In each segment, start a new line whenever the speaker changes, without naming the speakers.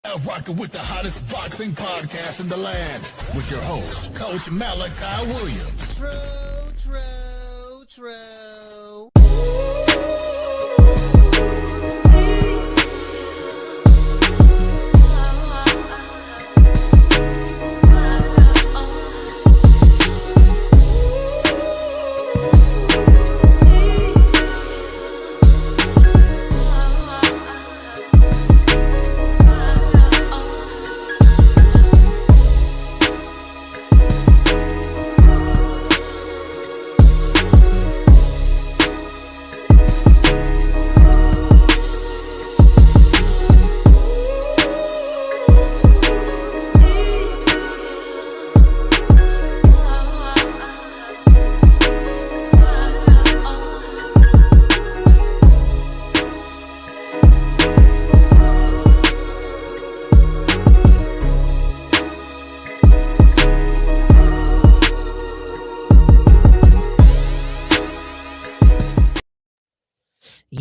Now rocking with the hottest boxing podcast in the land with your host, Coach Malachi Williams.
True.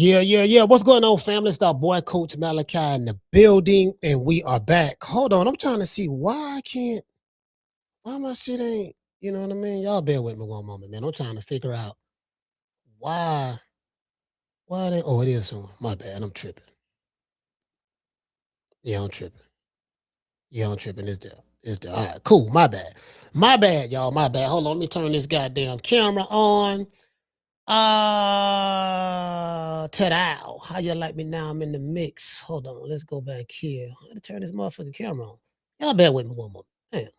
Yeah. What's going on, family? It's the boy, Coach Malachi, in the building, and we are back. Hold on, I'm trying to see why my shit ain't, you know what I mean? Y'all bear with me one moment, man. I'm trying to figure out why they, oh, it is on. My bad, I'm tripping. Yeah, I'm tripping. It's there. All right, cool, my bad, y'all, my bad. Hold on, let me turn this goddamn camera on. Ta-da. How you like me now? I'm in the mix. Hold on. Let's go back here. I gotta turn this motherfucking camera on. Y'all bear with me one more. Damn.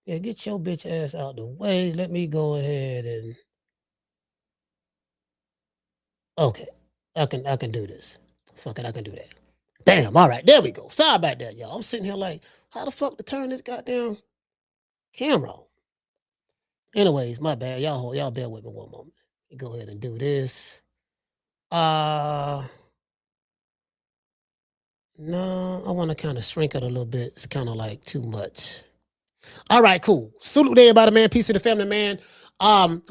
Yeah, get your bitch ass out the way. Let me go ahead and. Okay. I can do this. Fuck it, I can do that. Damn, all right, there we go. Sorry about that, y'all. I'm sitting here like, how the fuck to turn this goddamn camera on? Anyways, my bad. Y'all bear with me one moment. Go ahead and do this. No, I want to kind of shrink it a little bit. It's kind of like too much. All right, cool. Salute to everybody, man. Peace to the family, man.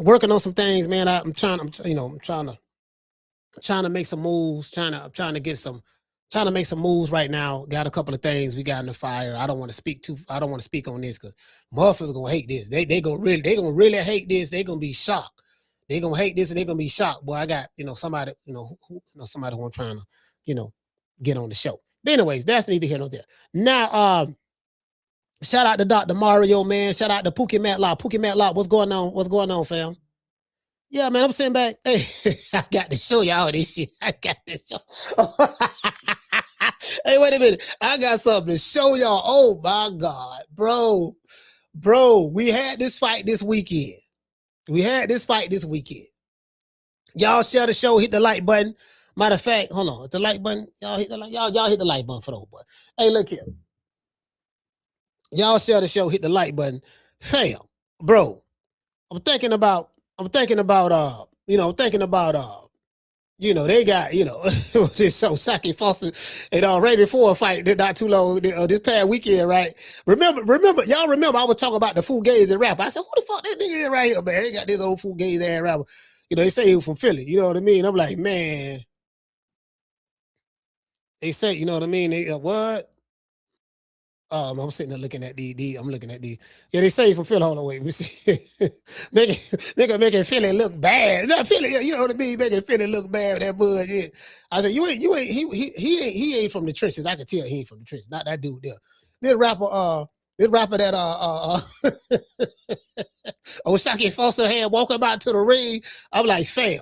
Working on some things, man. I'm trying to make some moves. Trying to make some moves right now. Got a couple of things we got in the fire. I don't want to speak on this because motherfuckers gonna hate this. They gonna really hate this. They gonna be shocked. They gonna hate this and they gonna be shocked. Boy, I got somebody somebody who I'm trying to get on the show. But anyways, that's neither here nor there. Now, shout out to Dr. Mario, man. Shout out to Pookie Matlock. What's going on? What's going on, fam? Yeah, man, I'm sitting back. Hey, I got to show y'all this shit. I got to show. Hey, wait a minute. I got something to show y'all. Oh, my God. Bro, we had this fight this weekend. Y'all share the show, hit the like button. Matter of fact, hold on. It's the like button. Y'all hit the like button for those boys. Hey, look here. Y'all share the show, hit the like button. Fam, bro, I'm thinking about they got, this show, Shakur Foster and Raymond Ford fight not too long, this past weekend, right? Y'all remember I was talking about the fugazi rapper. I said, who the fuck that nigga is right here, man? They got this old fugazi ass rapper. They say he was from Philly, you know what I mean? I'm like, man. They say, you know what I mean? They, what? I'm sitting there looking at I'm looking at the. Yeah, they say from Philly. Hold on, wait. Let me see. making Philly look bad. Not Philly, you know what I mean? Making Philly look bad. That bud, yeah. I said, you ain't. He ain't from the trenches. I can tell he ain't from the trenches. Not that dude there. This rapper that Shakur Foster had walking out to the ring. I'm like, fam.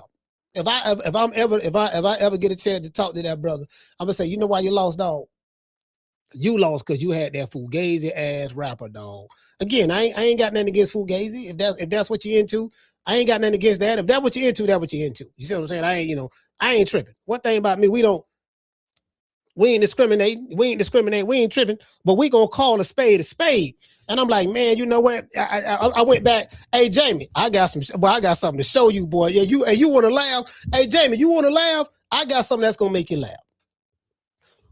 If I ever get a chance to talk to that brother, I'm gonna say, you know why you lost, dog? You lost because you had that fugazi ass rapper, dog. Again, I ain't got nothing against fugazi. If that's what you're into, I ain't got nothing against that. If that's what you're into, that's what you're into. You see what I'm saying? I ain't tripping. One thing about me, we ain't discriminating. We ain't tripping, but we gonna call a spade a spade. And I'm like, man, you know what? I went back. Hey, Jamie, I got something to show you, boy. Yeah, you want to laugh? Hey, Jamie, you want to laugh? I got something that's gonna make you laugh.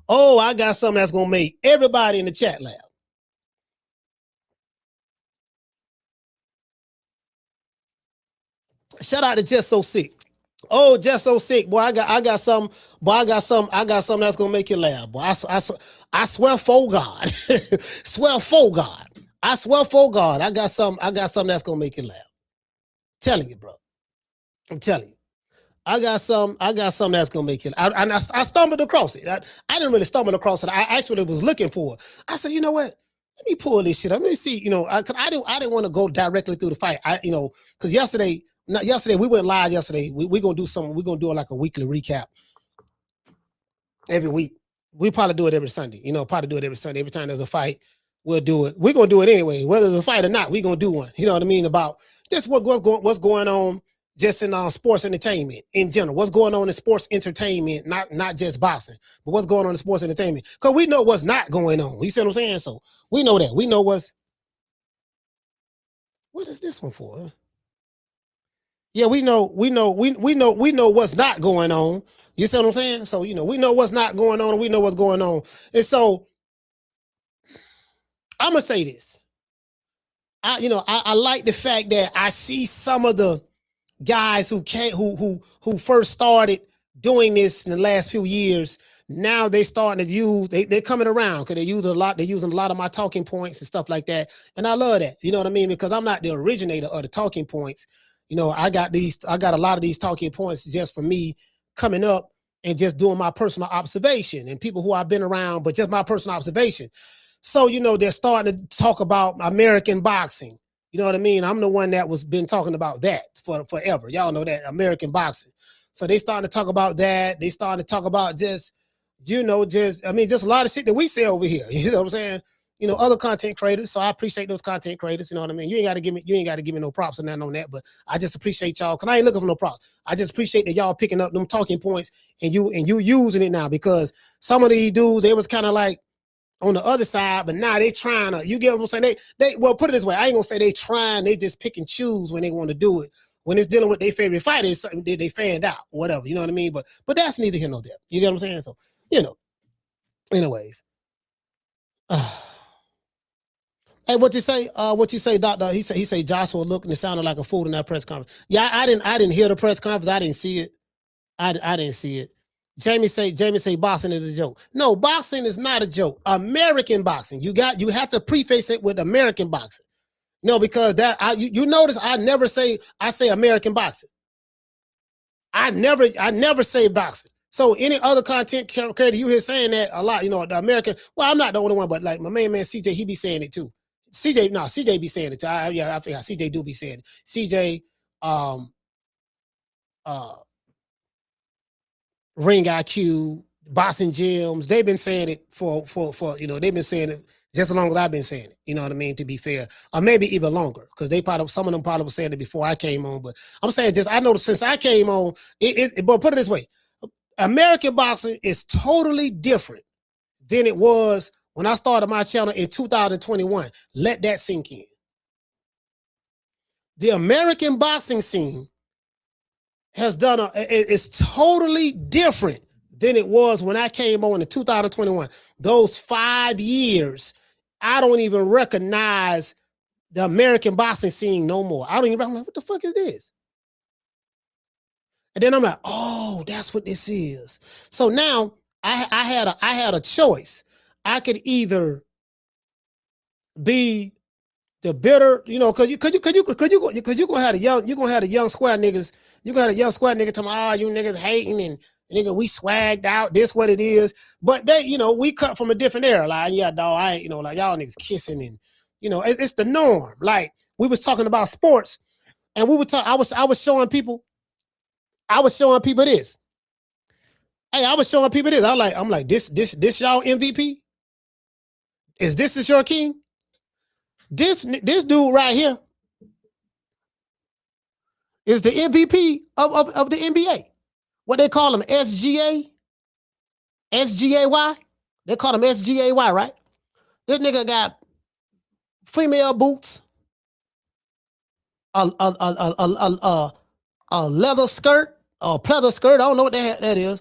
Oh, I got something that's going to make everybody in the chat laugh. Shout out to Just So Sick. Oh, just so sick, boy. I got some, boy. I got something that's gonna make you laugh, boy. I swear for God, swear for God, I swear for God, I got something that's gonna make you laugh. Telling you, bro. I'm telling you. I got something that's gonna make it. I stumbled across it. I didn't really stumble across it. I actually was looking for it. I said, you know what? Let me pull this shit up. Let me see. You know, I didn't want to go directly through the fight. Because yesterday we went live yesterday. We gonna do something. We're gonna do like a weekly recap every week. We probably do it every Sunday. Probably do it every Sunday. Every time there's a fight, we'll do it. We're gonna do it anyway, whether there's a fight or not. We're gonna do one. You know what I mean? About just what's going on. Just in sports entertainment in general. What's going on in sports entertainment, not just boxing, but what's going on in sports entertainment. Because we know what's not going on. You see what I'm saying? So we know that. We know what is this one for? Huh? Yeah, we know what's not going on. You see what I'm saying? So, we know what's not going on and we know what's going on. And so I'm gonna say this. I like the fact that I see some of the guys who first started doing this in the last few years. Now they starting to use, they're coming around because they're using a lot of my talking points and stuff like that. And I love that, you know what I mean? Because I'm not the originator of the talking points. I got a lot of these talking points just for me coming up and just doing my personal observation and people who I've been around, but just my personal observation. So, they're starting to talk about American boxing. You know what I mean? I'm the one that was been talking about that for forever. Y'all know that, American boxing. So they starting to talk about that. They starting to talk about just a lot of shit that we say over here. You know what I'm saying? Other content creators. So I appreciate those content creators. You know what I mean? You ain't got to give me no props or nothing on that, but I just appreciate y'all. Cause I ain't looking for no props. I just appreciate that y'all picking up them talking points and you using it now, because some of these dudes, they was kind of like on the other side, but now they trying to, you get what I'm saying? Well, put it this way, I ain't gonna say they trying, they just pick and choose when they want to do it. When it's dealing with their favorite fighter, it's something that they fanned out, whatever, you know what I mean? But that's neither here nor there. You get what I'm saying? So, anyways. Hey, what you say, doctor? He say Joshua looked and it sounded like a fool in that press conference. Yeah, I didn't hear the press conference. I didn't see it. I didn't see it. Jamie say boxing is a joke. No, boxing is not a joke. American boxing. You have to preface it with American boxing. No, because you notice I say American boxing. I never say boxing. So any other content creator you hear saying that a lot, the American, well, I'm not the only one, but like my main man CJ, he be saying it too. CJ be saying it too. I forgot CJ do be saying it. CJ, Ring IQ, Boxing Gyms, they've been saying it for they've been saying it just as long as I've been saying it. You know what I mean? To be fair, or maybe even longer, because some of them probably were saying it before I came on. But I'm saying I know since I came on, but put it this way, American boxing is totally different than it was when I started my channel in 2021. Let that sink in. The American boxing scene has done it's totally different than it was when I came on in 2021. Those 5 years, I don't even recognize the American boxing scene no more. I don't even, I'm like, what the fuck is this? And then I'm like, oh, that's what this is. So now I had a choice. I could either be the bitter, cause you gonna have a young square niggas. You gonna have a young square nigga talking, oh, you niggas hating and nigga, we swagged out. This what it is. But they, we cut from a different era. Like, yeah, dog, I ain't, like y'all niggas kissing and, it's the norm. Like we was talking about sports, and we were talking. I was showing people this. Hey, I was showing people this. I'm like, this y'all MVP? Is your king? This dude right here is the MVP of the NBA. What they call him, SGA? SGAY? They call him SGAY, right? This nigga got female boots, a leather skirt, a pleather skirt. I don't know what that is.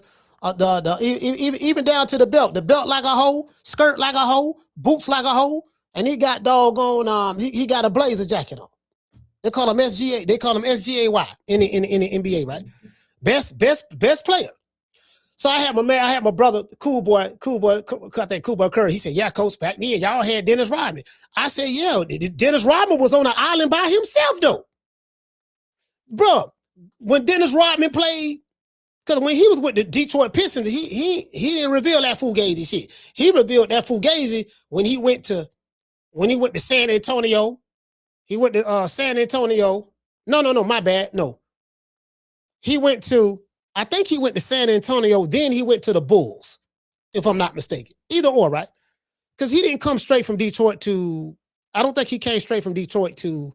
Even down to the belt like a hoe, skirt like a hoe, boots like a hoe, and he got doggone he got a blazer jacket on. They call him SGA. They call him SGAY in the NBA, right? Best player. So I had my brother, cool boy, I think Cool Boy Curry. He said, yeah, coach, back then y'all had Dennis Rodman. I said, yeah, Dennis Rodman was on an island by himself though. Bro, when Dennis Rodman played, because when he was with the Detroit Pistons, he didn't reveal that Fugazi shit. He revealed that Fugazi when he went to San Antonio. He went to San Antonio. No, my bad. No. I think he went to San Antonio, then he went to the Bulls, if I'm not mistaken. Either or, right? Because he didn't come straight from Detroit to, I don't think he came straight from Detroit to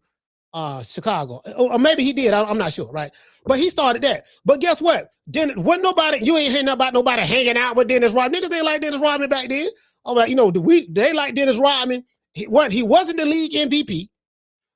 Chicago. Or maybe he did, I'm not sure, right? But he started that. But guess what? You ain't hearing about nobody hanging out with Dennis Rodman. Niggas didn't like Dennis Rodman back then. I'm like, they like Dennis Rodman. He wasn't the league MVP.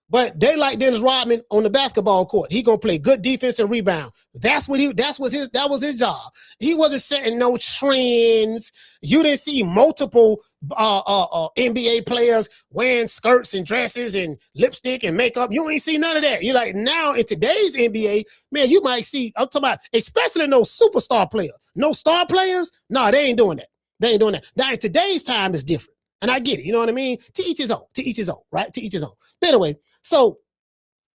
But they like Dennis Rodman on the basketball court. He gonna play good defense and rebound. That was his job. He wasn't setting no trends. You didn't see multiple NBA players wearing skirts and dresses and lipstick and makeup. You ain't see none of that. You're like, now in today's NBA, man, you might see, I'm talking about, especially no superstar players. No star players, no, they ain't doing that. Now in today's time is different. And I get it, you know what I mean? To each his own, right? To each his own. But anyway, so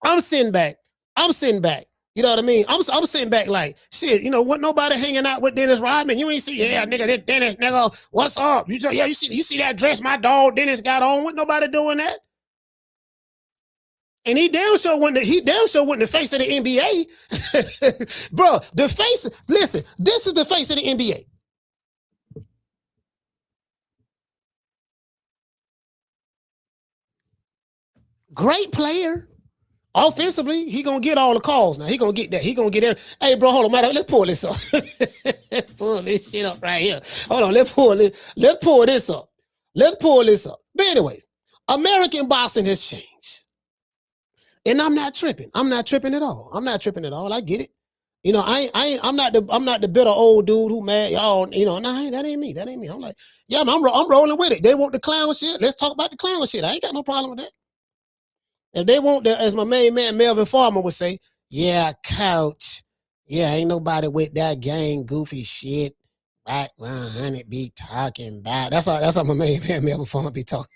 I'm sitting back. You know what I mean? I'm sitting back like, shit, what nobody hanging out with Dennis Rodman. You ain't see, yeah, nigga, that Dennis, nigga, what's up? You see that dress my dog Dennis got on? What nobody doing that? And he damn sure wasn't the face of the NBA. Bro, listen, this is the face of the NBA. Great player. Offensively, he gonna get all the calls now. He gonna get that. He gonna get there. Hey, bro, hold on, man. Let's pull this up. Let's pull this shit up right here. Hold on, let's pull this up. But anyways, American boxing has changed. And I'm not tripping. I'm not tripping at all. I get it. I'm not the bitter old dude who mad, y'all, nah, that ain't me. I'm like, yeah, I'm rolling with it. They want the clown shit. Let's talk about the clown shit. I ain't got no problem with that. If they want that, as my main man Melvin Farmer would say, yeah, coach. Yeah, ain't nobody with that gang goofy shit. Right 100 be talking about. That's how my main man Melvin Farmer be talking.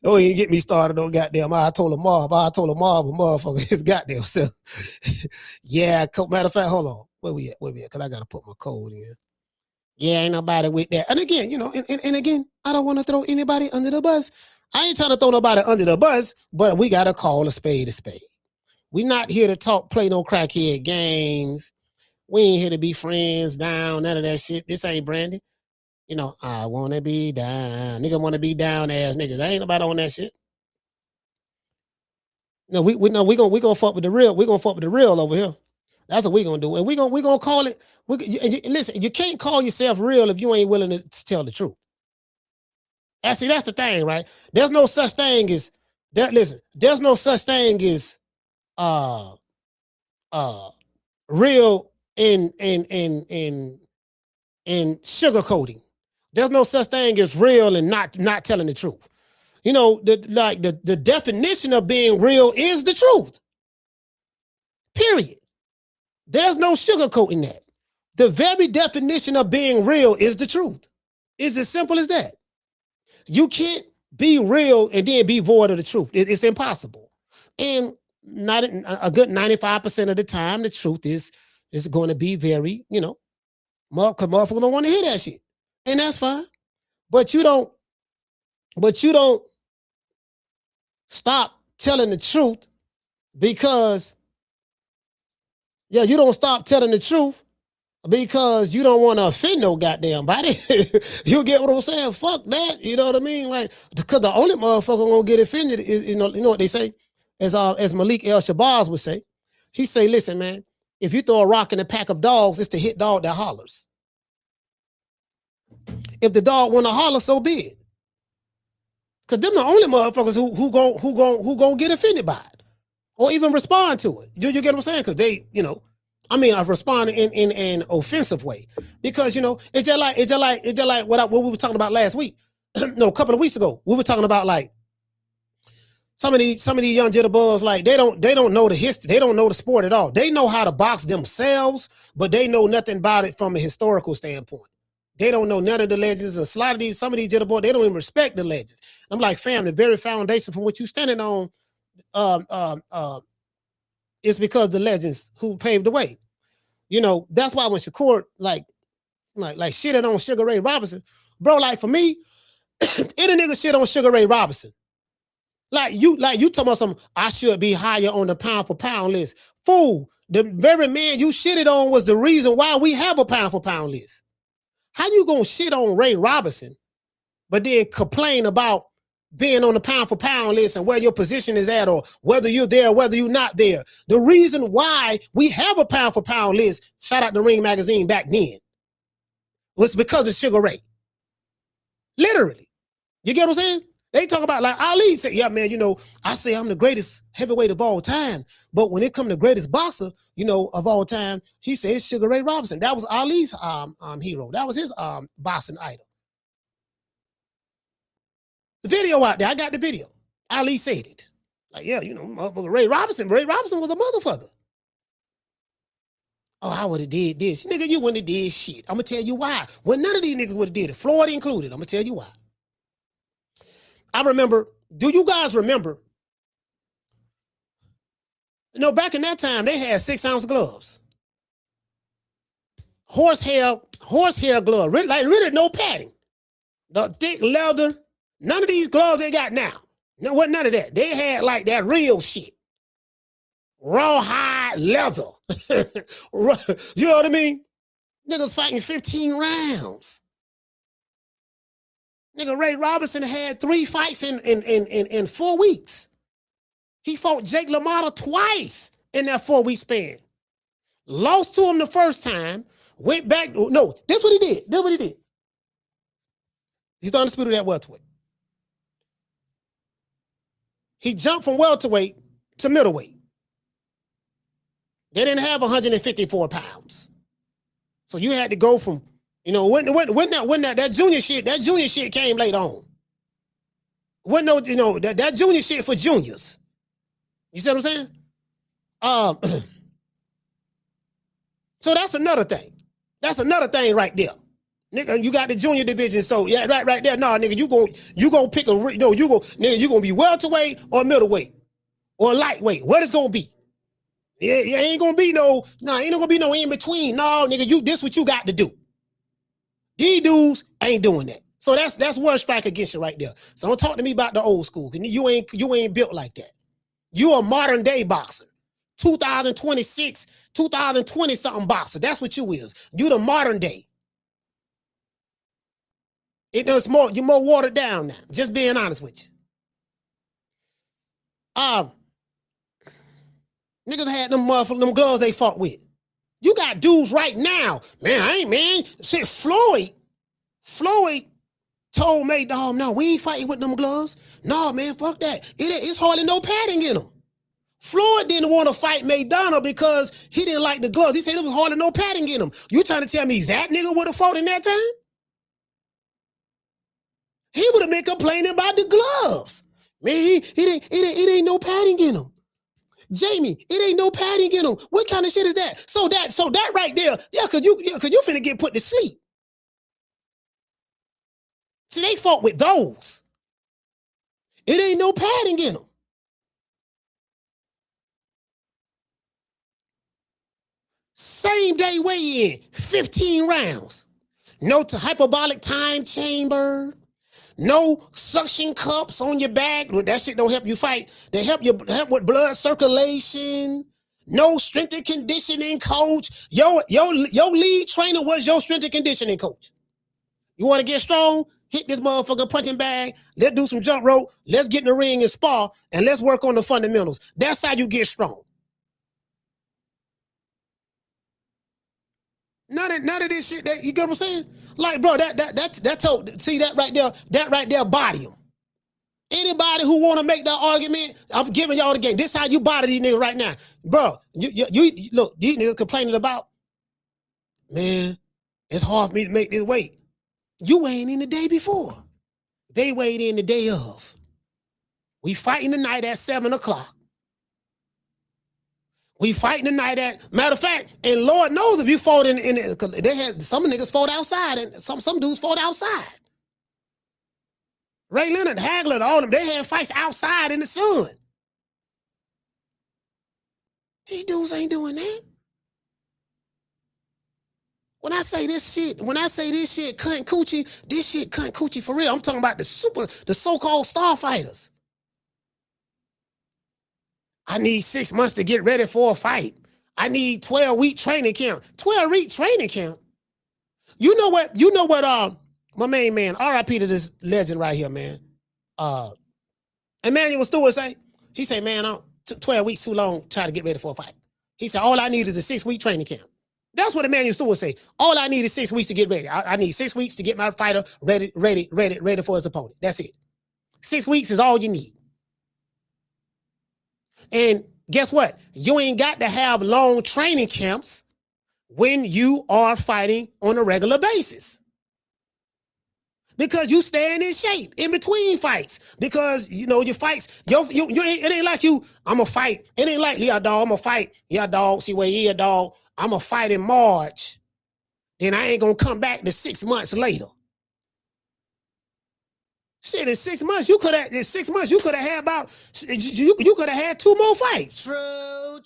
Don't even get me started on goddamn. I told him Marv, a motherfucker, his goddamn self. Yeah, matter of fact, hold on. Where we at? Because I got to put my code in. Yeah, ain't nobody with that. And again, and again, I don't want to throw anybody under the bus. I ain't trying to throw nobody under the bus, but we got to call a spade a spade. We not here to play no crackhead games. We ain't here to be friends down, none of that shit. This ain't Brandy. I want to be down. Nigga want to be down ass niggas. Ain't nobody on that shit. No, we gonna fuck with the real. We gonna fuck with the real over here. That's what we gonna do. And we gonna call it. Listen, you can't call yourself real if you ain't willing to tell the truth. And see, that's the thing, right? There's no such thing as that. Listen, there's no such thing as real in sugarcoating. There's no such thing as real and not telling the truth. The definition of being real is the truth. Period. There's no sugarcoating that. The very definition of being real is the truth. It's as simple as that. You can't be real and then be void of the truth. It's impossible. And not a good 95% of the time, the truth is going to be very, motherfuckers don't want to hear that shit. And that's fine. But you don't stop telling the truth because, you don't stop telling the truth because you don't want to offend no goddamn body. You get what I'm saying? Fuck that. You know what I mean? Like, because the only motherfucker gonna get offended is, you know what they say? As Malik El Shabazz would say, he say, listen, man, if you throw a rock in a pack of dogs, it's the hit dog that hollers. If the dog want to holler, so be it. Because them the only motherfuckers who gon' get offended by it or even respond to it. You get what I'm saying? Because they, I respond in an offensive way because, it's just like what we were talking about last week. No, a couple of weeks ago, we were talking about like some of these young jitterbugs, like they don't know the history, they don't know the sport at all. They know how to box themselves, but they know nothing about it from a historical standpoint. They don't know none of the legends. Some of these jitterbugs, they don't even respect the legends. I'm like, fam, the very foundation from what you standing on, is because the legends who paved the way. You know, that's why when Shakur like shitted on Sugar Ray Robinson, bro, like for me, any nigga shit on Sugar Ray Robinson. Like you talking about something, I should be higher on the pound for pound list. Fool, the very man you shitted on was the reason why we have a pound for pound list. How you gonna shit on Ray Robinson, but then complain about being on the pound for pound list and where your position is at, or whether you're there or whether you're not there? The reason why we have a pound for pound list, shout out to Ring Magazine back then, was because of Sugar Ray. Literally. You get what I'm saying? They talk about, like Ali said, yeah, man, you know, I say I'm the greatest heavyweight of all time. But when it comes to greatest boxer, you know, of all time, he says Sugar Ray Robinson. That was Ali's hero. That was his boxing idol. The video out there, I got the video. Ali said it. Like, yeah, you know, motherfucker Ray Robinson was a motherfucker. Oh, I would have did this. Nigga, you wouldn't have did shit. I'm going to tell you why. Well, none of these niggas would have did it. Floyd included. I'm going to tell you why. I remember, do you guys remember? You know, back in that time, they had 6-ounce gloves. Horsehair glove, really no padding. The thick leather. None of these gloves they got now. No, wasn't none of that. They had like that real shit. Rawhide leather. You know what I mean? Niggas fighting 15 rounds. Nigga, Ray Robinson had 3 fights in 4 weeks. He fought Jake LaMotta twice in that 4-week span. Lost to him the first time, went back. No, this what he did. This what he did. He's the undisputed at welterweight. He jumped from welterweight to middleweight. They didn't have 154 pounds. So you had to go from, you know, when that junior shit came later on. When no, you know, that junior shit for juniors. You see what I'm saying? So that's another thing. That's another thing right there. Nigga, you got the junior division, so yeah, right there. Nah, nigga, you gonna pick you gonna be welterweight or middleweight or lightweight. What it's gonna be? Yeah, ain't gonna be ain't gonna be no in between. No, nigga, this what you got to do. These dudes ain't doing that. So that's one strike against you right there. So don't talk to me about the old school, cause you ain't built like that. You a modern day boxer. 2026, 2020 something boxer. That's what you is. You the modern day. You're more watered down now. Just being honest with you. Niggas had them gloves they fought with. You got dudes right now. Man, Shit, Floyd told May, dog, no, we ain't fighting with them gloves. No, man, fuck that. It's hardly no padding in them. Floyd didn't want to fight Maidana because he didn't like the gloves. He said there was hardly no padding in them. You trying to tell me that nigga would have fought in that time? He would have been complaining about the gloves. Man, it ain't no padding in them. Jamie, it ain't no padding in them. What kind of shit is that? So that right there, cause you finna get put to sleep. See, they fought with those. It ain't no padding in them. Same day weigh-in, 15 rounds. No hyperbolic time chamber. No suction cups on your back. That shit don't help you fight. They help with blood circulation. No strength and conditioning coach. Your lead trainer was your strength and conditioning coach. You want to get strong? Hit this motherfucker punching bag. Let's do some jump rope. Let's get in the ring and spar, and let's work on the fundamentals. That's how you get strong. None of this shit that you get what I'm saying? Like, bro, see that right there body them. Anybody who want to make that argument, I'm giving y'all the game. This how you body these niggas right now. Bro, you look, these niggas complaining about, man, it's hard for me to make this weight. You ain't in the day before. They weighed in the day of. We fighting tonight at 7 o'clock. We fighting tonight at, matter of fact, and Lord knows if you fought cause they had, some niggas fought outside and some dudes fought outside. Ray Leonard, Hagler, all of them, they had fights outside in the sun. These dudes ain't doing that. When I say this shit cunt coochie, this shit cunt coochie for real. I'm talking about the so-called star fighters. I need 6 months to get ready for a fight. I need 12-week training camp. 12-week training camp? You know what, my main man, RIP to this legend right here, man. Emmanuel Stewart say, he say, man, 12 weeks too long trying to get ready for a fight. He said, all I need is a 6-week training camp. That's what Emmanuel Stewart say. All I need is 6 weeks to get ready. I need 6 weeks to get my fighter ready for his opponent. That's it. 6 weeks is all you need. And guess what? You ain't got to have long training camps when you are fighting on a regular basis. Because you staying in shape in between fights. Because, your fights, it ain't like I'm a fight. It ain't like, yeah, dog, I'm a fight. Yeah, dog, see where you dog. I'm a fight in March. Then I ain't going to come back to 6 months later. Shit, in 6 months, you could have had about, you could have had 2 more fights. True.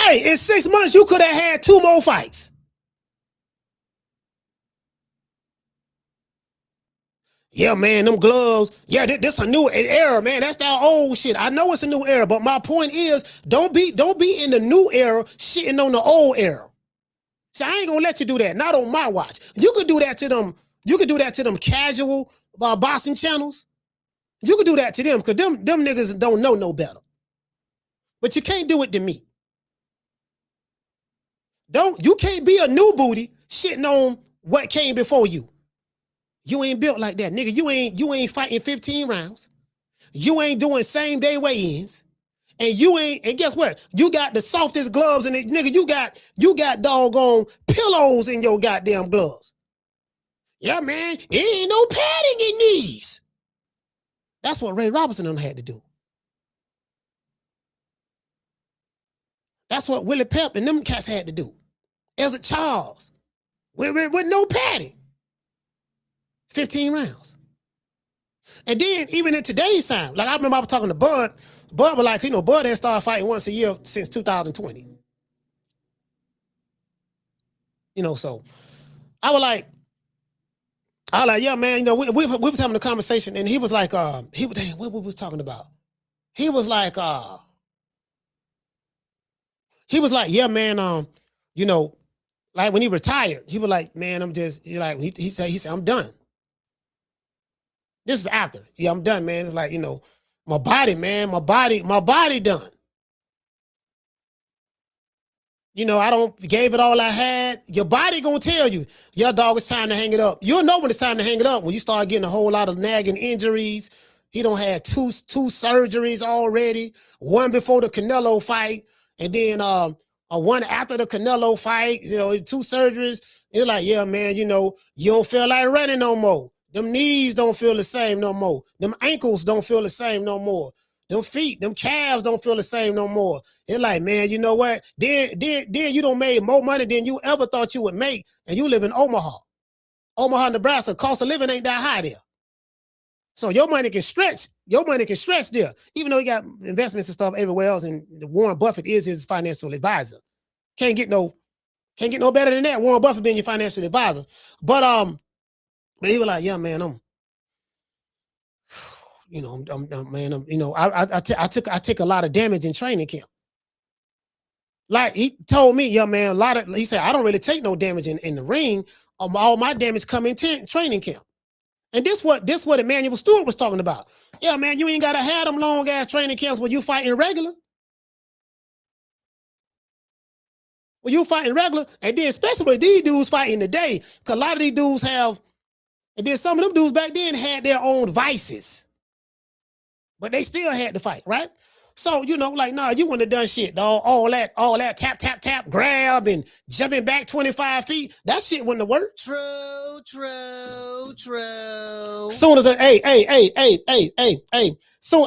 Hey, in 6 months, you could have had 2 more fights. Yeah, man, them gloves. Yeah, this a new era, man. That's that old shit. I know it's a new era, but my point is, don't be in the new era shitting on the old era. See, I ain't gonna let you do that. Not on my watch. You could do that to them. You could do that to them casual boxing channels. You could do that to them because them niggas don't know no better. But you can't do it to me. You can't be a new booty shitting on what came before you. You ain't built like that, nigga. You ain't fighting 15 rounds. You ain't doing same day weigh-ins. And guess what? You got the softest gloves in it, nigga. You got doggone pillows in your goddamn gloves. Yeah, man. It ain't no padding in these. That's what Ray Robinson and them had to do. That's what Willie Pep and them cats had to do. Ezra Charles. With no padding. 15 rounds. And then even in today's time, like I remember I was talking to Bud. Bud was like, Bud had started fighting once a year since 2020. So I was like, yeah, man, we was having a conversation and he was like, what we was talking about? He was like, yeah, man, like when he retired, he was like, man, I'm just, he said, I'm done. This is after. Yeah, I'm done, man. It's like, my body, man, my body done. I don't gave it all I had. Your body gonna tell you, yeah, dog, it's time to hang it up. You'll know when it's time to hang it up when you start getting a whole lot of nagging injuries. He don't have two surgeries already. One before the Canelo fight, and then one after the Canelo fight. 2 surgeries. It's like, yeah, man, you don't feel like running no more. Them knees don't feel the same no more. Them ankles don't feel the same no more. Them feet, them calves don't feel the same no more. It's like, man, you know what? Then you don't make more money than you ever thought you would make, and you live in Omaha. Omaha, Nebraska, cost of living ain't that high there. So your money can stretch. Your money can stretch there. Even though he got investments and stuff everywhere else, and Warren Buffett is his financial advisor. Can't get no better than that. Warren Buffett being your financial advisor. But he was like, yeah, man, I took a lot of damage in training camp. Like he told me, yeah, man, he said, I don't really take no damage in the ring. All my damage come in training camp. And this what Emmanuel Stewart was talking about. Yeah, man, you ain't got to have them long ass training camps when you fighting regular. When you fighting regular, and then especially when these dudes fighting today, because a lot of these dudes have, and then some of them dudes back then had their own vices. But they still had to fight, right? So, you know, like, nah, you wouldn't have done shit, dog. All that tap, grab and jumping back 25 feet. That shit wouldn't have worked.
True.
Soon as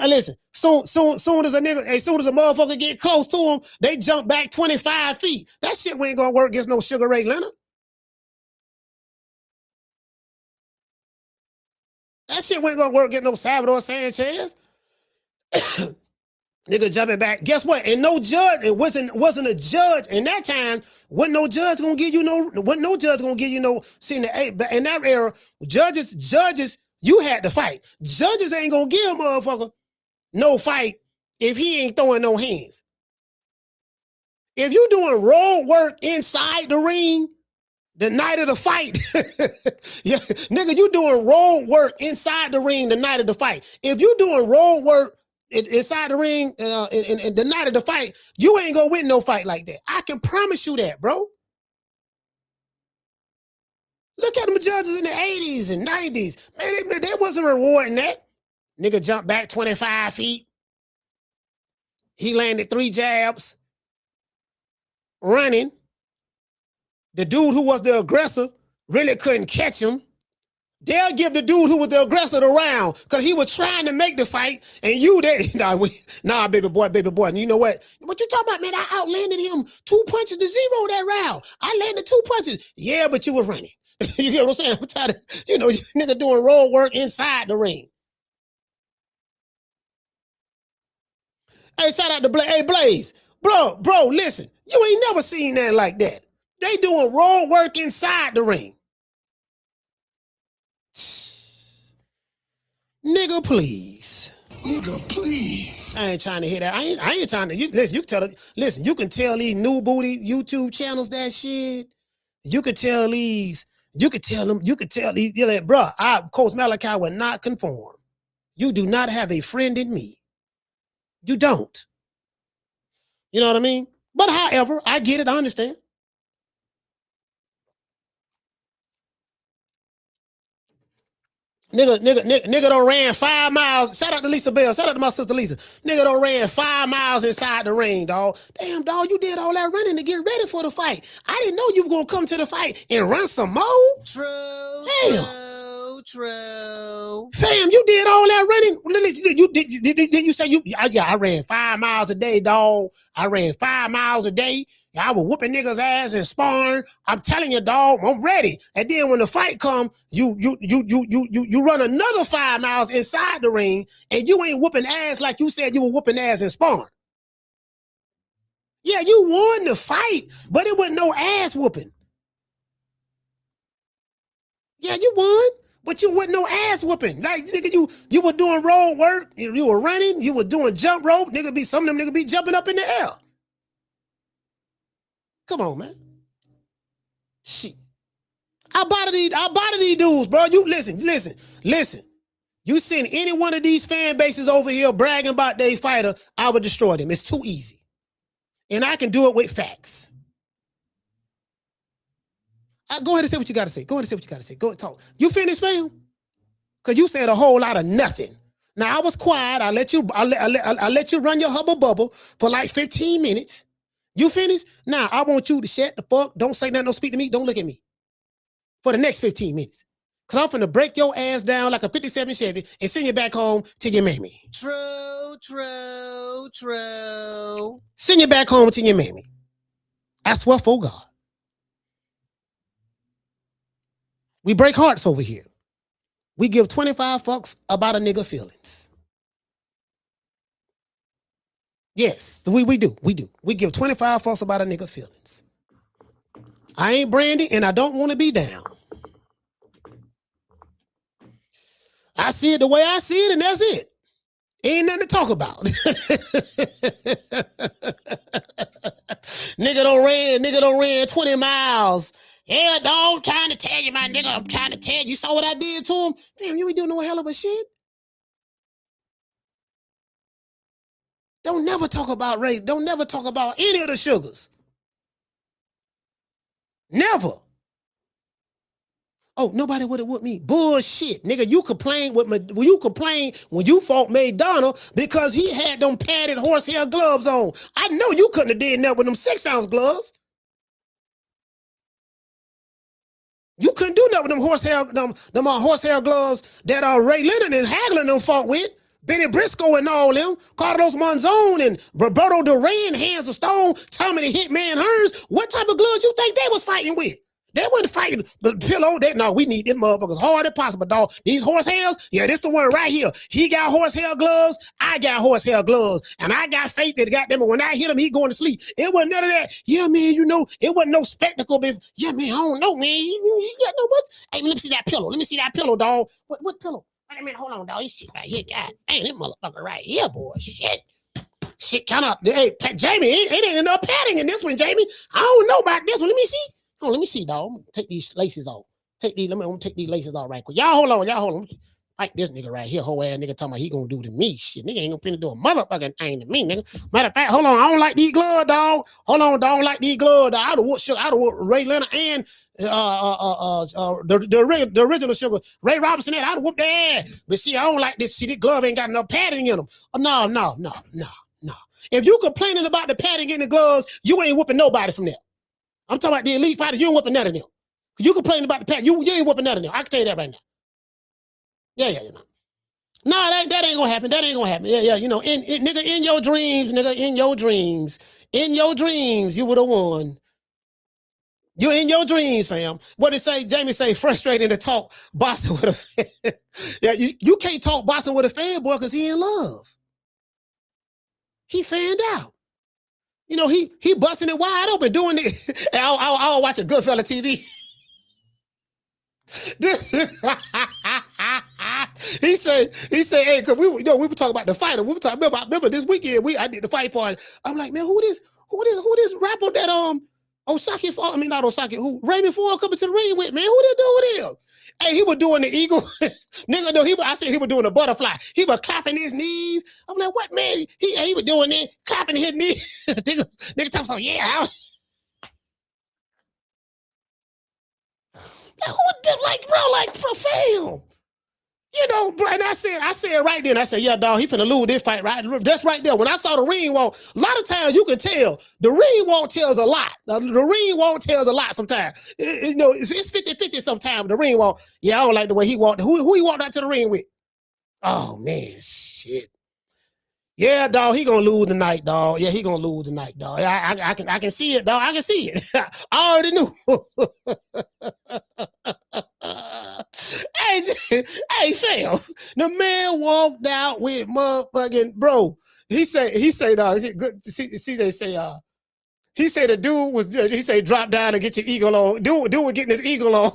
listen. Soon as a nigga, soon as a motherfucker get close to him, they jump back 25 feet. That shit ain't gonna work against no Sugar Ray Leonard. That shit ain't gonna work against no Salvador Sanchez. Nigga jumping back. Guess what? And no judge, it wasn't a judge in that time. Wasn't no judge gonna give you no. See, in that era, judges, you had to fight. Judges ain't gonna give a motherfucker no fight if he ain't throwing no hands. If you doing road work inside the ring the night of the fight, yeah, nigga, you doing road work inside the ring the night of the fight. If you doing road work inside the ring in the night of the fight, you ain't gonna win no fight like that. I can promise you that, bro. Look at them judges in the 80s and 90s. Man, they wasn't rewarding that. Nigga jumped back 25 feet. He landed 3 jabs. Running. The dude who was the aggressor really couldn't catch him. They'll give the dude who was the aggressor the round because he was trying to make the fight, and you there. Nah, baby boy. And you know what? What you talking about, man? I outlanded him 2 punches to 0 that round. I landed 2 punches. Yeah, but you were running. You get what I'm saying? I'm tired of, nigga doing road work inside the ring. Hey, shout out to Blaze. Hey, Blaze. Bro, listen. You ain't never seen that like that. They doing road work inside the ring. Nigga, please. I ain't trying to hear that. I ain't trying to. Listen, you can tell these new booty YouTube channels that shit. You could tell these. You're like, bro, Coach Malachi will not conform. You do not have a friend in me. You don't. You know what I mean? But however, I get it. I understand. Nigga done ran 5 miles. Shout out to Lisa Bell. Shout out to my sister Lisa. Nigga done ran 5 miles inside the ring, dog. Damn, dog, you did all that running to get ready for the fight. I didn't know you were gonna come to the fight and run some more.
True.
Fam, you did all that running. Did you say I ran 5 miles a day, dog. I ran 5 miles a day. I was whooping niggas' ass and sparring. I'm telling you, dog, I'm ready. And then when the fight come, you run another 5 miles inside the ring, and you ain't whooping ass like you said you were whooping ass and sparring. Yeah, you won the fight, but it wasn't no ass whooping. Yeah, you won, but you wasn't no ass whooping. Like, nigga, you were doing road work, you were running, you were doing jump rope. Some of them niggas be jumping up in the air. Come on, man. Shit. I bother these dudes, bro. You listen. You send any one of these fan bases over here bragging about their fighter, I would destroy them. It's too easy. And I can do it with facts. Go ahead and say what you got to say. Go ahead, talk. You finished, fam? Because you said a whole lot of nothing. Now, I was quiet. I let you run your hubble bubble for like 15 minutes. You finished? Now, I want you to shut the fuck. Don't say nothing. Don't speak to me. Don't look at me. For the next 15 minutes. Because I'm finna break your ass down like a 57 Chevy and send you back home to your mammy.
True.
Send you back home to your mammy. That's what for God. We break hearts over here. We give 25 fucks about a nigga feelings. Yes, we do. We give 25 fucks about a nigga feelings. I ain't Brandy, and I don't want to be down. I see it the way I see it, and that's it. Ain't nothing to talk about. Nigga don't ran 20 miles. Yeah, dog, trying to tell you, my nigga. I'm trying to tell you. You saw what I did to him? Damn, you ain't doing no hell of a shit. Don't never talk about race. Don't never talk about any of the sugars. Never. Oh, nobody would have whooped me. Bullshit, nigga. You complain when you fought McDonald because he had them padded horsehair gloves on. I know you couldn't have did that with them 6-ounce gloves. You couldn't do that with them horsehair gloves that Ray Leonard and Hagler them fought with. Benny Briscoe and all them, Carlos Monzon and Roberto Duran, Hands of Stone, Tommy the Hitman Hearns. What type of gloves you think they was fighting with? They wasn't fighting the pillow. We need them motherfuckers hard as possible, dog. These horsehairs, yeah, this the one right here. He got horsehair gloves. I got horsehair gloves. And I got faith that got them. And when I hit him, he going to sleep. It wasn't none of that. Yeah, man, it wasn't no spectacle. Yeah, man, I don't know, man. You got no what? Hey, let me see that pillow. Let me see that pillow, dog. What pillow? Wait a minute, hold on, dog. This shit right here, God. Dang, this motherfucker right here, boy. Shit, count up. Hey, Jamie, it ain't enough padding in this one, Jamie. I don't know about this one. Let me see. Oh, let me see, dog. I'm gonna take these laces off. Let me take these laces off right quick. Y'all hold on. Fight this nigga right here, whole ass nigga talking about he gonna do to me. Shit, nigga ain't gonna finna do a motherfucking thing to me, nigga. Matter of fact, hold on, I don't like these gloves, dog. Hold on, dog, I don't like these gloves, dog. I'd have whooped Ray Leonard and the original Sugar, Ray Robinson, I'd have whooped their ass. But see, I don't like this. See, this glove ain't got enough padding in them. Oh, no. If you complaining about the padding in the gloves, you ain't whooping nobody from there. I'm talking about the elite fighters. You ain't whooping none of them. You complain about the pack. You ain't whooping none of them. I can tell you that right now. Yeah. No, that ain't gonna happen. That ain't gonna happen. Yeah. Nigga, in your dreams, you would have won. You in your dreams, fam. What did say? Jamie say frustrating to talk boxing with a fan. Yeah, you can't talk boxing with a fanboy because he in love. He fanned out. He busting it wide open doing it. I'll watch a Goodfella TV. He said, hey, cause we were talking about the fighter. We were talking about, remember this weekend I did the fight party. I'm like, man, who this rapper that Osaki fought? I mean, not Osaki, who Raymond Ford coming to the ring with, man? Who they doing with him? Hey, he was doing the eagle. Nigga, no, I said he was doing the butterfly. He was clapping his knees. I'm like, what, man? He was doing that, clapping his knees. nigga talking so, yeah. Who did bro, fam? Bro, and I said right then, I said, yeah, dog, he finna lose this fight, right? That's right there. When I saw the ring walk, a lot of times you can tell the ring walk tells a lot. The ring walk tells a lot sometimes. It's 50-50 sometimes, the ring walk. Yeah, I don't like the way he walked. Who he walked out to the ring with? Oh, man, shit. Yeah, dog, he gonna lose tonight, dog. Yeah, he gonna lose tonight, dog. I can see it, dog. I can see it. I already knew. Hey, fam, the man walked out with motherfucking bro. He said, dog. See, they say, he said the dude was. He said, drop down and get your eagle on. Dude was getting his eagle on.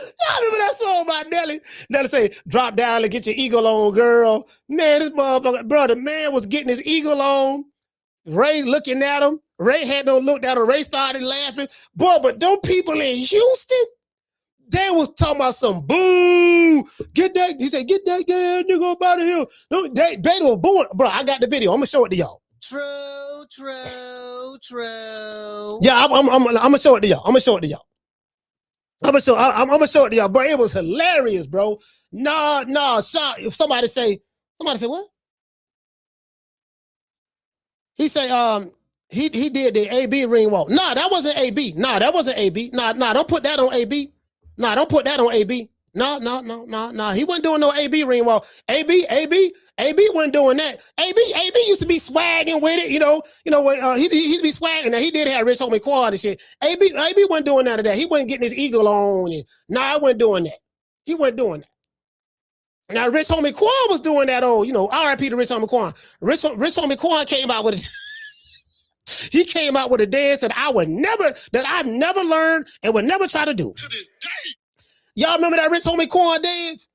Y'all remember that song by Nelly? Nelly say, drop down and get your eagle on, girl. Man, this motherfucker, bro, the man was getting his eagle on. Ray looking at him. Ray had no look at him. Ray started laughing. Boy, but those people in Houston, they was talking about some boo. Get that. He said, get that guy nigga up out of here. No, they were booing. Bro, I got the video. I'm going to show it to y'all.
True.
Yeah, I'm going to show it to y'all. I'm gonna show it to y'all, bro. It was hilarious, bro. Nah. If somebody say what? He say, he did the AB ring walk. Nah, that wasn't AB. Nah, don't put that on AB. Nah, don't put that on AB. No. He wasn't doing no AB ring walk. AB wasn't doing that. AB used to be swagging with it, he used to be swagging. Now he did have Rich Homie Quad and shit. AB wasn't doing none of that. He wasn't getting his eagle on. I wasn't doing that. He wasn't doing that. Now Rich Homie Quan was doing that old, RIP to Rich Homie Quan. Rich Homie Quan came out with he came out with a dance that I've never learned and would never try to do. To this day. Y'all remember that Rich Homie Quan dance?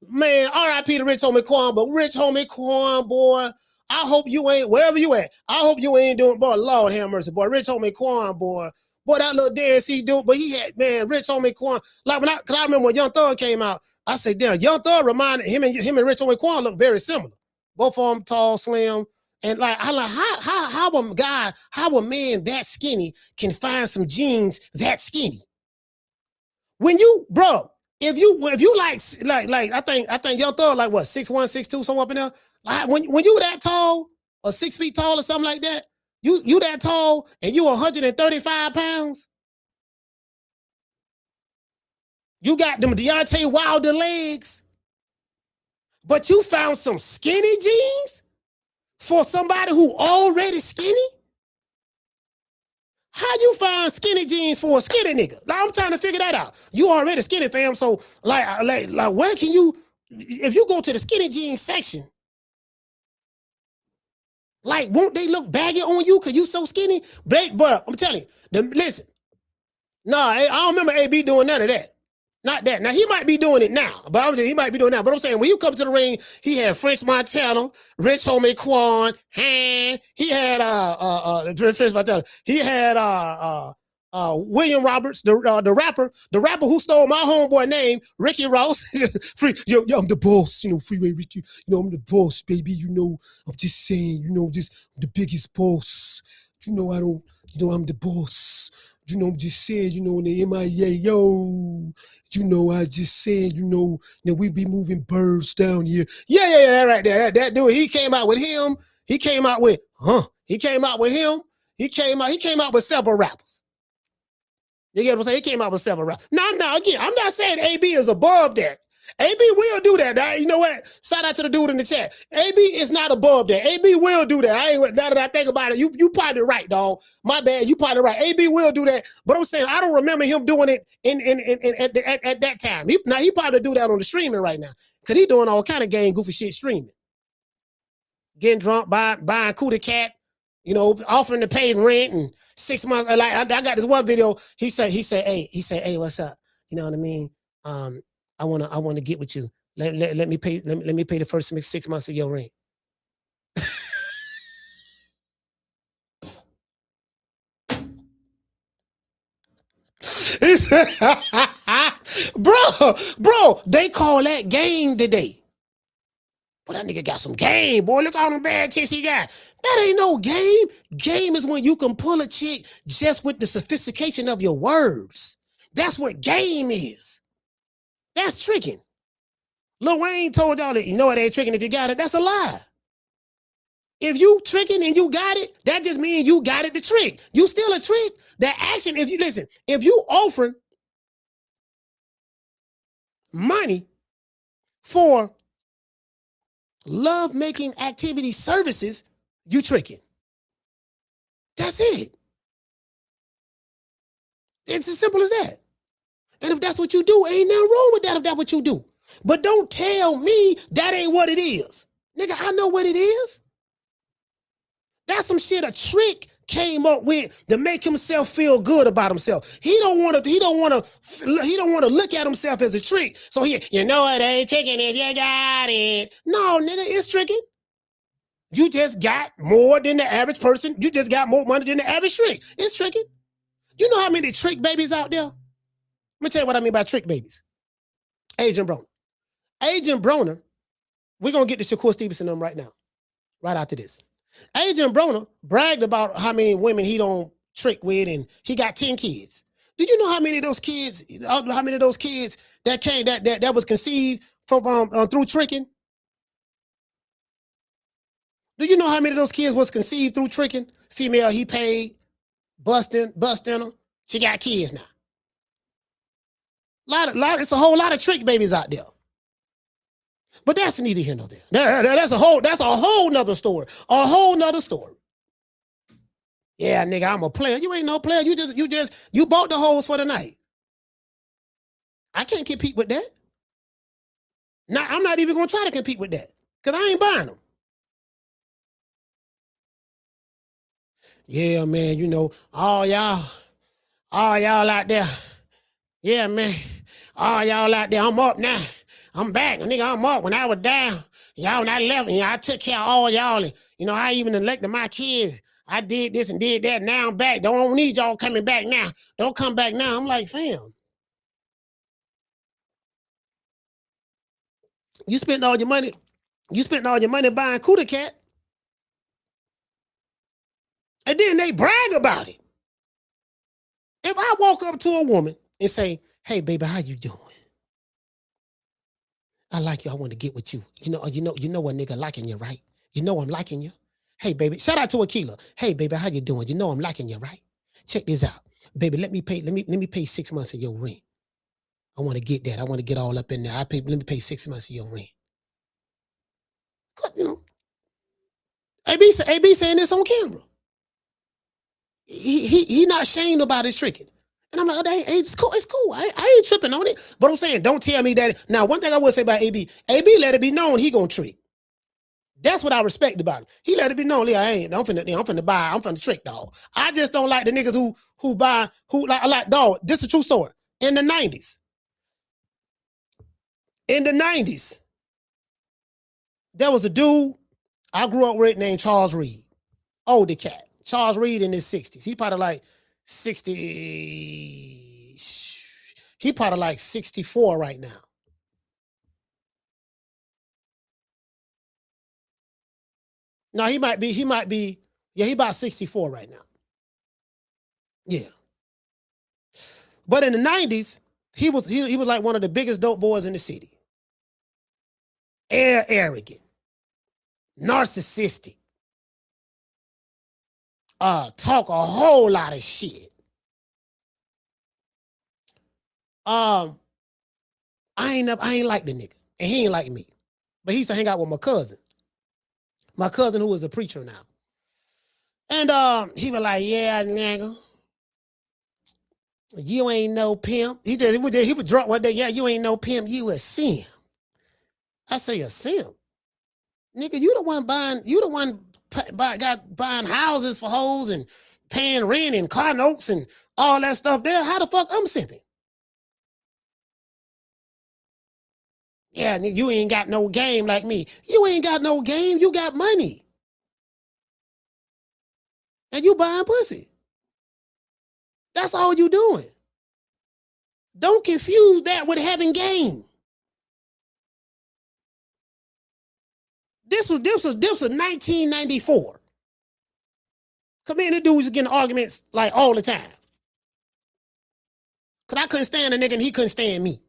Man, RIP to Rich Homie Quan, but Rich Homie Quan, boy, I hope you ain't, wherever you at, I hope you ain't doing, boy, Lord have mercy, boy, Rich Homie Quan, boy, that little dance he do, but he had, man, Rich Homie Quan, cause I remember when Young Thug came out, I said, damn, Young Thug reminded him and Rich Homie Quan look very similar. Both of them tall, slim, and how a man that skinny can find some jeans that skinny? When you, bro, if you like, I think Young Thug like what 6'1", 6'2", somewhere up in there. Like when you that tall or 6 feet tall or something like that, you that tall and you 135 pounds. You got them Deontay Wilder legs, but you found some skinny jeans for somebody who already skinny. How you find skinny jeans for a skinny nigga? Like, I'm trying to figure that out. You already skinny, fam. So like where can you, if you go to the skinny jeans section, like won't they look baggy on you because you so skinny? But I'm telling you, listen. No, I don't remember AB doing none of that. Not that. Now he might be doing it now, but he might be doing it now. But I'm saying when you come to the ring, he had French Montana, Rich Homie Quan, he had French Montana. He had William Roberts, the rapper who stole my homeboy name, Ricky Ross. Yo, I'm the boss, Freeway Ricky. I'm the boss, baby. I'm just saying, I'm the biggest boss. I don't, I'm the boss. I'm just saying, in the MIA, I just saying, that we be moving birds down here. Yeah, that right there. That dude, he came out with him. He came out with him. He came out with several rappers. You get what I'm saying? He came out with several rappers. Now, again, I'm not saying AB is above that. AB will do that. You know what? Shout out to the dude in the chat. AB is not above that. AB will do that. Now that I think about it, you probably right, dog. My bad. You probably right. AB will do that. But I'm saying I don't remember him doing it at that time. He probably do that on the streaming right now. Because he doing all kind of game goofy shit streaming. Getting drunk, buying Cootie Cat, offering to pay rent and 6 months. Like I got this one video. He said, hey, what's up? You know what I mean? I want to get with you. Let me pay the first 6 months of your rent. bro, they call that game today. But that nigga got some game, boy. Look at all them bad chicks he got. That ain't no game. Game is when you can pull a chick just with the sophistication of your words. That's what game is. That's tricking. Lil Wayne told y'all that, it ain't tricking if you got it. That's a lie. If you tricking and you got it, that just means you got it to trick. You still a trick. That action, if you offering money for love-making activity services, you tricking. That's it. It's as simple as that. And if that's what you do, ain't nothing wrong with that if that's what you do. But don't tell me that ain't what it is. Nigga, I know what it is. That's some shit a trick came up with to make himself feel good about himself. He don't want to look at himself as a trick. So it ain't tricking if you got it. No, nigga, it's tricking. You just got more than the average person. You just got more money than the average trick. It's tricking. You know how many trick babies out there? Let me tell you what I mean by trick babies. Agent Broner, we're going to get to Shakur Stevenson them right now, right after this. Agent Broner bragged about how many women he don't trick with, and he got 10 kids. Did you know how many of those kids that was conceived from through tricking? Do you know how many of those kids was conceived through tricking? Female he paid, busting her. She got kids now. It's a whole lot of trick babies out there. But that's neither here nor there. That's a whole nother story. A whole nother story. Yeah, nigga, I'm a player. You ain't no player. You bought the hoes for the night. I can't compete with that. Now, I'm not even gonna try to compete with that. Because I ain't buying them. Yeah, man, all y'all out there. Yeah, man. All y'all out there, I'm up now. I'm back. Nigga, I'm up. When I was down, y'all, when I left, I took care of all y'all. And, I even elected my kids. I did this and did that. Now I'm back. Don't need y'all coming back now. Don't come back now. I'm like, fam. You spent all your money. You spent all your money buying Cootie Cat. And then they brag about it. If I walk up to a woman and say, Hey, baby, how you doing? I like you. I want to get with you. You know a nigga liking you, right? You know I'm liking you. Hey, baby, shout out to Akila. Hey, baby, how you doing? You know I'm liking you, right? Check this out, baby. Let me pay 6 months of your rent. I want to get that. I want to get all up in there. Let me pay 6 months of your rent. You know, AB saying this on camera. He not ashamed about his tricking. And I'm like, oh, hey, it's cool. It's cool. I ain't tripping on it. But I'm saying, don't tell me that. Now, one thing I will say about AB let it be known he gonna trick. That's what I respect about him. He let it be known, yeah, I'm finna trick, dog. I just don't like the niggas who buy, like, dog, this is a true story. In the 90s, there was a dude I grew up with named Charles Reed. Older cat. Charles Reed in his 60s. He probably like 60. He probably like 64 right now. No, he might be, yeah, he about 64 right now. Yeah. But in the 90s, he was like one of the biggest dope boys in the city. Arrogant, narcissistic, talk a whole lot of shit. I ain't like the nigga, and he ain't like me. But he used to hang out with my cousin who was a preacher now. And he was like, yeah, nigga, you ain't no pimp. He was drunk one day. Yeah, you ain't no pimp. You a simp. I say a simp. Nigga, you the one buying houses for hoes and paying rent and car notes and all that stuff there. How the fuck I'm simping? Yeah, nigga, you ain't got no game like me. You ain't got no game. You got money. And you buying pussy. That's all you doing. Don't confuse that with having game. This was 1994. Cause me and the dude was getting arguments like all the time. Cause I couldn't stand a nigga and he couldn't stand me.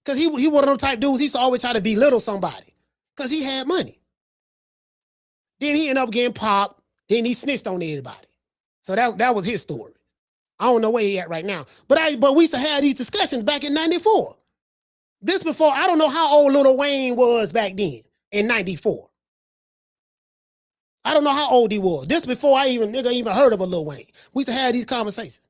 Cause he one of them type dudes, he used to always try to belittle somebody. Cause he had money. Then he ended up getting popped. Then he snitched on everybody. So that was his story. I don't know where he at right now. But we used to have these discussions back in 94. This before, I don't know how old Lil Wayne was back then in 94. I don't know how old he was. This before I even heard of a Lil Wayne. We used to have these conversations.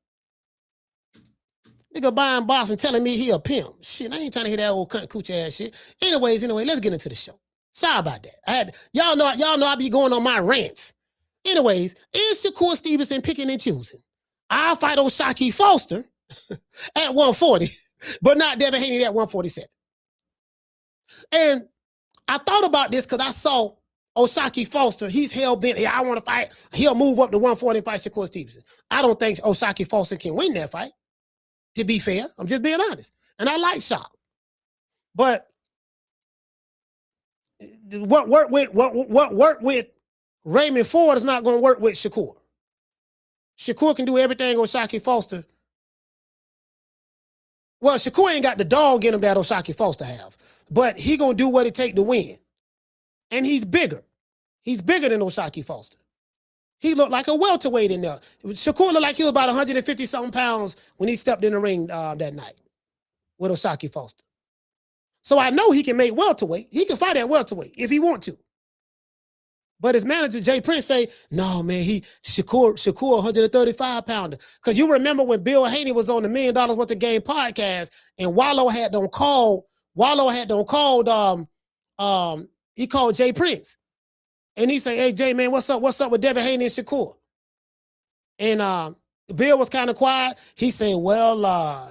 Nigga buying box and telling me he a pimp. Shit, I ain't trying to hear that old cunt coochie ass shit. Anyway, let's get into the show. Sorry about that. Y'all know I be going on my rants. Anyways, it's Shakur Stevenson picking and choosing. I'll fight O'Shaquie Foster at 140, but not Devin Haney at 147. And I thought about this because I saw O'Shaquie Foster. He's hell-bent. Yeah, I want to fight. He'll move up to 140 and fight Shakur Stevenson. I don't think O'Shaquie Foster can win that fight, to be fair. I'm just being honest. And I like Shaq. But what worked with Raymond Ford is not going to work with Shakur. Shakur can do everything O'Shaquie Foster. Well, Shakur ain't got the dog in him that O'Shaquie Foster have. But he going to do what it take to win. And he's bigger. He's bigger than O'Shaquie Foster. He looked like a welterweight in there. Shakur looked like he was about 150-something pounds when he stepped in the ring that night with O'Shaquie Foster. So I know he can make welterweight. He can fight at welterweight if he want to. But his manager, Jay Prince, say, no, man, Shakur 135-pounder. Because you remember when Bill Haney was on the $1 Million Worth of Game podcast and Wallow had them called, he called Jay Prince. And he said, hey, Jay, man, what's up with Devin Haney and Shakur? And Bill was kind of quiet. He said, well, I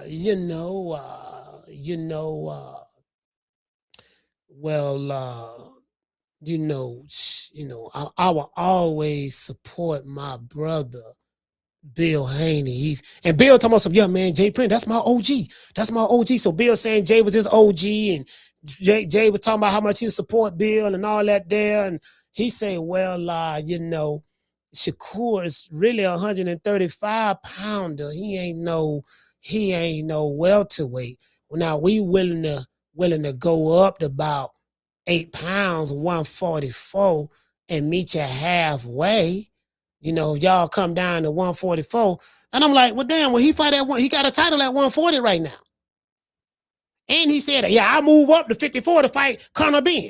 will always support my brother, Bill Haney. And Bill talking about some, yeah, man, Jay Prince, that's my OG. That's my OG. So Bill saying Jay was his OG, and Jay was talking about how much he support Bill and all that there. And he said, well, Shakur is really 135-pounder. He ain't no he ain't no welterweight. Now we willing to go up to about 8 pounds, 144, and meet you halfway. You know, if y'all come down to 144. And I'm like, well, damn, he fight at one, he got a title at 140 right now. And he said, yeah, I move up to 54 to fight Conor Ben.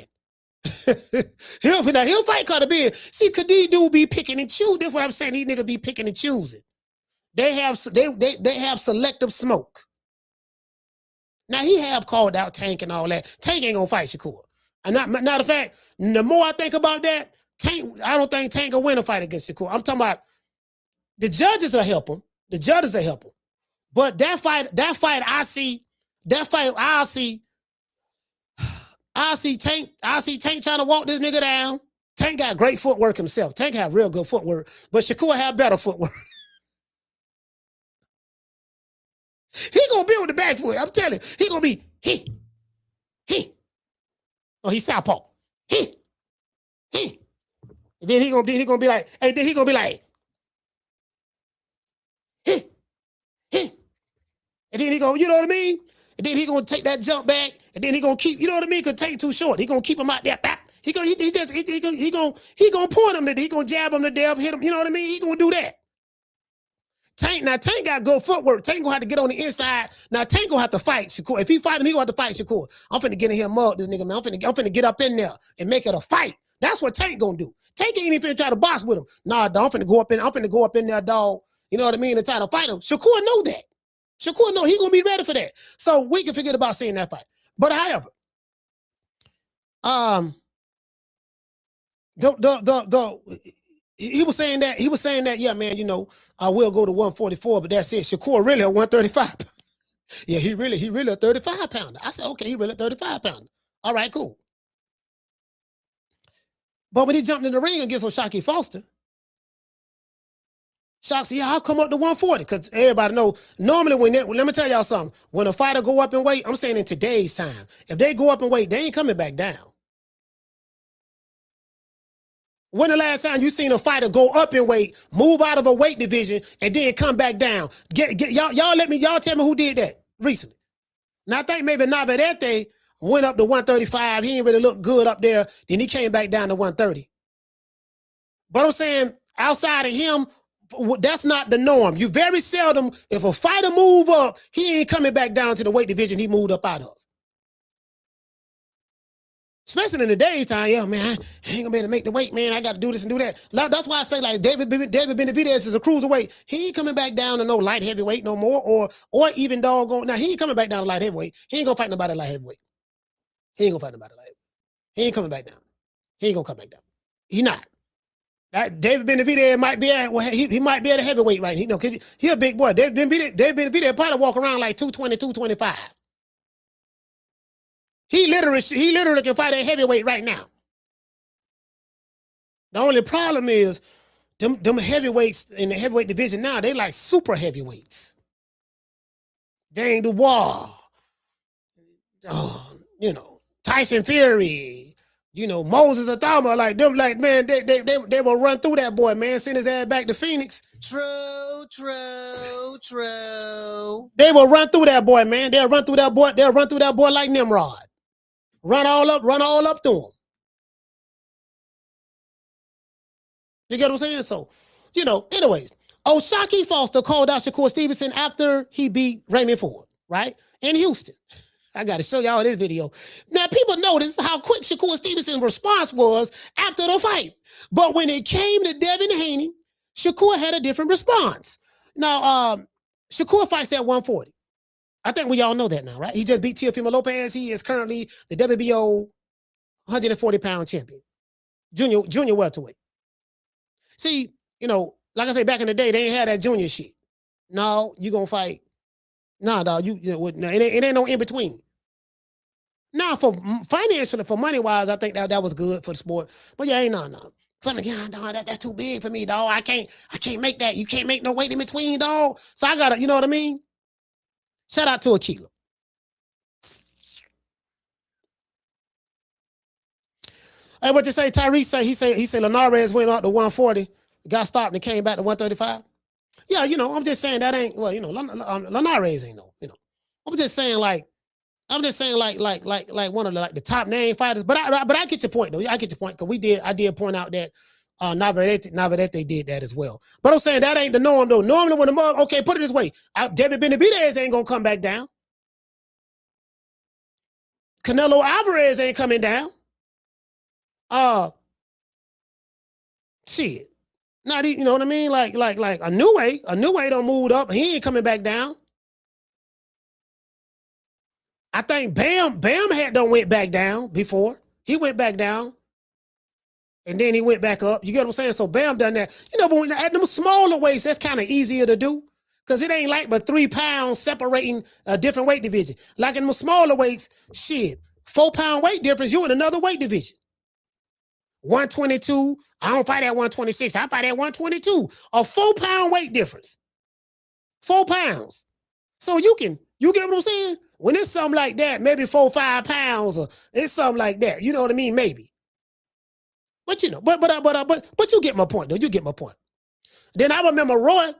he'll fight Conor Ben. See, cause these dudes be picking and choosing. That's what I'm saying. These niggas be picking and choosing. They have selective smoke. Now he have called out Tank and all that. Tank ain't gonna fight Shakur. And not a fact. The more I think about that, Tank, I don't think Tank will win a fight against Shakur. I'm talking about the judges will help him. The judges will help him. But that fight, I'll see Tank trying to walk this nigga down. Tank got great footwork himself. Tank have real good footwork, but Shakur have better footwork. He gonna be on the back foot. I'm telling you, he gonna be he. Oh, he's southpaw. He. And then he gonna be like, hey, then he gonna be like, he. And then he gonna, you know what I mean? And then he gonna take that jump back, and then he gonna keep, you know what I mean? Cause Tank too short. He gonna keep him out there. He gonna point him to, he gonna jab him to death, hit him. You know what I mean? He gonna do that. Tank got good footwork. Tank gonna have to get on the inside. Now Tank gonna have to fight Shakur. If he fight him, he gonna have to fight Shakur. I'm finna get in here and mug this nigga, man. I'm finna get up in there and make it a fight. That's what Tank gonna do. Tank ain't even finna try to box with him. Nah, dog, I'm finna go up in there, dog. You know what I mean? And try to fight him. Shakur know that. Shakur know he gonna be ready for that. So we can forget about seeing that fight. But however, he was saying that, yeah, man, you know, I will go to 144, but that's it. Shakur really a 135. Yeah, he really a 35 pounder. I said, okay, he really a 35 pounder. All right, cool. But when he jumped in the ring against Shakur Foster, Shock said, yeah, I'll come up to 140. Because everybody know, normally let me tell y'all something. When a fighter go up in weight, I'm saying in today's time, if they go up in weight, they ain't coming back down. When the last time you seen a fighter go up in weight, move out of a weight division, and then come back down? Y'all tell me who did that recently. Now I think maybe Navarrete went up to 135. He ain't really look good up there. Then he came back down to 130. But I'm saying outside of him, that's not the norm. You very seldom, if a fighter move up, he ain't coming back down to the weight division he moved up out of. Especially in the daytime, yeah, man, I ain't gonna be able to make the weight, man. I got to do this and do that. That's why I say, like, David Benavidez is a cruiserweight. He ain't coming back down to no light heavyweight no more, or even doggone. Now he ain't coming back down to light heavyweight. He ain't gonna fight nobody light heavyweight. He ain't gonna fight nobody light heavyweight. He ain't coming back down. He ain't gonna come back down. He not. That David Benavidez might be at, well, he might be at a heavyweight right. He a big boy. David Benavidez probably walk around like 220, 225. He literally can fight at heavyweight right now. The only problem is them heavyweights in the heavyweight division now, they like super heavyweights. Dang Dubois, you know, Tyson Fury, you know, Moses Atama, like them, like, man, they will run through that boy, man, send his ass back to Phoenix.
True.
They will run through that boy, man. They'll run through that boy like Nimrod. Run all up to him. You get what I'm saying? So, you know, anyways, Shakur Foster called out Shakur Stevenson after he beat Raymond Ford, right? In Houston. I got to show y'all this video. Now, people notice how quick Shakur Stevenson's response was after the fight. But when it came to Devin Haney, Shakur had a different response. Now, Shakur fights at 140. I think we all know that now, right? He just beat Teofimo Lopez. He is currently the WBO 140-pound champion, junior welterweight. See, you know, like I say, back in the day, they ain't had that junior shit. No, you gonna fight. Nah, dog, it ain't no in between. Now, for financially, for money wise, I think that was good for the sport. But yeah, ain't no. So I'm like, yeah, dog, that's too big for me, dog. I can't make that. You can't make no weight in between, dog. So I gotta, you know what I mean? Shout out to Aquila. Hey, what you say? Tyrese say he said Linares went up to 140, got stopped and came back to 135. Yeah, I'm just saying that ain't, well, Linares ain't no, I'm just saying like one of the top name fighters. But I get your point though. I get your point because I did point out that Navarrete did that as well. But I'm saying that ain't the norm though. Normally when the mug, okay, put it this way, David Benavidez ain't gonna come back down. Canelo Alvarez ain't coming down. Shit. Not, you know what I mean? Like a new way don't move up. He ain't coming back down. I think Bam had done went back down before. He went back down. And then he went back up. You get what I'm saying? So Bam done that. But when at them smaller weights, that's kind of easier to do. Because it ain't like but 3 pounds separating a different weight division. Like in the smaller weights, shit, 4 pound weight difference, you in another weight division. 122, I don't fight at 126, I fight at 122. A 4 pound weight difference. 4 pounds. So you get what I'm saying? When it's something like that, maybe 4 or 5 pounds, or it's something like that. You know what I mean? Maybe. But but you get my point, though. You get my point. Then I remember Roy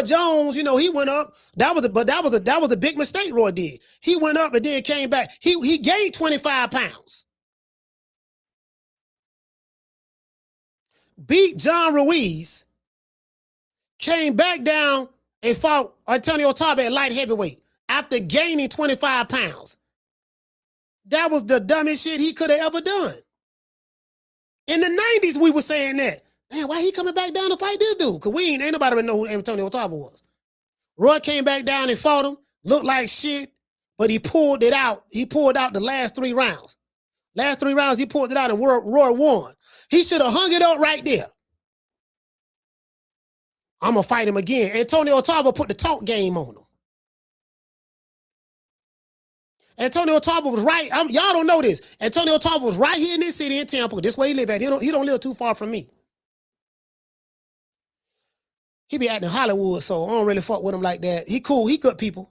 Jones, he went up. That was a big mistake Roy did. He went up and then came back. He gained 25 pounds. Beat John Ruiz, came back down and fought Antonio Tarver at light heavyweight after gaining 25 pounds. That was the dumbest shit he could have ever done. In the 90s, we were saying that. Man, why he coming back down to fight this dude? Because ain't nobody know who Antonio Tarver was. Roy came back down and fought him. Looked like shit, but he pulled it out. He pulled out the last 3 rounds. Last 3 rounds, he pulled it out and Roy won. He should have hung it up right there. I'm going to fight him again. Antonio Tarver put the talk game on him. Antonio Tarver was right. Y'all don't know this. Antonio Tarver was right here in this city in Tampa. This way he live at. He don't live too far from me. He be acting in Hollywood, so I don't really fuck with him like that. He cool. He good people.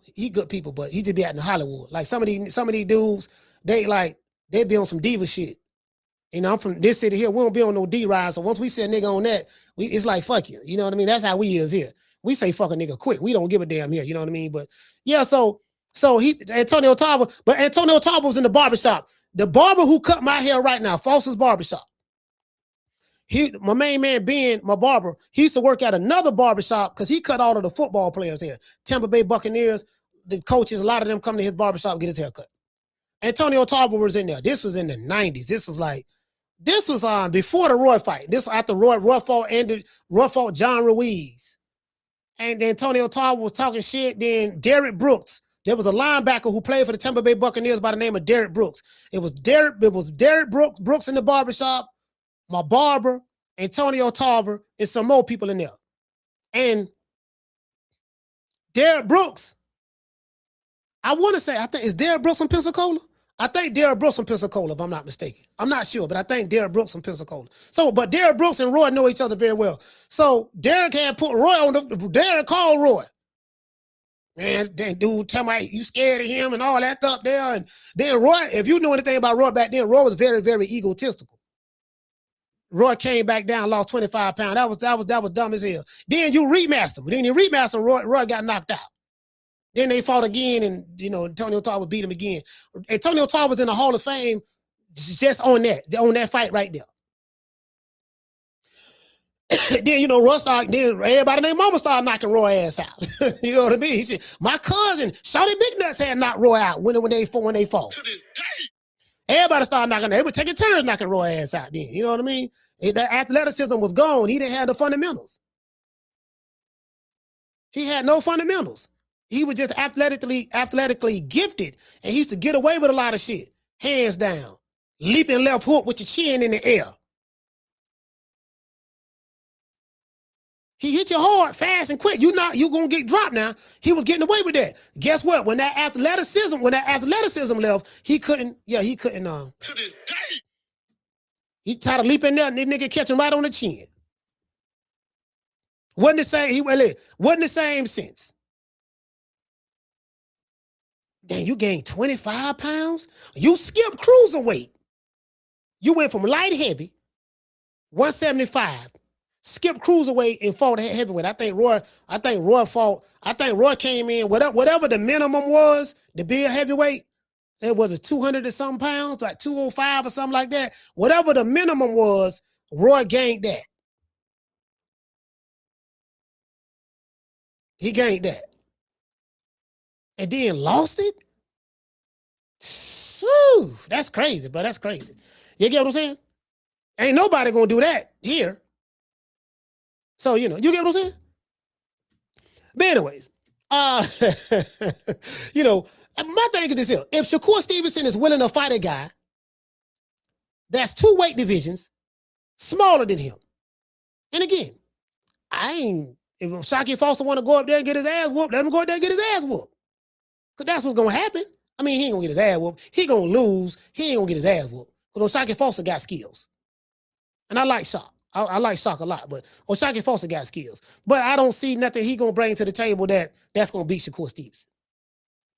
But he just be acting in Hollywood. Like some of these dudes, they be on some diva shit. I'm from this city here. We don't be on no D-ride. So once we say a nigga on that, it's like fuck you. You know what I mean? That's how we is here. We say fuck a nigga quick. We don't give a damn here. You know what I mean? But yeah, so Antonio Tarver was in the barbershop. The barber who cut my hair right now, Foster's Barbershop. My main man Ben, my barber, he used to work at another barbershop because he cut all of the football players here. Tampa Bay Buccaneers, the coaches, a lot of them come to his barbershop and get his hair cut. Antonio Tarver was in there. This was in the 90s. This was before the Roy fight. This after Roy fought John Ruiz. And then Antonio Tarver was talking shit. Then Derrick Brooks. There was a linebacker who played for the Tampa Bay Buccaneers by the name of Derrick Brooks. It was Derrick Brooks in the barbershop, my barber, Antonio Tarver, and some more people in there. And Derrick Brooks, I want to say, I think, is Derrick Brooks from Pensacola? I think Derrick Brooks from Pensacola, if I'm not mistaken. I'm not sure, but I think Derrick Brooks from Pensacola. So, but Derrick Brooks and Roy know each other very well. So Derrick had put Roy on Derrick called Roy. Man, then dude, tell me you scared of him and all that up there. And then Roy, if you know anything about Roy back then, Roy was very, very egotistical. Roy came back down, lost 25 pounds. That was dumb as hell. Then you remaster him. Then you remaster him, Roy got knocked out. Then they fought again, and Antonio Tarver beat him again. Antonio Tarver was in the Hall of Fame just on that fight right there. Then Roy started. Then everybody named Mama started knocking Roy ass out. You know what I mean? He said, my cousin Shawty Big Nuts had knocked Roy out when they fought. To this day, everybody started knocking. They were taking turns knocking Roy ass out. Then you know what I mean? The athleticism was gone. He didn't have the fundamentals. He had no fundamentals. He was just athletically gifted, and he used to get away with a lot of shit. Hands down, leaping left hook with your chin in the air. He hit you hard, fast, and quick. You gonna get dropped now. He was getting away with that. Guess what? When that athleticism left, he couldn't. To this day, he tried to leap in there, and this nigga catch him right on the chin. Wasn't the same. Wasn't the same since. Damn, you gained 25 pounds? You skipped cruiserweight. You went from light heavy, 175, skipped cruiserweight and fought heavyweight. I think Roy fought. I think Roy came in whatever the minimum was to be a heavyweight. It was a 200 and something pounds, like 205 or something like that. Whatever the minimum was, Roy gained that. He gained that. And then lost it? Whew, that's crazy, bro. That's crazy. You get what I'm saying? Ain't nobody gonna do that here. So, you get what I'm saying? But anyways, my thing is this here. If Shakur Stevenson is willing to fight a guy that's 2 weight divisions smaller than him, and again, if Shakur Foster want to go up there and get his ass whooped, let him go up there and get his ass whooped. Because that's what's going to happen. I mean, he ain't going to get his ass whooped. He going to lose. He ain't going to get his ass whooped. Because Shakur Foster got skills. And I like Shaq. I like Shaq a lot, but Shakur Foster got skills. But I don't see nothing he going to bring to the table that's going to beat Shakur Stevenson.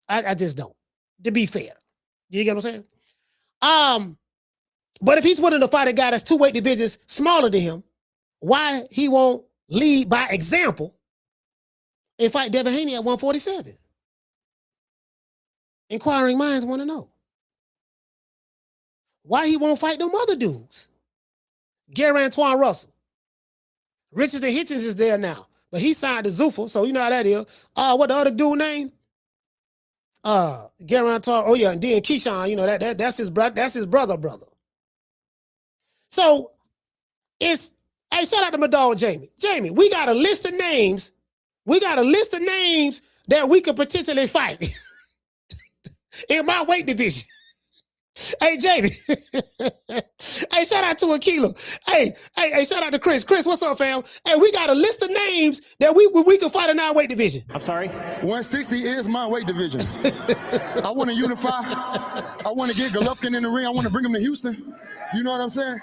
I just don't. To be fair. You get what I'm saying? But if he's willing to fight a guy that's 2 weight divisions smaller than him, why he won't lead by example and fight Devin Haney at 147? Inquiring minds want to know. Why he won't fight them other dudes? Gary Antoine Russell. Richards and Hitchens is there now. But he signed to Zuffa, so you know how that is. What the other dude name? Gary Antoine. Oh yeah, and then Keyshawn, that's his brother. So shout out to my dog Jamie. Jamie, we got a list of names. That we could potentially fight in my weight division. Hey, Jamie. Hey, shout out to Akila. Hey, shout out to Chris. Chris, what's up, fam? Hey, we got a list of names that we can fight in our weight division.
I'm sorry?
160 is my weight division. I want to unify. I want to get Golovkin in the ring. I want to bring him to Houston. You know what I'm saying?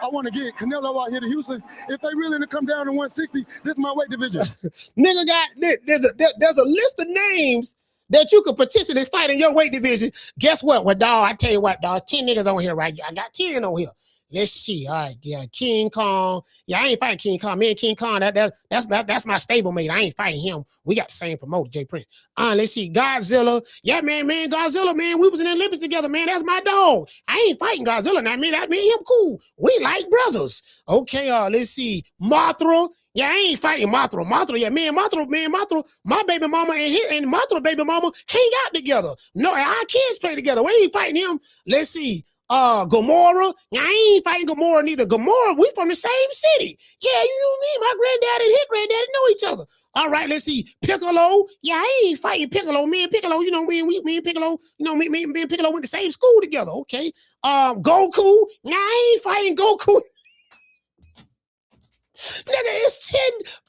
I want to get Canelo out here to Houston. If they really to come down to 160, this is my weight division.
Nigga there's a list of names that you could potentially fight in your weight division. Guess what? Well, dog, I tell you what, dog, 10 niggas on here, right? I got 10 on here. Let's see. All right, yeah, King Kong. Yeah, I ain't fighting King Kong. Me and King Kong, that's my stablemate. I ain't fighting him. We got the same promoter, Jay Prince. Let's see. Godzilla. Yeah, man, Godzilla, man. We was in the Olympics together, man. That's my dog. I ain't fighting Godzilla. Now, me and him cool. We like brothers. Okay, let's see. Mothra. Yeah, I ain't fighting Mothra. Yeah, me and Mothra, my baby mama and Mothra baby mama hang out together. No, our kids play together. We ain't fighting him. Let's see. Gamora. I ain't fighting Gamora neither. Gamora, we from the same city. Yeah, you know me, my granddaddy and his granddaddy know each other. All right, let's see. Piccolo. Yeah, I ain't fighting Piccolo. Me and Piccolo, me and Piccolo, me and Piccolo went to same school together. Okay. Goku. Nah, I ain't fighting Goku. Nigga, it's 10.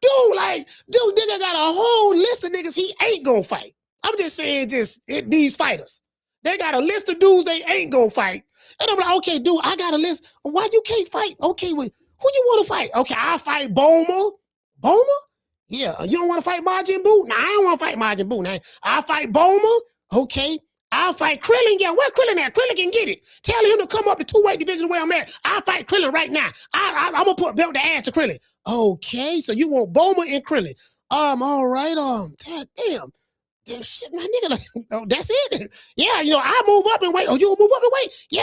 Dude, nigga got a whole list of niggas he ain't gonna fight. I'm just saying these fighters. They got a list of dudes they ain't gonna fight. And I'm like, okay, dude, I got a list. Why you can't fight? Okay, wait, who you want to fight? Okay, I'll fight Boma. Boma? Yeah, you don't want to fight Majin Buu? Nah, I don't want to fight Majin Buu. Now, I'll fight Boma. Okay. I'll fight Krillin. Yeah, where Krillin at? Krillin can get it. Tell him to come up to 2 weight division where I'm at. I'll fight Krillin right now. I'm going to put belt to ass to Krillin. Okay, so you want Boma and Krillin. All right, damn. Shit, my nigga, oh, that's it. Yeah, I move up and wait. Oh, you move up and wait? Yeah.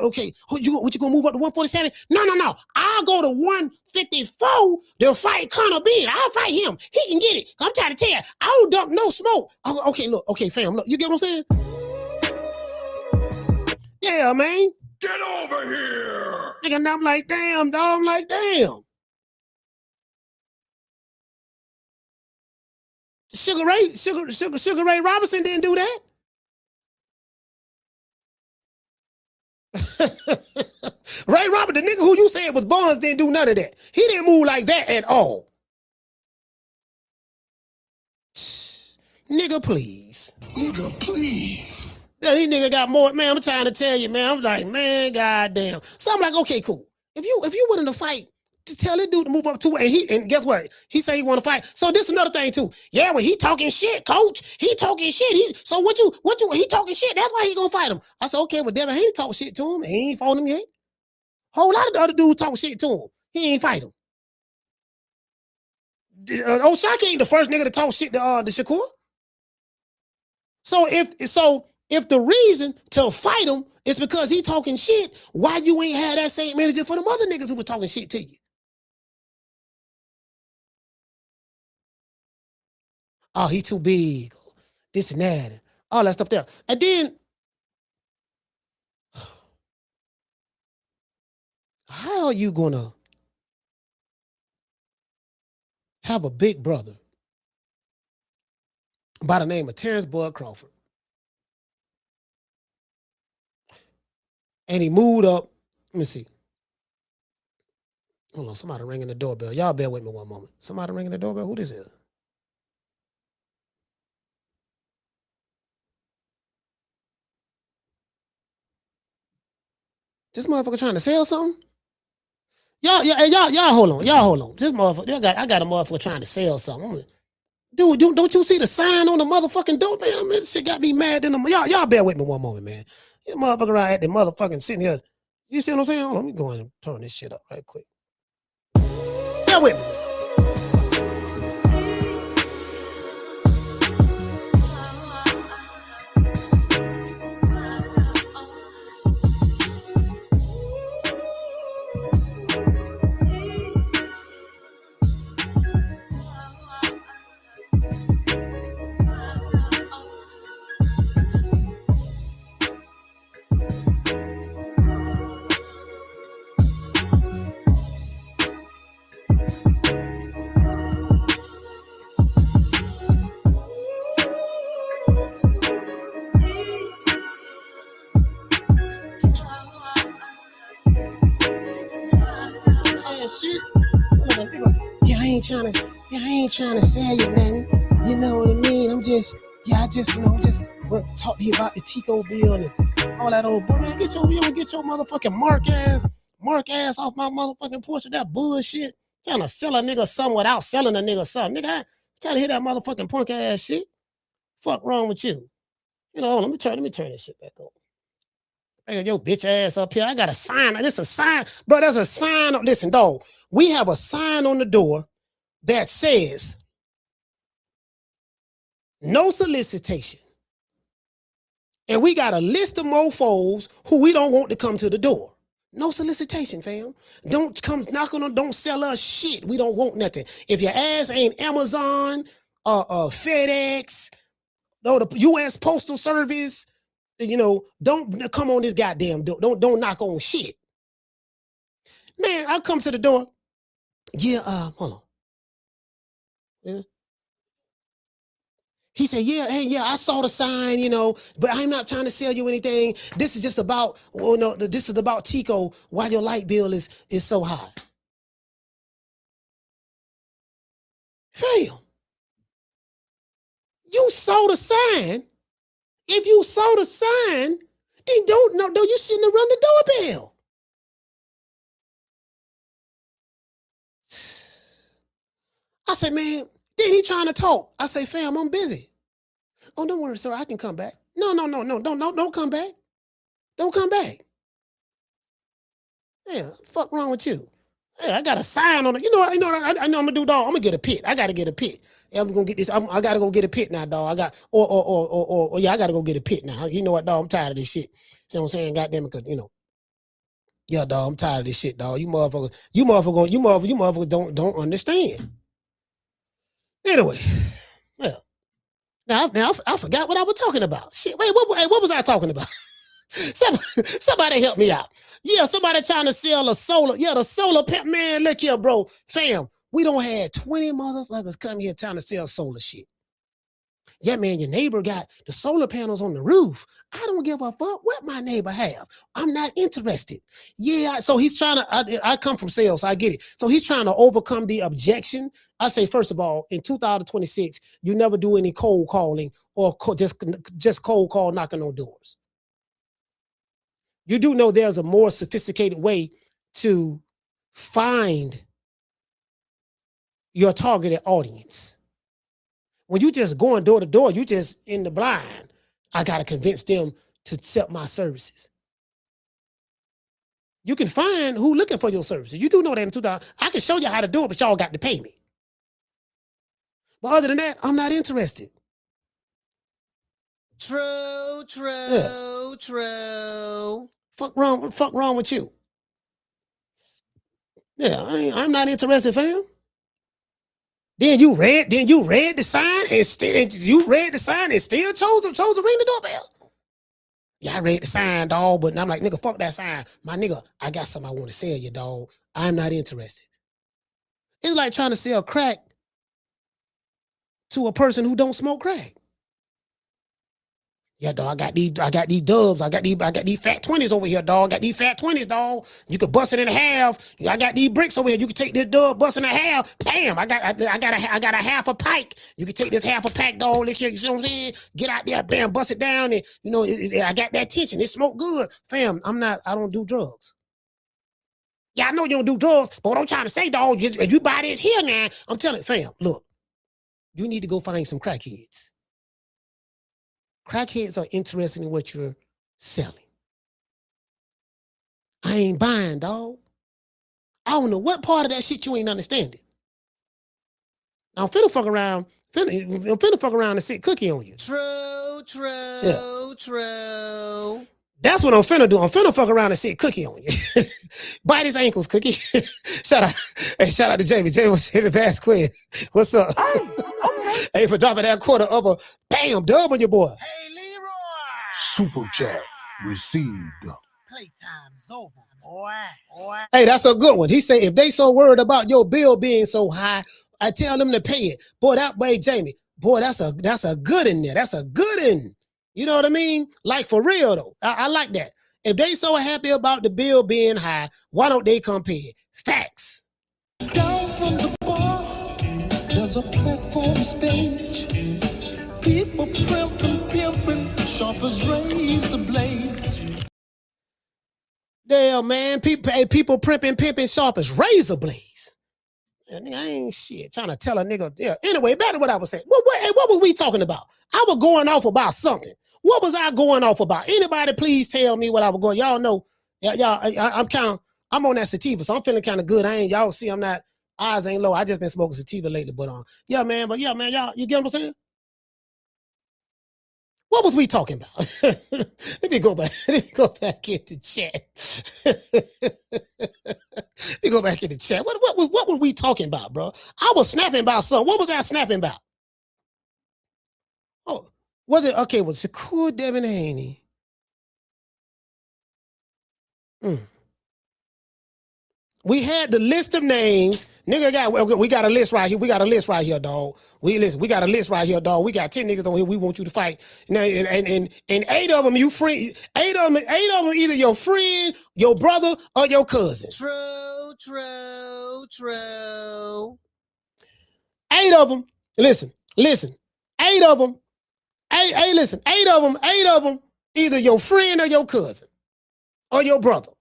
Okay. What you gonna move up to 147? No. I'll go to 154 to fight Conor Benn. I'll fight him. He can get it. I'm trying to tell you, I don't duck no smoke. Okay, look. Okay, fam, look. You get what I'm saying? Yeah, man.
Get over here.
Nigga, and I'm like, damn, dog. I'm like, damn. Sugar Ray Robinson didn't do that. Ray Robinson, the nigga who you said was Bonds, didn't do none of that. He didn't move like that at all. Nigga, please. Yeah, these nigga got more, man. I'm trying to tell you, man. I'm like, man, goddamn. So I'm like, okay, cool. If you willing to fight, to tell that dude to move up to, and guess what? He say he want to fight. So this is another thing too. Yeah, well, he talking shit, coach. He talking shit. So what you he talking shit. That's why he gonna fight him. I said, okay, but Devin Haney talk shit to him. He ain't fought him yet. Whole lot of the other dudes talk shit to him. He ain't fight him. Shaq ain't the first nigga to talk shit to Shakur. So if the reason to fight him is because he talking shit, why you ain't had that same energy for them other niggas who was talking shit to you? Oh, he too big. This and that. All that stuff there. And then, how are you gonna have a big brother by the name of Terrence Bud Crawford? And he moved up. Let me see. Hold on, somebody ringing the doorbell. Y'all bear with me one moment. Somebody ringing the doorbell. Who this is? This motherfucker trying to sell something? Y'all hold on. Y'all hold on. This motherfucker, I got a motherfucker trying to sell something. Dude, don't you see the sign on the motherfucking door, man? I mean, this shit got me mad. Y'all bear with me one moment, man. This motherfucker right at the motherfucking sitting here. You see what I'm saying? Hold on, let me go in and turn this shit up right quick. Bear with me. Shit. I ain't trying to sell you nothing. You know what I mean? I just want to talk to you about the Tico bill and all that old. But man, get your motherfucking mark ass off my motherfucking porch with that bullshit. Trying to sell a nigga something without selling a nigga something. Nigga, I trying to hear that motherfucking punk ass shit. Fuck wrong with you? You know, let me turn this shit back on. Bring your bitch ass up here. I got a sign. This a sign, bro. There's a sign. Listen, dog. We have a sign on the door that says no solicitation. And we got a list of mofos who we don't want to come to the door. No solicitation, fam. Don't come knocking on, don't sell us shit. We don't want nothing. If your ass ain't Amazon, FedEx, no, the U.S. Postal Service, you know, don't come on this goddamn door. Don't knock on shit. Man, I'll come to the door. Yeah, hold on. Yeah. He said, yeah, I saw the sign, you know, but I'm not trying to sell you anything. This is just about, this is about Tico, why your light bill is so high. Fam, you saw the sign. If you saw the sign, then don't you shouldn't have run the doorbell. I said, man, then he trying to talk. I say, fam, I'm busy. Oh, don't worry, sir, I can come back. No, don't come back. Don't come back. Yeah, fuck wrong with you? Yeah, I got a sign on it. I know I'm gonna do, dog. I'm gonna get a pit. I gotta get a pit. I'm gonna get this. I gotta go get a pit now, dog. I got I gotta go get a pit now. You know what, dog? I'm tired of this shit. See what I'm saying? Goddamn it, because yeah, dog. I'm tired of this shit, dog. You motherfucker don't understand. Anyway, well, now I forgot what I was talking about. Shit, wait, what was I talking about? Somebody help me out. Yeah, somebody trying to sell a solar. Yeah, the solar man. Look here, bro, fam. We don't have 20 motherfuckers come here trying to sell solar shit. Yeah, man, your neighbor got the solar panels on the roof. I don't give a fuck what my neighbor have. I'm not interested. Yeah, so he's trying to, I come from sales, so I get it. So he's trying to overcome the objection. I say, first of all, in 2026, you never do any cold calling or just cold call knocking on doors. You do know there's a more sophisticated way to find your targeted audience. When you just going door to door, you just in the blind. I got to convince them to accept my services. You can find who looking for your services. You do know that in 2000. I can show you how to do it, but y'all got to pay me. But other than that, I'm not interested.
True.
Fuck wrong with you? Yeah, I'm not interested, fam. Then you read the sign and still chose to ring the doorbell. Yeah, I read the sign, dog, but I'm like, nigga, fuck that sign. My nigga, I got something I want to sell you, dog. I'm not interested. It's like trying to sell crack to a person who don't smoke crack. Yeah, dog, I got these dubs. I got these fat 20s over here, dog. I got these fat 20s, dog. You could bust it in half. I got these bricks over here. You can take this dub, bust it in half. Bam! I got a half a pike. You can take this half a pack, dog. Look here, you see what I'm saying? Get out there, bam, bust it down, and I got that tension. It smoke good, fam. I don't do drugs. Yeah, I know you don't do drugs, but what I'm trying to say, dog, if you buy this here now, I'm telling you, fam, look, you need to go find some crackheads. Crackheads are interested in what you're selling. I ain't buying, dog. I don't know what part of that shit you ain't understanding. Now, I'm finna fuck around and sit cookie on you.
True.
That's what I'm finna do. I'm finna fuck around and sit cookie on you. Bite his ankles, cookie. Shout out to Jamie. Jamie was hitting fast quiz. What's up? Hey, for dropping that quarter of a bam dub on your boy.
Hey, Leroy.
Super chat received.
Playtime's over, boy.
Hey, that's a good one. He said, if they so worried about your bill being so high, I tell them to pay it. Boy, that way, Jamie. Boy, that's a good in there. That's a good in. You know what I mean? Like for real though. I like that. If they so happy about the bill being high, why don't they come pay it? Facts.
Down from the bar, there's a platform stage. People pimping, sharp as razor blades.
Damn, man. People pimping sharp as razor blades. I ain't shit trying to tell a nigga. Yeah. Anyway, back to what I was saying. What were we talking about? I was going off about something. What was I going off about? Anybody please tell me what I was going. Y'all know, I'm on that sativa, so I'm feeling kind of good. Y'all see, I'm not, eyes ain't low. I just been smoking sativa lately, but y'all, you get what I'm saying? What was we talking about? Let me go back in the chat. Let me go back in the chat. What were we talking about, bro? I was snapping about something. What was I snapping about? Oh, was it okay? Was Shakur Devin Haney? We had the list of names. Nigga we got a list right here. We got a list right here, dog. We got a list right here, dog. We got 10 niggas on here. We want you to fight. Now, and 8 of them you friend. 8 of them either your friend, your brother, or your cousin.
True.
8 of them. Listen. 8 of them. Listen. 8 of them. Either your friend or your cousin, or your brother.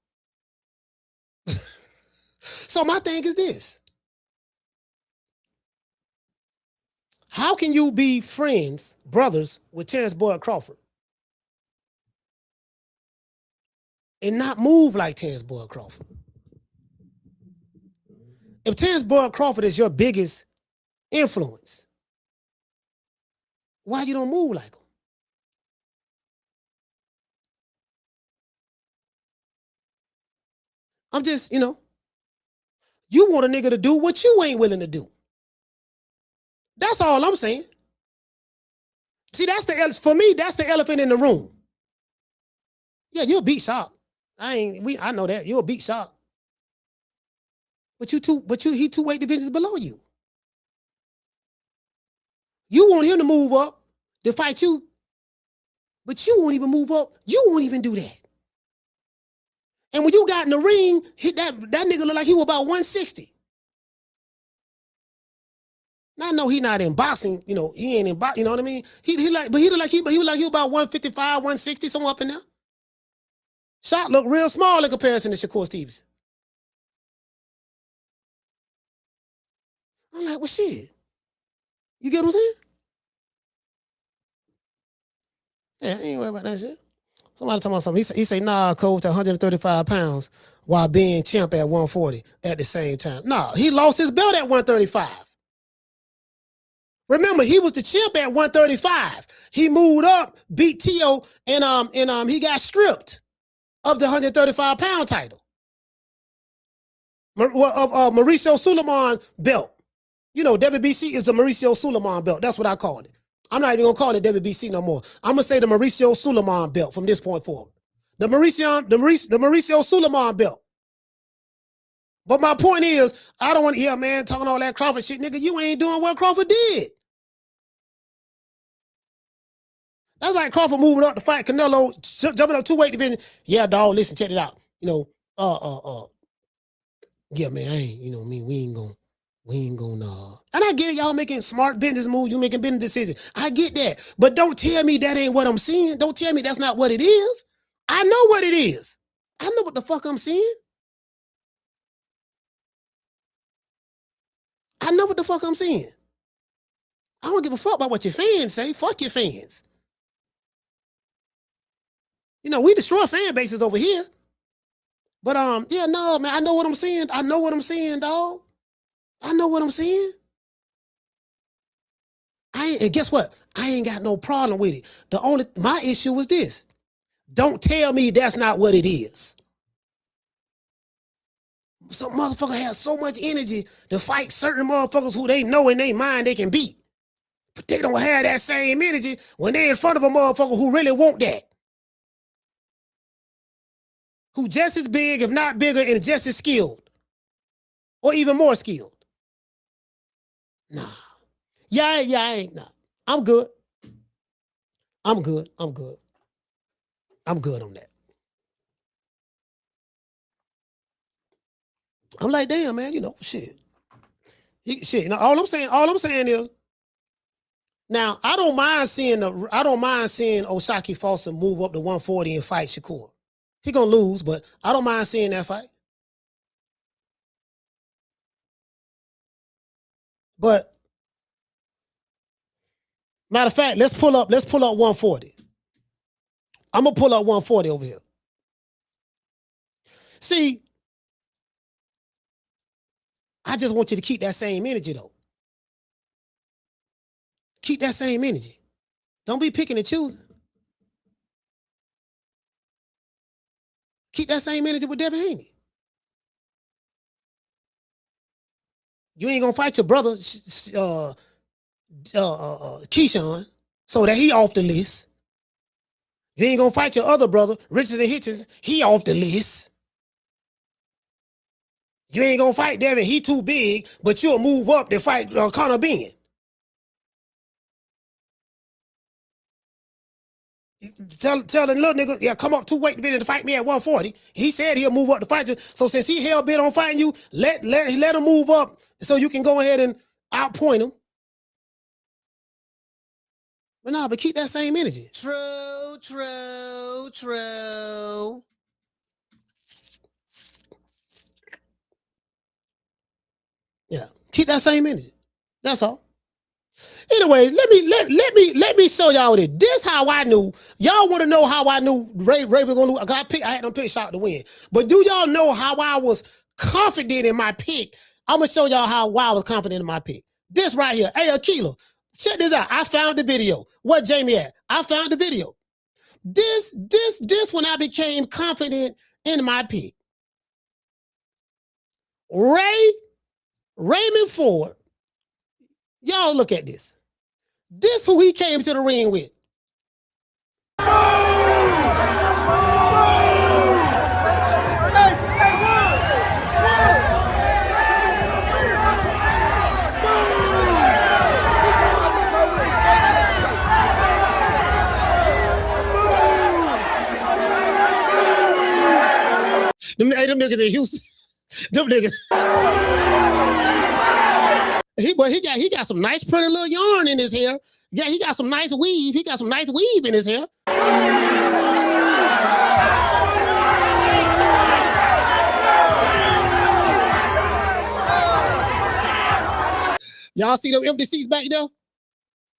So my thing is this. How can you be friends, brothers, with Terrence Boyd Crawford and not move like Terrence Boyd Crawford? If Terrence Boyd Crawford is your biggest influence, why you don't move like him? I'm just, you want a nigga to do what you ain't willing to do. That's all I'm saying. See, for me, that's the elephant in the room. Yeah, you'll beat Sharp. I know that. You'll beat Sharp. But he 2 weight divisions below you. You want him to move up to fight you, but you won't even move up. You won't even do that. And when you got in the ring, that nigga look like he was about 160. Now I know he not in boxing, he ain't in boxing, you know what I mean? He look like he was about 155, 160, somewhere up in there. Shot look real small in comparison to Shakur Stevenson. I'm like, well, shit. You get what I'm saying? Yeah, I ain't worried about that shit. Somebody talking about something. He say, nah, coach, 135 pounds while being champ at 140 at the same time. Nah, he lost his belt at 135. Remember, he was the champ at 135. He moved up, beat Tio, and he got stripped of the 135-pound title. Mauricio Suleiman belt. You know, WBC is the Mauricio Suleiman belt. That's what I called it. I'm not even gonna call it WBC no more. I'm gonna say the Mauricio Suleiman belt from this point forward. The Mauricio Suleiman belt. But my point is, I don't want to hear man talking all that Crawford shit, nigga. You ain't doing what Crawford did. That's like Crawford moving up to fight Canelo, jumping up 2 weight division. Yeah, dog. Listen, check it out. You know, yeah, man. I ain't. You know, me. We ain't gonna. And I get it. Y'all making smart business moves. You making business decisions. I get that. But don't tell me that ain't what I'm seeing. Don't tell me that's not what it is. I know what it is. I know what the fuck I'm seeing. I know what the fuck I'm seeing. I don't give a fuck about what your fans say. Fuck your fans. You know, we destroy fan bases over here. But yeah, no, man, I know what I'm seeing. I know what I'm seeing, dog. I know what I'm seeing. And guess what? I ain't got no problem with it. My issue was this. Don't tell me that's not what it is. Some motherfucker has so much energy to fight certain motherfuckers who they know in their mind they can beat. But they don't have that same energy when they're in front of a motherfucker who really want that. Who just as big, if not bigger, and just as skilled. Or even more skilled. Nah. Yeah, I ain't. Nah. I'm good. I'm good on that. I'm like, damn, man, you know, shit. Shit. Now, all I'm saying is, now I don't mind seeing O'Shaquie Foster move up to 140 and fight Shakur. He gonna lose, but I don't mind seeing that fight. But matter of fact, let's pull up 140. I'm gonna pull up 140 over here. See, I just want you to keep that same energy though. Keep that same energy. Don't be picking and choosing. Keep that same energy with Devin Haney. You ain't gonna fight your brother, Keyshawn, so that he off the list. You ain't gonna fight your other brother, Richard and Hitchens, he off the list. You ain't gonna fight Devin, he too big, but you'll move up to fight Conor Benn. Tell the little nigga, yeah, come up 2 weight division to fight me at 140. He said he'll move up to fight you. So since he hell bent on fighting you, let him move up so you can go ahead and outpoint him. But keep that same energy.
True.
Yeah, keep that same energy. That's all. Anyway, let me show y'all this. This how I knew. Y'all want to know how I knew Ray was gonna lose? I had them pick shot to win. But do y'all know how I was confident in my pick? I'm gonna show y'all why I was confident in my pick. This right here. Hey, Akila, check this out. I found the video. What Jamie at? I found the video. This when I became confident in my pick. Raymond Ford. Y'all look at this. This who he came to the ring with. Them niggas in Houston. Them niggas. He got some nice pretty little yarn in his hair. Yeah, he got some nice weave. He got some nice weave in his hair. Y'all see them empty seats back there?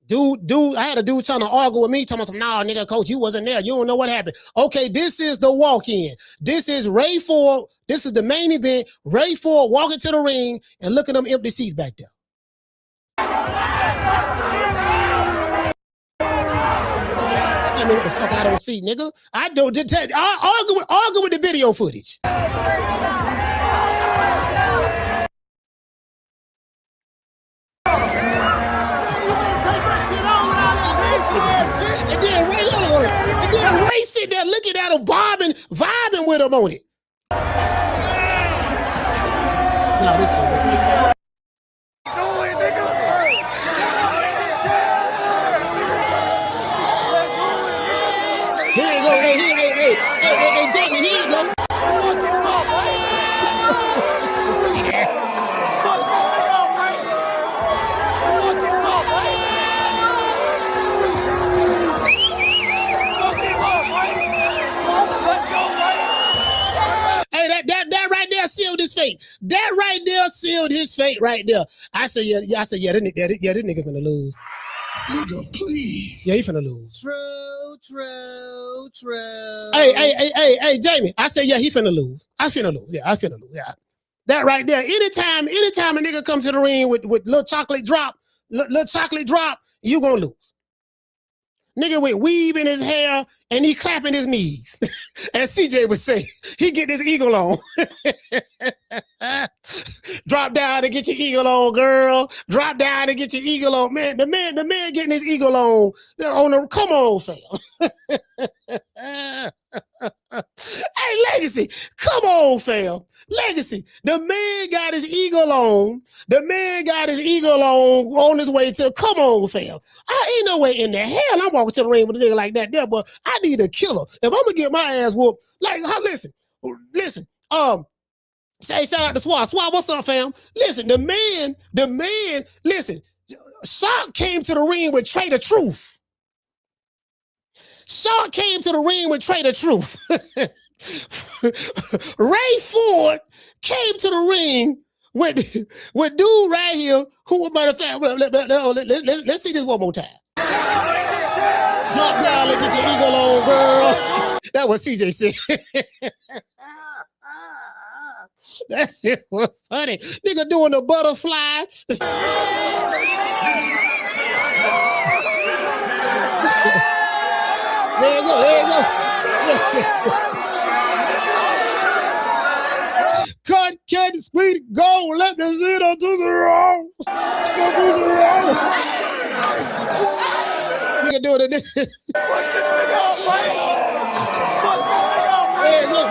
Dude, I had a dude trying to argue with me, talking about, nah, nigga, coach, you wasn't there. You don't know what happened. Okay, this is the walk-in. This is Ray Ford. This is the main event. Ray Ford walking to the ring and look at them empty seats back there. tell me what the fuck I don't see, nigga. I don't detect. Argue with the video footage. And then Ray sitting there looking at him, vibing with him on it. No, this ain't good. Here you go. Hey, Jamie, here you go. That right there sealed his fate. That right there sealed his fate right there. I said, yeah, this nigga finna lose.
Nigga, please.
Yeah, he finna lose.
True.
Hey, Jamie. I said, yeah, he finna lose. I finna lose. Yeah. That right there. Anytime a nigga come to the ring with little chocolate drop, you gonna lose. Nigga with weave in his hair and he clapping his knees. As CJ would say, he get this eagle on. Drop down and get your eagle on, girl. Drop down and get your eagle on. Man, the man getting his eagle on the, come on, fam. Hey, Legacy, come on, fam. Legacy, the man got his eagle on. The man got his eagle on his way to, come on, fam. I ain't no way in the hell I'm walking to the ring with a nigga like that there, but I need a killer. If I'm gonna get my ass whooped, like, listen, say shout out to Swat. Swat, what's up, fam? Listen, the man, listen, Shark came to the ring with Trader Truth. Shark came to the ring with Trader Truth. Ray Ford came to the ring with dude right here who was, matter of fact, let's see this one more time. Drop down, let get your eagle on, girl. That was CJ said. That shit was funny. Nigga doing the butterfly. There you go. Cut, sweet, go, let the zero do the wrong. Go do the wrong. Nigga doing it. There you go.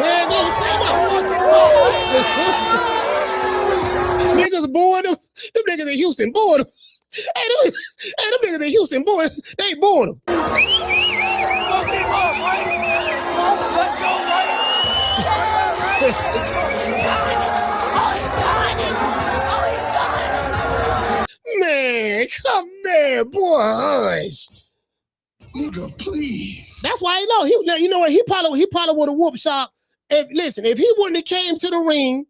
Niggas bored them. Them niggas in Houston bored them. Hey, them niggas in Houston bored. They bored them. Man, come there, boy. Hush.
Nigga, please.
That's why I know. You know what? He probably would have whooped Shark. If he wouldn't have came to the ring,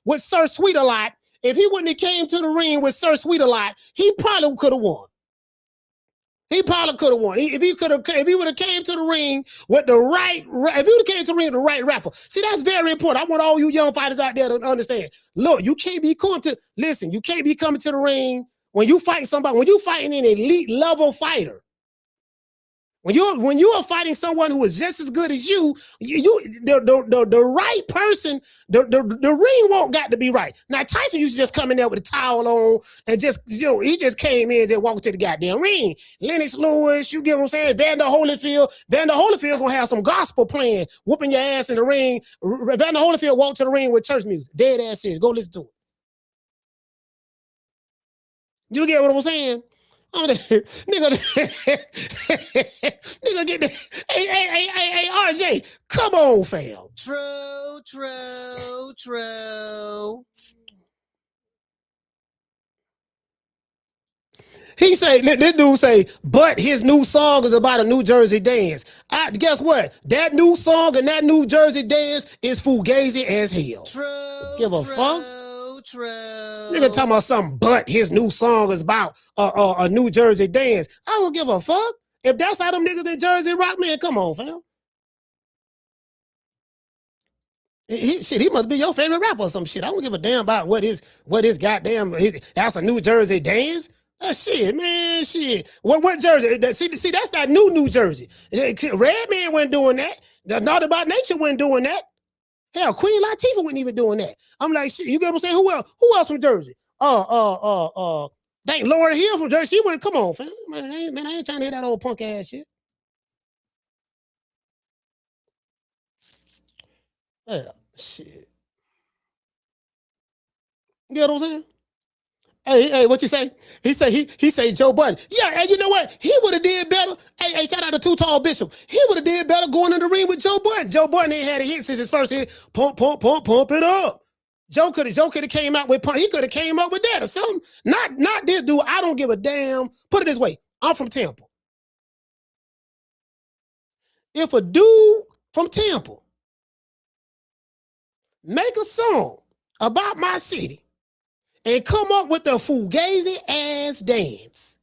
with Sir Sweet-A-Lot, he probably could have won. If he would have came to the ring with the right rapper. See, that's very important. I want all you young fighters out there to understand. Look, you can't be coming to the ring when you fighting somebody, when you fighting an elite level fighter. When you are fighting someone who is just as good as you, the right person, the ring won't got to be right. Now Tyson used to just come in there with a towel on and just, he just came in and then walked to the goddamn ring. Lennox Lewis, you get what I'm saying? Vander Holyfield gonna have some gospel playing, whooping your ass in the ring. Vander Holyfield walked to the ring with church music. Dead ass serious. Go listen to it. You get what I'm saying? Nigga get the hey RJ, come on, fam.
True.
He say, this dude say, but his new song is about a New Jersey dance. Guess what? That new song and that New Jersey dance is fugazi as hell. Give a fuck.
True.
Nigga talking about something, but his new song is about a New Jersey dance. I don't give a fuck. If that's how them niggas in Jersey rock, man, come on, fam. He must be your favorite rapper or some shit. I don't give a damn about what his goddamn, that's a New Jersey dance. Shit, man, shit. What jersey? See, that's that New Jersey. Redman wasn't doing that. The Not About Nature wasn't doing that. Hell, Queen Latifah wasn't even doing that. I'm like, shit, you get what I'm saying? Who else? Who else from Jersey? Dang, Lauryn Hill from Jersey. She went, come on, fam. Man, I ain't trying to hear that old punk ass shit. Yeah, shit. You know what I'm saying? Hey, what you say? He say Joe Budden. Yeah, and you know what? He would have did better. Hey, shout out to Too Tall Bishop. He would have did better going in the ring with Joe Budden. Joe Budden ain't had a hit since his first hit. Pump it up. Joe could have came out with pump. He could have came up with that or something. Not this dude. I don't give a damn. Put it this way. I'm from Tampa. If a dude from Tampa make a song about my city and come up with a fugazi ass dance,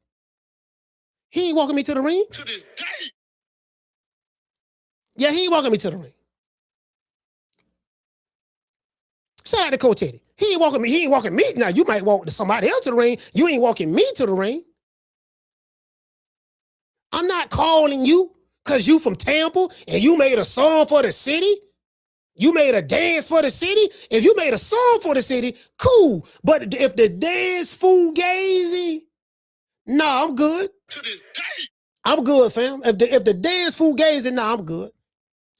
he ain't walking me to the ring.
To this day.
Yeah, he ain't walking me to the ring. Shout out to Coach Eddie. He ain't walking me. Now, you might walk to somebody else to the ring. You ain't walking me to the ring. I'm not calling you because you from Tampa and you made a song for the city. You made a dance for the city. If you made a song for the city, cool. But if the dance fugazi, nah, I'm good.
To this day.
I'm good, fam. If the dance fugazi, nah, I'm good.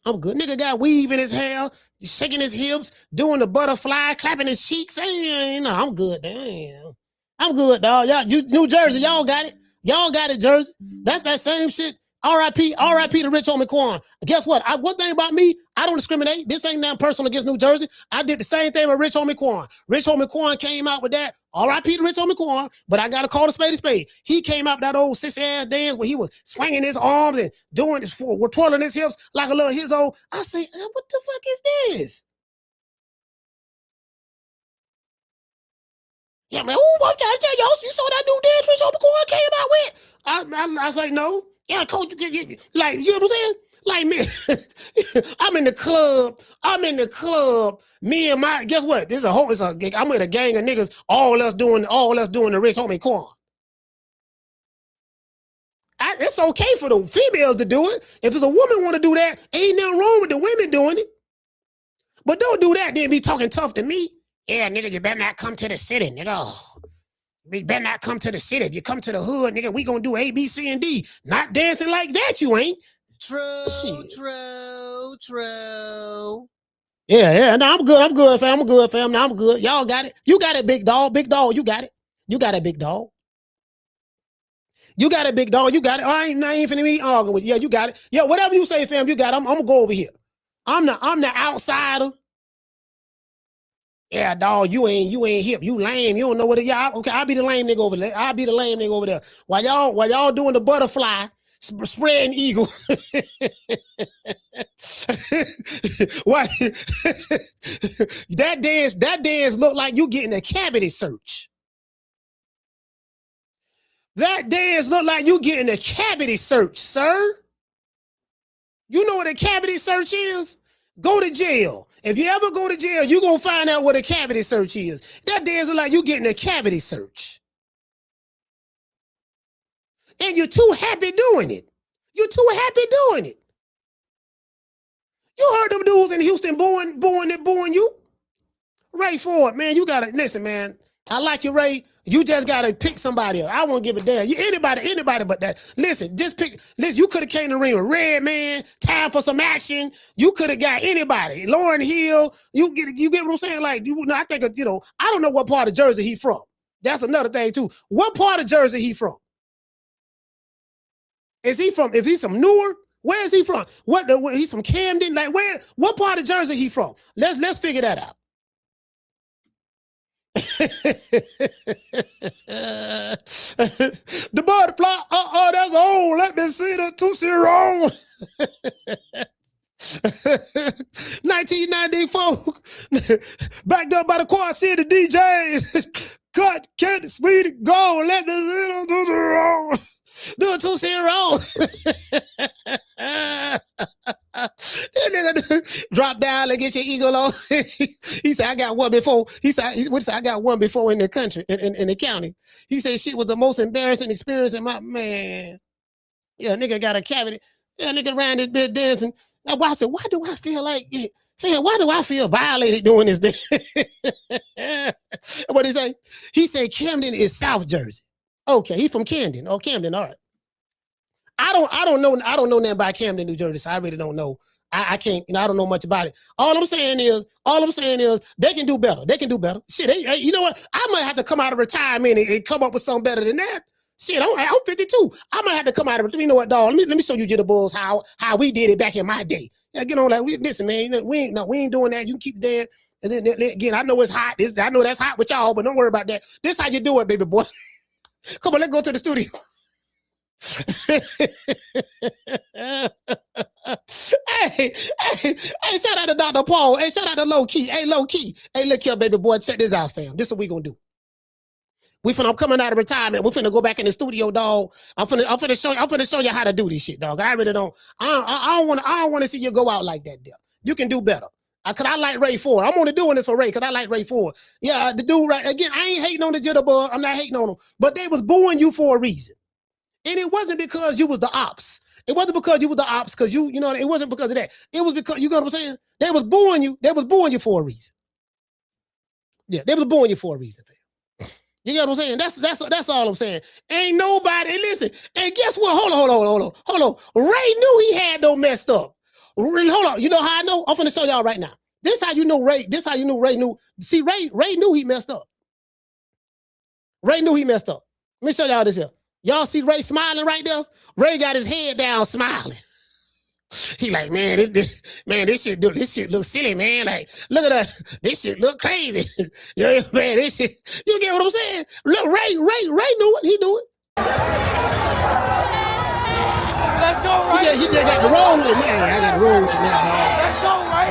I'm good. Nigga got weave in his hair, shaking his hips, doing the butterfly, clapping his cheeks. I'm good. Damn. I'm good, dog. Y'all, New Jersey, y'all got it. Y'all got it, Jersey. That's that same shit. R.I.P. to Rich Homie Quan. Guess what? One thing about me, I don't discriminate. This ain't nothing personal against New Jersey. I did the same thing with Rich Homie Quan. Rich Homie Quan came out with that. R.I.P. to Rich Homie Quan, but I got to call a spade a spade. He came out with that old sissy-ass dance where he was swinging his arms and doing this, twirling his hips like a little hizzo. I say, what the fuck is this? Yeah, man, what y'all? You saw that new dance Rich Homie Quan came out with? I was like, no. Yeah, coach, like, you know what I'm saying? Like me, I'm in the club. Me and my, guess what? I'm with a gang of niggas, all us doing the Rich Homie Quan. It's okay for the females to do it. If there's a woman want to do that, ain't nothing wrong with the women doing it. But don't do that, then be talking tough to me. Yeah, nigga, you better not come to the city, nigga. We better not come to the city. If you come to the hood, nigga, we gonna do A, B, C, and D. Not dancing like that, you ain't.
True.
Yeah. No, I'm good, fam. No, I'm good. Y'all got it. You got it, big dog. Big dog, you got it. You got it, big dog. You got it, big dog. You got it. I ain't finna be arguing with you. Yeah, you got it. Yeah, whatever you say, fam, you got it. I'm gonna go over here. I'm the outsider. Yeah, dog, you ain't hip. You lame. You don't know what it is. Yeah, okay, I'll be the lame nigga over there. While y'all doing the butterfly, spreading eagle. Why? that dance look like you getting a cavity search. That dance look like you getting a cavity search, sir. You know what a cavity search is? Go to jail. If you ever go to jail, you're going to find out what a cavity search is. That dance look like you getting a cavity search. And you're too happy doing it. You heard them dudes in Houston booing you? Ray Ford, man, you got to, listen, man. I like you, Ray. You just got to pick somebody else. I won't give a damn. Anybody but that. Listen, you could have came to the ring with Redman, time for some action. You could have got anybody. Lauryn Hill, you get what I'm saying? Like, I think, I don't know what part of Jersey he from. That's another thing, too. What part of Jersey he from? Is he from Newark? Where is he from? He's from Camden? Like, what part of Jersey he from? Let's figure that out. The butterfly, that's old. Let me see the Tootsie Roll. 1994, backed up by the Quad City DJs. Cut, candy, sweetie, go. Let me see the Tootsie Roll. Do a Tootsie Roll. That nigga drop down and get your eagle on. He said, I got one before. He said, I got one before in the country, in the county. He said, shit was the most embarrassing experience in my, man. Yeah, nigga got a cavity. Yeah, nigga around this bitch dancing. Now, I said, why do I feel like, why do I feel violated doing this thing? What'd he say? He said, Camden is South Jersey. Okay, he from Camden. Oh, Camden, all right. I don't know nothing about Camden, New Jersey, so I really don't know. I can't, I don't know much about it. All I'm saying is they can do better. They can do better. Shit, you know what? I might have to come out of retirement and come up with something better than that. Shit, I'm 52. I might have to come out of it. You know what, dog? Let me show you jitterbugs how we did it back in my day. Yeah, get on that. Listen, man, we ain't doing that. You can keep that. And then again, I know it's hot. I know that's hot with y'all, but don't worry about that. This how you do it, baby boy. Come on, let's go to the studio. hey, shout out to Dr. Paul. Hey, shout out to Low Key. Hey, Low Key. Hey, look here, baby boy. Check this out, fam. This is what we gonna do. I'm coming out of retirement. We're finna go back in the studio, dog. I'm finna show you how to do this shit, dog. I really don't. I don't want to see you go out like that, there. You can do better. Cause I like Ray Ford. I'm only doing this for Ray, cause I like Ray Ford. Yeah, the dude right again. I ain't hating on the jitterbug. I'm not hating on him, but they was booing you for a reason. And it wasn't because you was the ops. It wasn't because you was the ops, because you know, it wasn't because of that. It was because, you know what I'm saying? They was booing you. They was booing you for a reason. Yeah, they was booing you for a reason, fam. You know what I'm saying? That's all I'm saying. Ain't nobody, listen, and guess what? Hold on. Ray knew he had no messed up. Hold on. You know how I know? I'm finna show y'all right now. This how you know Ray. This how you know Ray knew. See, Ray knew he messed up. Ray knew he messed up. Let me show y'all this here. Y'all see Ray smiling right there? Ray got his head down smiling. He like, man, this shit look silly, man. Like, look at that. This shit look crazy. Yeah, man, this shit. You get what I'm saying? Look, Ray knew it. He knew it.
Let's go, Ray.
He just got to roll with it, man. I got to roll with it now, dog.
Let's go, Ray.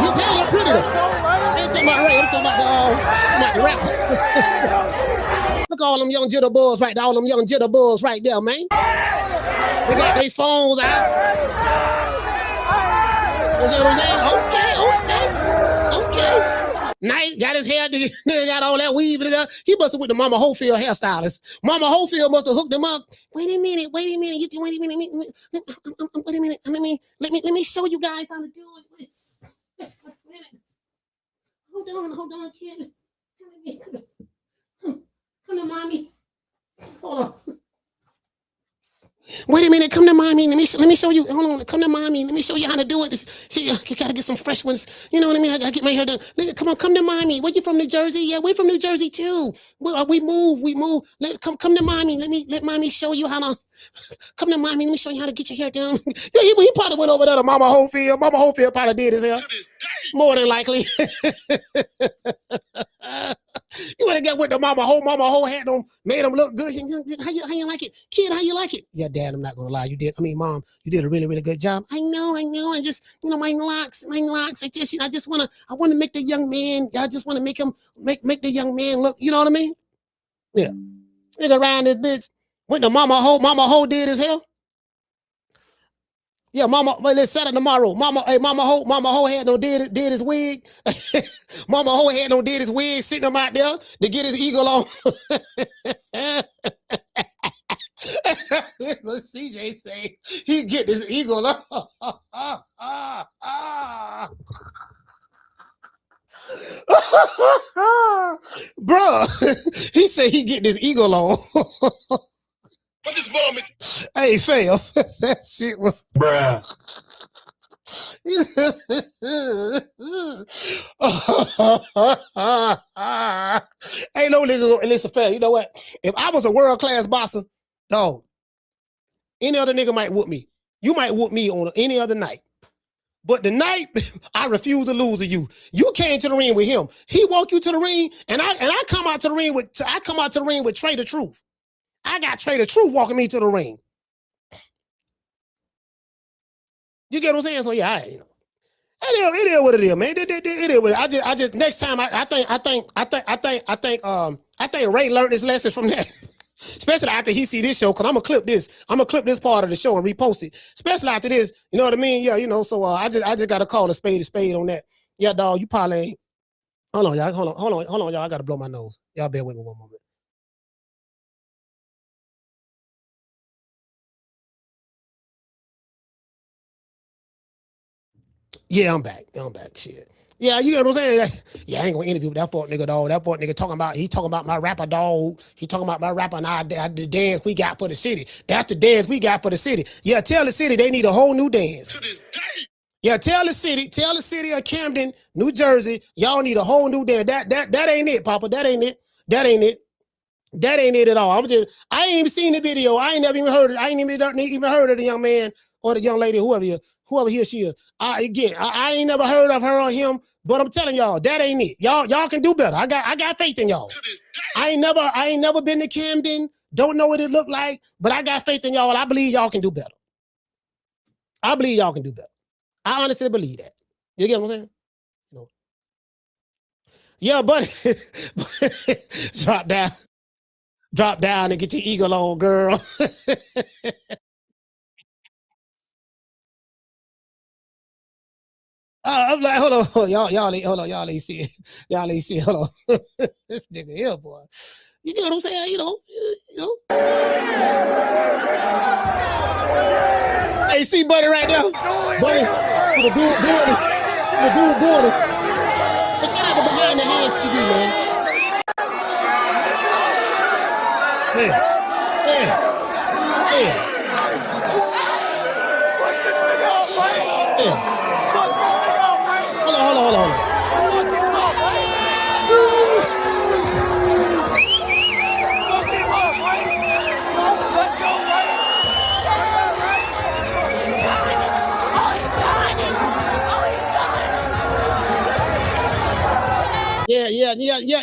His hair look pretty though. I ain't talking about Ray. I'm talking about the rap. Look at all them young jitterbugs right there. All them young jitterbugs right there, man. They got their phones out. You see what I'm saying? Okay. Knight got his hair, nigga got all that weave in it. He must have with the Mama Hofield hairstylist. Mama Hofield must have hooked him up. Wait a minute. Let me show you guys how to do it. Wait. Hold on, kid. Come to mommy. Hold on. Wait a minute, come to mommy. Let me show you. Hold on, come to mommy. Let me show you how to do it. See, you gotta get some fresh ones. You know what I mean? I gotta get my hair done. Come to mommy. Where you from, New Jersey? Yeah, we're from New Jersey too. We move. Come to mommy. Let mommy show you how to. Come to mommy. Let me show you how to get your hair down. Yeah, he probably went over there to Mama Hofield. Mama Hofield probably did his hair. More than likely. You would have got with the Mama Ho had them, made them look good. How you like it? Kid, how you like it? Yeah, Dad, I'm not gonna lie. Mom, you did a really, really good job. I know. I just, my locks. I wanna make the young man, I just wanna make him make the young man look, you know what I mean? Yeah. Nigga around this bitch. Went to Mama Ho did his hair. Yeah, let's set it tomorrow. Mama Ho had did his wig. Mama Ho had did his wig, sitting him out there to get his eagle on. CJ say he get this eagle on. Bruh, he said he get this eagle on.
What this moment?
Hey, fam, that shit was
Bruh.
Ain't no nigga. Listen, fam, you know what? If I was a world-class boxer, dog, any other nigga might whoop me. You might whoop me on any other night. But the night I refuse to lose to you. You came to the ring with him. He walked you to the ring, and I come out to the ring with Trey the Truth. I got Trey the Truth walking me to the ring. You get what I'm saying? So yeah, it is what it is, man. It is what it is. I just next time I think Ray learned his lesson from that. Especially after he see this show, because I'm gonna clip this. I'm gonna clip this part of the show and repost it. Especially after this, you know what I mean? Yeah, you know. So I just gotta call a spade on that. Yeah, dog. You probably ain't. Hold on, y'all. Hold on, y'all. I gotta blow my nose. Y'all bear with me one moment. Yeah, I'm back. Shit. Yeah, you know what I'm saying? Yeah, I ain't gonna interview that fuck nigga, dog. That fuck nigga talking about my rapper, dog. He talking about my rapper and the dance we got for the city. That's the dance we got for the city. Yeah, tell the city they need a whole new dance. To this day. Yeah, tell the city of Camden, New Jersey, y'all need a whole new dance. That ain't it, Papa. That ain't it. That ain't it at all. I ain't even seen the video. I ain't never even heard it. I ain't even heard of the young man or the young lady, whoever he or she is. I ain't never heard of her or him, but I'm telling y'all, that ain't it. Y'all can do better. I got faith in y'all. I ain't never been to Camden. Don't know what it look like, but I got faith in y'all. I believe y'all can do better. I honestly believe that. You get what I'm saying? No. Yeah, buddy. Drop down and get your eagle on, girl. I'm like, hold on, y'all ain't see it. Hold on. This nigga here, boy. You know what I'm saying? You know. Hey, see buddy right now? Buddy, the dude doing it. But shout out to Behind the Hands TV, man. Yeah. Hold on.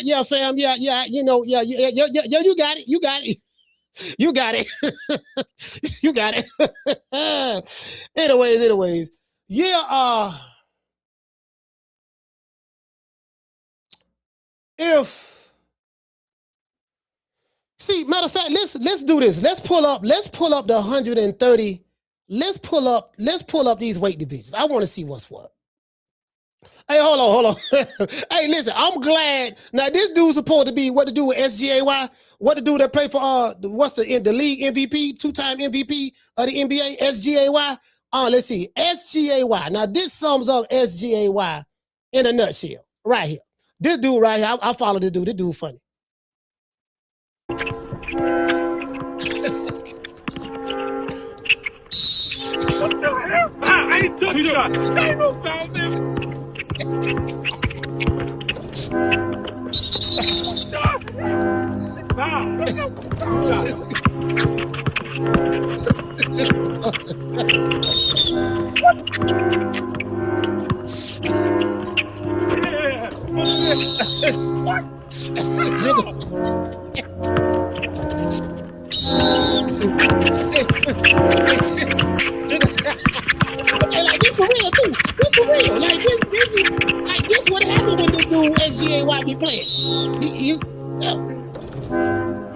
Yeah, fam. Yeah, you know, yeah, you got it. You got it. Anyways. Yeah, matter of fact, let's do this. Let's pull up the 130. Let's pull up these weight divisions. I want to see what's what. Hey, hold on. Hey, listen, I'm glad. Now, this dude's supposed to be what to do with SGAY. What to do that play for what's the league MVP, 2-time MVP of the NBA, SGAY. Let's see, SGAY. Now, this sums up SGAY in a nutshell, right here. This dude right here, I follow this dude. This dude funny.
What the hell? I ain't touching him. I ain't no foul, man.
Like this for real too. This for real. Like this is like this what happened when this dude SGAY be playing.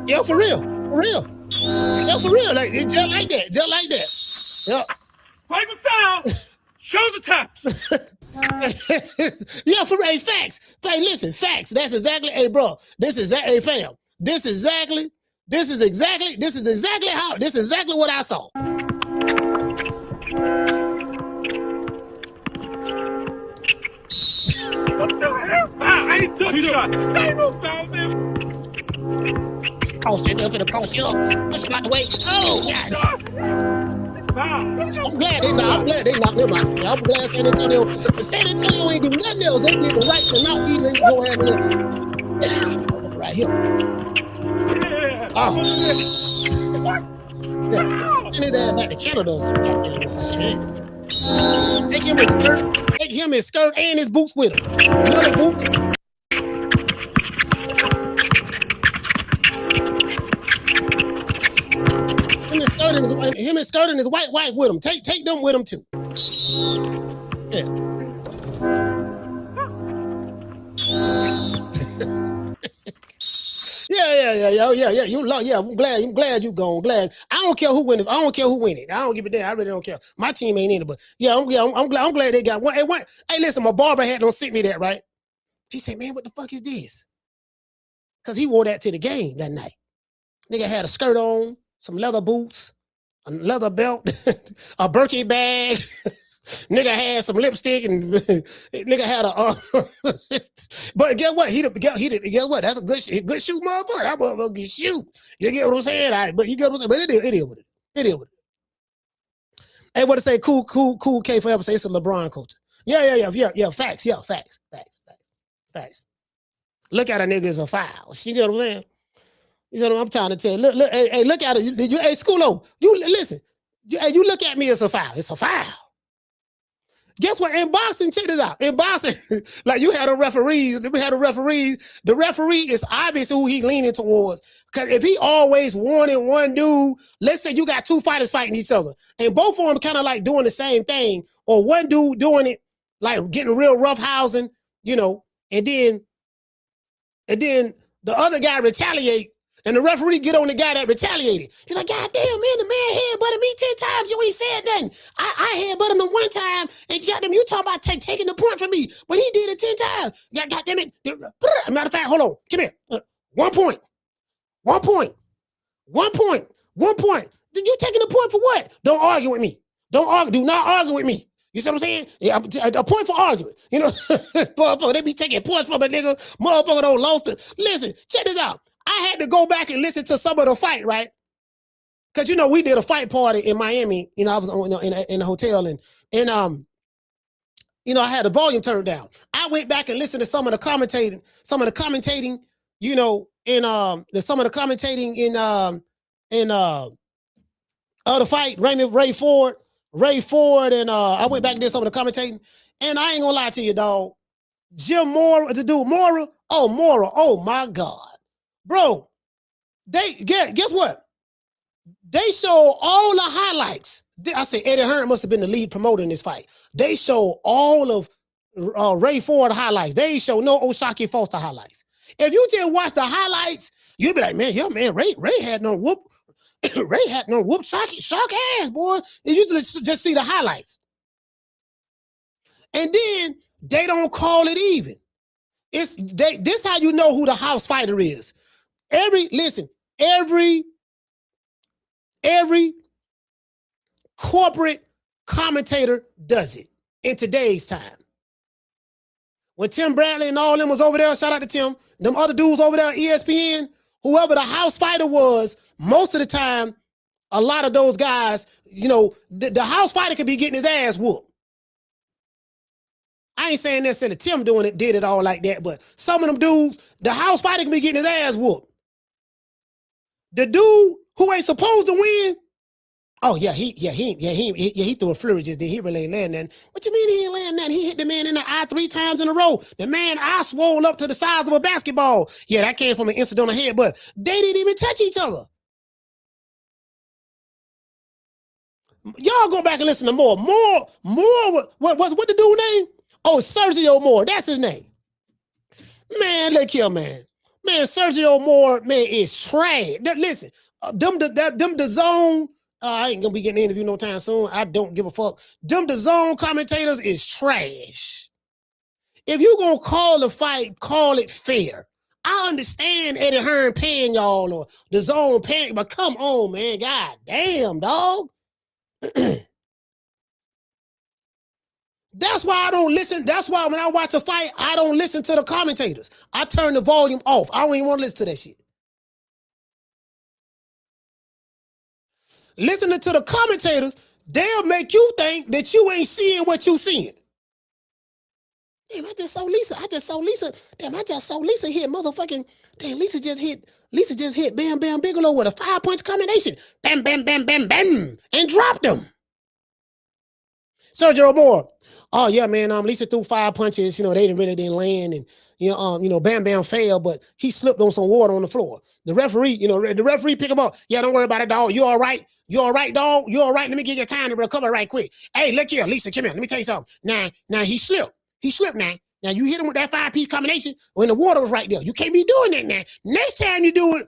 Yeah, for real. Yeah, for real. Like it's just like that. Yeah.
Fight the foul. Show the taps.
Yeah, for real. Facts. Hey, listen, facts. That's exactly. Hey, bro. This is fam. This is exactly what I saw.
What the hell? I ain't touching him. I ain't no foul, man.
Cross it up and cross you up. Push him out the way. Oh, God. I'm glad they knocked him out. Yeah, I'm glad San Antonio ain't do nothing else. They did the right to not even go ahead and right here. Oh. Yeah. Send his ass back to Canada or something. Shit. Take him his skirt and his boots with him. Another boot. Him and skirt and his white wife with him. Take them with him too. Yeah. Yeah. I'm glad you gone. Glad. I don't care who win it. I don't care who win it. I don't give a damn. I really don't care. My team ain't in it, but I'm glad they got one. Hey, listen, my barber had don't sent me that, right? He said, man, what the fuck is this? Because he wore that to the game that night. Nigga had a skirt on, some leather boots, a leather belt, a Birkin bag. Nigga had some lipstick and nigga had a but guess what? Guess what? That's a good shoot, motherfucker. That motherfucker can shoot. You get what I'm saying? All right, but you get what I'm saying? But it is what it is. It is what it is. Hey, what to say? Cool K forever say it's a LeBron culture. Yeah. Facts. Look at a nigga as a foul. You get what I'm saying? You know what I'm trying to tell you. Look, hey, look at it. Hey, Schoolo, you listen. You look at me as a foul. It's a foul. Guess what? In boxing, check this out. In boxing, like you had a referee. We had a referee. The referee is obvious who he leaning towards. Because if he always wanted one dude, let's say you got two fighters fighting each other, and both of them kind of like doing the same thing, or one dude doing it like getting real roughhousing, and then the other guy retaliate. And the referee get on the guy that retaliated. You're like, God damn, man, the man headbutted me 10 times. You ain't said nothing. I headbutted him one time, and goddamn, you talking about taking the point from me, but he did it 10 times. Goddamn it. Matter of fact, hold on. Come here. 1 point. 1 point. 1 point. 1 point. You taking the point for what? Don't argue with me. Don't argue. Do not argue with me. You see what I'm saying? Yeah, a point for arguing. Motherfucker, they be taking points from a nigga. Motherfucker don't lost it. Listen, check this out. I had to go back and listen to some of the fight, right? Because, we did a fight party in Miami. I was in the hotel and I had the volume turned down. I went back and listened to some of the commentating, some of the commentating in the fight, Ray Ford, and I went back and did some of the commentating. And I ain't gonna lie to you, dog. Jim Mora, the dude, Mora, oh my God. Bro, guess what? They show all the highlights. I said Eddie Hearn must have been the lead promoter in this fight. They show all of Ray Ford highlights. They show no O'Shaquie Foster highlights. If you just watch the highlights, you'll be like, man, Ray had no whoop. Ray had no whoop shark ass, boy. And you just see the highlights. And then they don't call it even. This how you know who the house fighter is. Every corporate commentator does it in today's time. When Tim Bradley and all them was over there, shout out to Tim, them other dudes over there, ESPN, whoever the house fighter was, most of the time, a lot of those guys, the house fighter could be getting his ass whooped. I ain't saying necessarily Tim did it all like that, but some of them dudes, the house fighter can be getting his ass whooped. The dude who ain't supposed to win, he threw a flurry just then. He really ain't land nothing. What you mean he ain't land nothing? He hit the man in the eye 3 times in a row. The man eye swole up to the size of a basketball. Yeah, that came from an incident on the head, but they didn't even touch each other. Y'all go back and listen to more. What the dude name? Oh, Sergio Moore. That's his name. Man, look here, man. Man, Sergio Moore, man, is trash. Listen, them the zone. I ain't gonna be getting an interview no time soon. I don't give a fuck. Them the zone commentators is trash. If you gonna call the fight, call it fair. I understand Eddie Hearn paying y'all or the zone paying, but come on, man. God damn, dog. That's why I don't listen. That's why when I watch a fight, I don't listen to the commentators. I turn the volume off. I don't even want to listen to that shit. Listening to the commentators, they'll make you think that you ain't seeing what you seeing. Damn, I just saw Lisa. Damn, I just saw Lisa hit motherfucking. Damn, Lisa just hit Bam Bam Bigelow with a 5-punch combination. Bam, bam, bam, bam, bam. And dropped him. Sergio Moore. Oh yeah, man. Lisa threw 5 punches. They didn't land, and Bam Bam failed, but he slipped on some water on the floor. The referee pick him up. Yeah, don't worry about it, dog. You all right? You all right, dog? You all right? Let me give you time to recover right quick. Hey, look here, Lisa, come here. Let me tell you something. Now he slipped. He slipped now. Now you hit him with that 5-piece combination when the water was right there. You can't be doing that now. Next time you do it,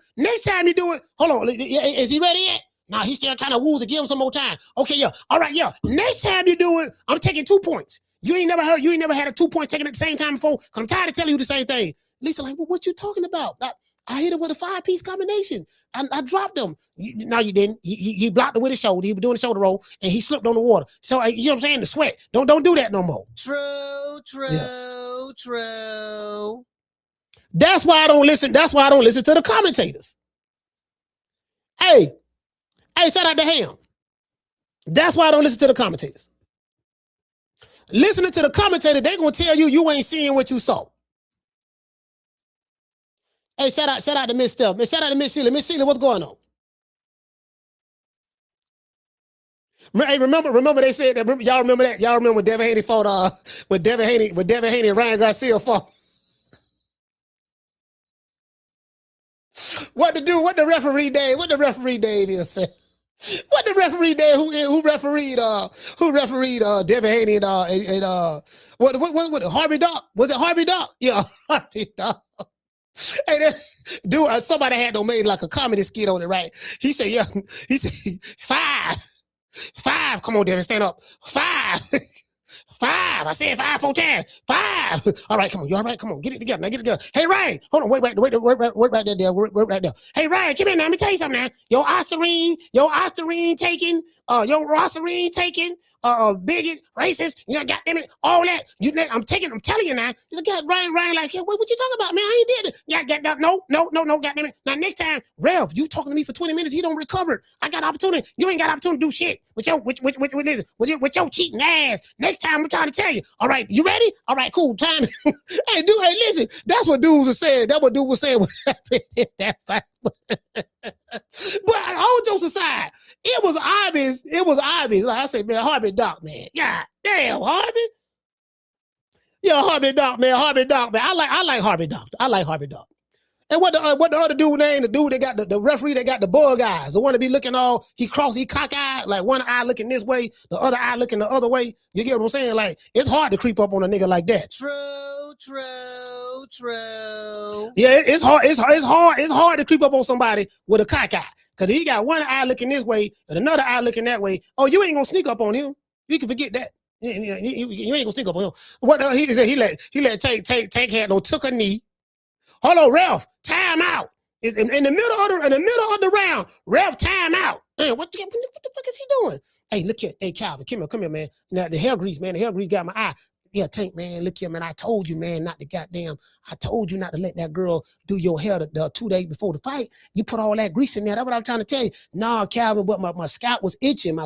hold on. Is he ready yet? Nah, he's still kind of woozy. Give him some more time. Okay, yeah. All right, yeah. Next time you do it, I'm taking 2 points. You ain't never had a 2-point taken at the same time before. I'm tired of telling you the same thing. Lisa, like, well, what you talking about? I hit him with a 5-piece combination. I dropped him. No, you didn't. He blocked it with his shoulder. He was doing a shoulder roll, and he slipped on the water. So you know what I'm saying? The sweat. Don't do that no more.
True.
That's why I don't listen. That's why I don't listen to the commentators. Hey, shout out to Ham. That's why I don't listen to the commentators. Listening to the commentator, they gonna tell you ain't seeing what you saw. Hey, shout out to Miss Steph. Shout out to Miss Sheila. Miss Sheila, what's going on? Hey, remember they said that. Y'all remember that? Y'all remember when Devin Haney fought? When Devin Haney and Ryan Garcia fought. What the referee Dave? What the referee Dave is? What the referee Dave? Who refereed Devin Haney and what Harvey Dock? Was it Harvey Dock? Yeah, Harvey Dock. Hey, dude, somebody had made like a comedy skit on it, right? He said, yeah. He said, 5. Come on, Devin, stand up. 5. 5. I said 5 4 times. 5. All right, come on. You all right? Come on. Get it together. Now get it together. Hey, Ryan. Hold on. Wait right there. Wait right there. Hey, Ryan, come in now. Let me tell you something now. Your Osterine taking, bigot, racist, goddamn it, all that. I'm telling you now. You got Ryan like, what you talking about, man? How you did it? Yeah, no, goddamn it. Now next time, Rev, you talking to me for 20 minutes, he don't recover. I got opportunity. You ain't got opportunity to do shit with your cheating ass. Next time I'm trying to tell you. All right, you ready? All right, cool. Time. Hey, listen. That's what dudes were saying. That's what dudes were saying. What happened in that fight? But all jokes aside, it was obvious. Like I said, man, Harvey Dock, man. God damn, Harvey. Yeah, Harvey Dock, man. I like Harvey Dock. I like Harvey Dock. And what the other dude named? The dude that got the referee that got the bug eyes. The one that be looking all, he cockeyed, like one eye looking this way, the other eye looking the other way. You get what I'm saying? Like, it's hard to creep up on a nigga like that.
True.
Yeah, it's hard to creep up on somebody with a cockeye. Cause he got one eye looking this way and another eye looking that way. Oh, you ain't gonna sneak up on him. You can forget that. You ain't gonna sneak up on him. What he said? He let Tank had took a knee. Hold on, Ralph. Time out. In the middle of the round. Ralph, time out. Man, what the fuck is he doing? Hey, look here. Hey, Calvin, come here, man. Now the hair grease, man. The hair grease got my eye. Yeah, Tank, man, look here, man. I told you, man, I told you not to let that girl do your hair the 2 days before the fight. You put all that grease in there. That's what I'm trying to tell you. Nah, Calvin, but my scalp was itching.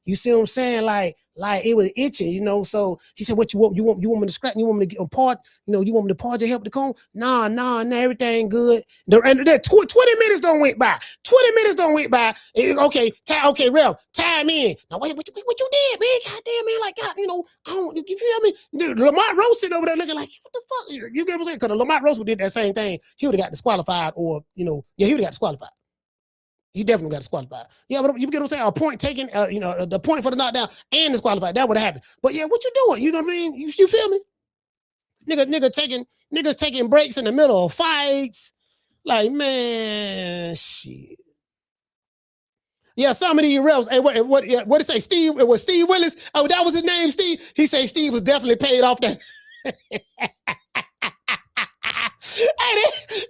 You see what I'm saying? Like it was itching, So he said, what you want? You want me to scratch? You want me to get part? You want me to part your hair with the comb? Nah, everything good. And 20 minutes don't went by. Okay, Ralph, time in. Now, what you did, man? Goddamn, man, like, God, you feel me? Dude, Lamont Rose sitting over there looking like, what the fuck? You get what I'm saying? Because Lamont Rose did that same thing. He would have got disqualified he would have got disqualified. He definitely got disqualified. Yeah, but you get what I'm saying? A point taken, the point for the knockdown and disqualified. That would have happened. But yeah, what you doing? You know what I mean? You feel me? Niggas taking breaks in the middle of fights. Like, man, shit. Yeah, some of these refs. Hey, what did it say? Steve? It was Steve Willis. Oh, that was his name, Steve. He said Steve was definitely paid off that. Hey,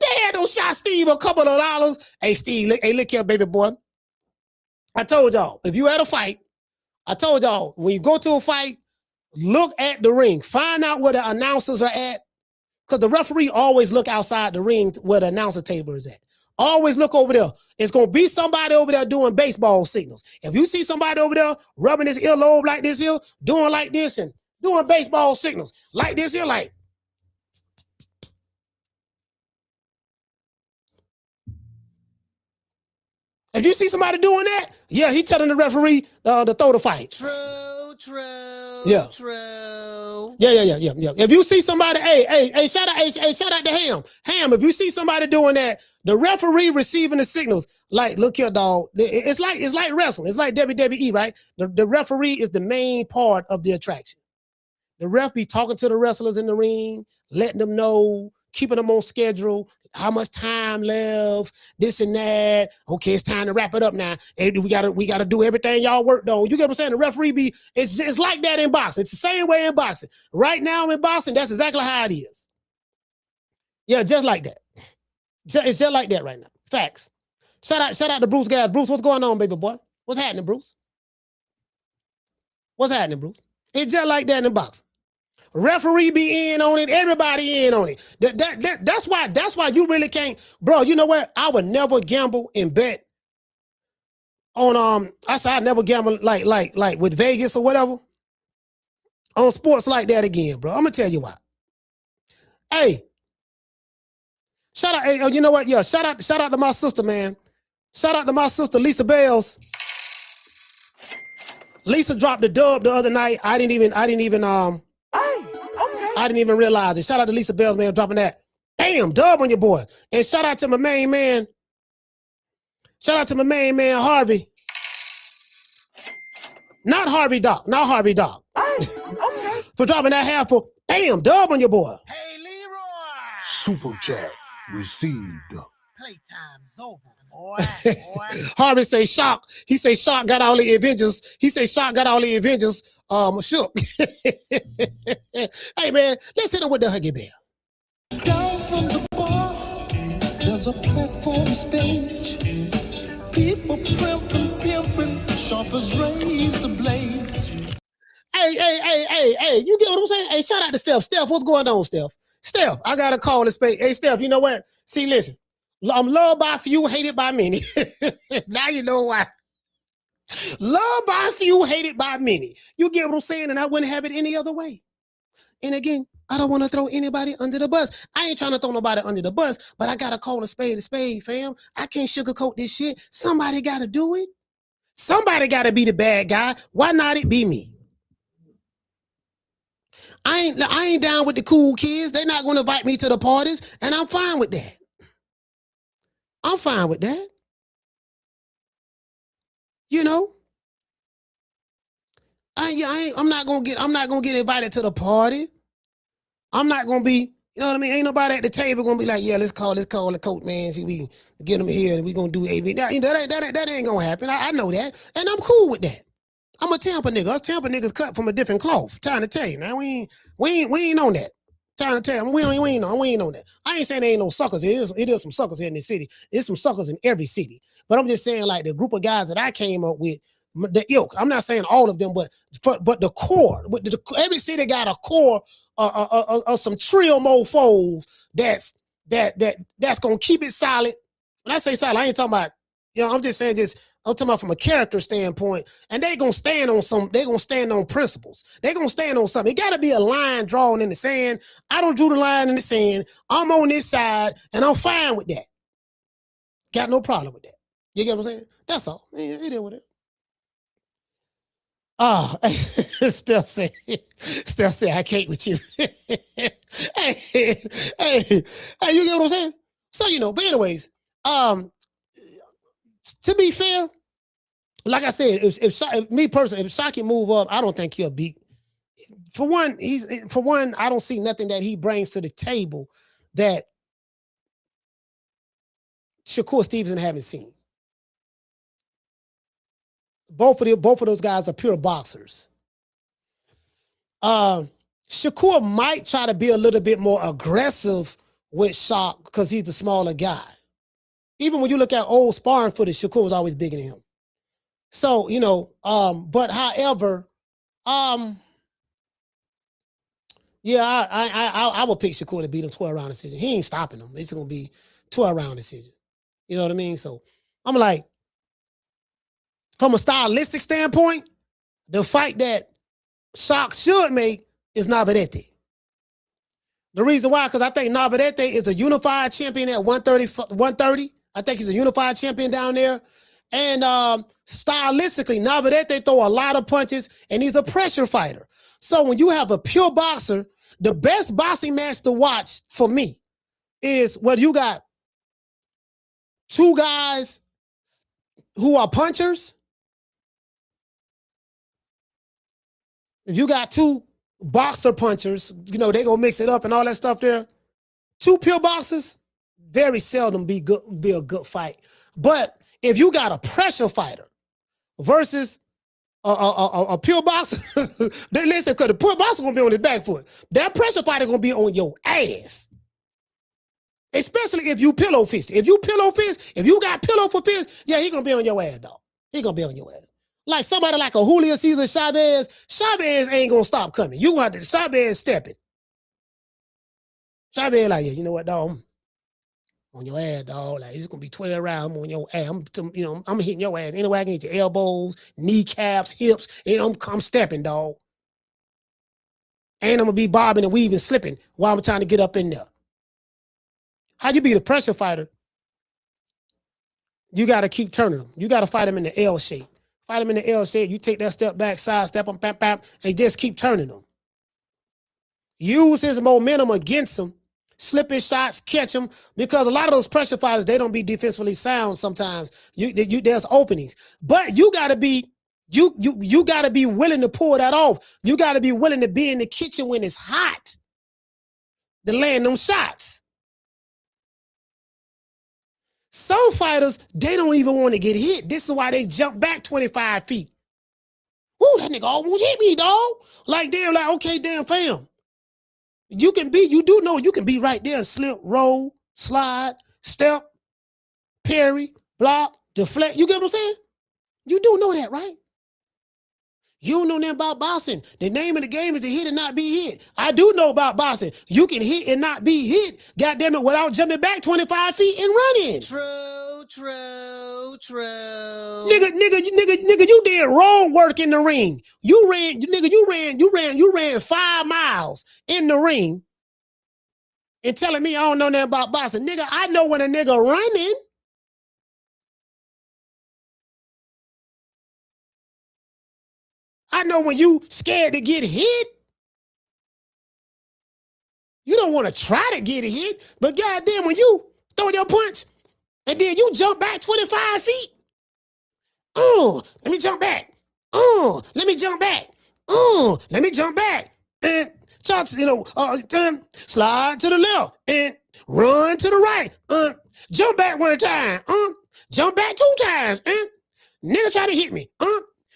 they had shot Steve a couple of dollars. Hey, Steve, look here, baby boy. I told y'all, if you had a fight, when you go to a fight, look at the ring. Find out where the announcers are at. Because the referee always look outside the ring where the announcer table is at. Always look over there. It's going to be somebody over there doing baseball signals. If you see somebody over there rubbing his earlobe like this here, doing like this and doing baseball signals like this here, like. If you see somebody doing that, yeah, he telling the referee to throw the fight.
True.
Yeah. If you see somebody, hey, shout out to Ham. Ham, if you see somebody doing that, the referee receiving the signals, like, look here, dog. It's like wrestling. It's like WWE, right? The referee is the main part of the attraction. The ref be talking to the wrestlers in the ring, letting them know, keeping them on schedule, how much time left, this and that. Okay, it's time to wrap it up now. Hey, we gotta do everything y'all worked on. You get what I'm saying? The referee it's like that in boxing. It's the same way in boxing. Right now in boxing, that's exactly how it is. Yeah, just like that. It's just like that right now. Facts. Shout out to Bruce, guys. Bruce, what's going on, baby boy? What's happening, Bruce? What's happening, Bruce? It's just like that in boxing. Referee be in on it. Everybody in on it. That's why you really can't, bro. You know what? I would never gamble and bet on I said I never gamble like with Vegas or whatever on sports like that again, bro. I'm gonna tell you why. Hey, shout out. Hey, you know what? Yeah, shout out to my sister, man. Shout out to my sister Lisa Bells. Lisa dropped the dub the other night. I didn't even realize it. Shout out to Lisa Bells, man, dropping that. Damn, dub on your boy. And shout out to my main man. Shout out to my main man, Harvey. Not Harvey Doc. For dropping that half for, damn, dub on your boy.
Hey, Leroy.
Super chat received.
Playtime's over, boy.
Harvey say Shock. He say Shock got all the Avengers. Shook. Hey, man, let's hit him with the Huggy Bear.
Down from the bar, there's a platform stage. People pimping, sharp as razor blades.
Hey, you get what I'm saying? Hey, shout out to Steph. Steph, what's going on, Steph? Steph, I got a call in space. Hey, Steph, you know what? See, listen, I'm loved by few, hated by many. Now you know why. Loved by few, hated by many. You get what I'm saying? And I wouldn't have it any other way. And again, I don't want to throw anybody under the bus. I ain't trying to throw nobody under the bus, but I got to call a spade, fam. I can't sugarcoat this shit. Somebody got to do it. Somebody got to be the bad guy. Why not it be me? I ain't down with the cool kids. They're not going to invite me to the parties, and I'm fine with that. You know, I'm not gonna get invited to the party. I'm not gonna be, you know what I mean? Ain't nobody at the table gonna be like, yeah, let's call the coach, man. See, we get him here and we gonna do AV. That ain't gonna happen. I know that, and I'm cool with that. I'm a Tampa nigga. Us Tampa niggas cut from a different cloth. Trying to tell you, now we ain't on that. Trying to tell you, we ain't on that. I ain't saying there ain't no suckers. It is some suckers here in this city. There's some suckers in every city. But I'm just saying, like, the group of guys that I came up with, the ilk. I'm not saying all of them, but the core. Every city got a core of some trio mofos that's gonna keep it solid. When I say solid, I ain't talking about, I'm just saying this. I'm talking about from a character standpoint, and they gonna stand on principles. They gonna stand on something. It gotta be a line drawn in the sand. I don't draw the line in the sand. I'm on this side, and I'm fine with that. Got no problem with that. You get what I'm saying? That's all. It is what it is. Steph say, I can't with you. hey, you get what I'm saying? So, but anyways, to be fair, like I said, if me personally, if Shocky move up, I don't think he'll beat. For one, I don't see nothing that he brings to the table that Shakur Stevenson haven't seen. Both of those guys are pure boxers. Shakur might try to be a little bit more aggressive with Shock because he's the smaller guy. Even when you look at old sparring footage, Shakur was always bigger than him. So, but however, I would pick Shakur to beat him 12-round decision. He ain't stopping him. It's going to be 12-round decision. You know what I mean? So I'm like, from a stylistic standpoint, the fight that Shock should make is Navarrete. The reason why, because I think Navarrete is a unified champion at 130. I think he's a unified champion down there. And stylistically, Navarrete throw a lot of punches, and he's a pressure fighter. So when you have a pure boxer, the best boxing match to watch for me is whether you got two guys who are punchers. If you got two boxer punchers, you know, they gonna mix it up and all that stuff there. Two pure boxers, very seldom be a good fight. But if you got a pressure fighter versus a pure boxer, they listen, because the pure boxer gonna be on his back foot. That pressure fighter gonna be on your ass. Especially if you pillow fist. If you got pillow for fist, yeah, he gonna be on your ass, dog. He gonna be on your ass. Like somebody like a Julio Cesar Chavez ain't gonna stop coming. You gonna have to Chavez stepping. Chavez like, yeah, you know what, dog? On your ass, dog. Like, it's gonna be 12 rounds. I'm on your ass. I'm hitting your ass. Anyway, I can hit your elbows, kneecaps, hips. I'm stepping, dog. And I'm gonna be bobbing and weaving, slipping while I'm trying to get up in there. How you be the pressure fighter? You gotta keep turning them. You gotta fight them in the L shape. Fight them in the L shape. You take that step back, side step them, bam, bam, and just keep turning them. Use his momentum against them. Slipping shots, catch them, because a lot of those pressure fighters, they don't be defensively sound sometimes. There's openings, but you gotta be gotta be willing to pull that off. You gotta be willing to be in the kitchen when it's hot to land them shots. Some fighters, they don't even want to get hit. This is why they jump back 25 feet. Ooh, that nigga almost hit me, dog. Like, damn, like, okay, damn, fam. You do know you can be right there and slip, roll, slide, step, parry, block, deflect. You get what I'm saying? You do know that, right? You don't know nothing about boxing. The name of the game is to hit and not be hit. I do know about boxing. You can hit and not be hit, goddamn it, without jumping back 25 feet and running.
True.
Nigga, you did wrong work in the ring. You ran 5 miles in the ring and telling me I don't know nothing about boxing. Nigga, I know when a nigga running. I know when you scared to get hit. You don't want to try to get hit, but goddamn, when you throw your punch and then you jump back 25 feet. Let me jump back. Let me jump back. Let me jump back. And shots, slide to the left and run to the right. Jump back one time. Jump back 2 times. Nigga try to hit me.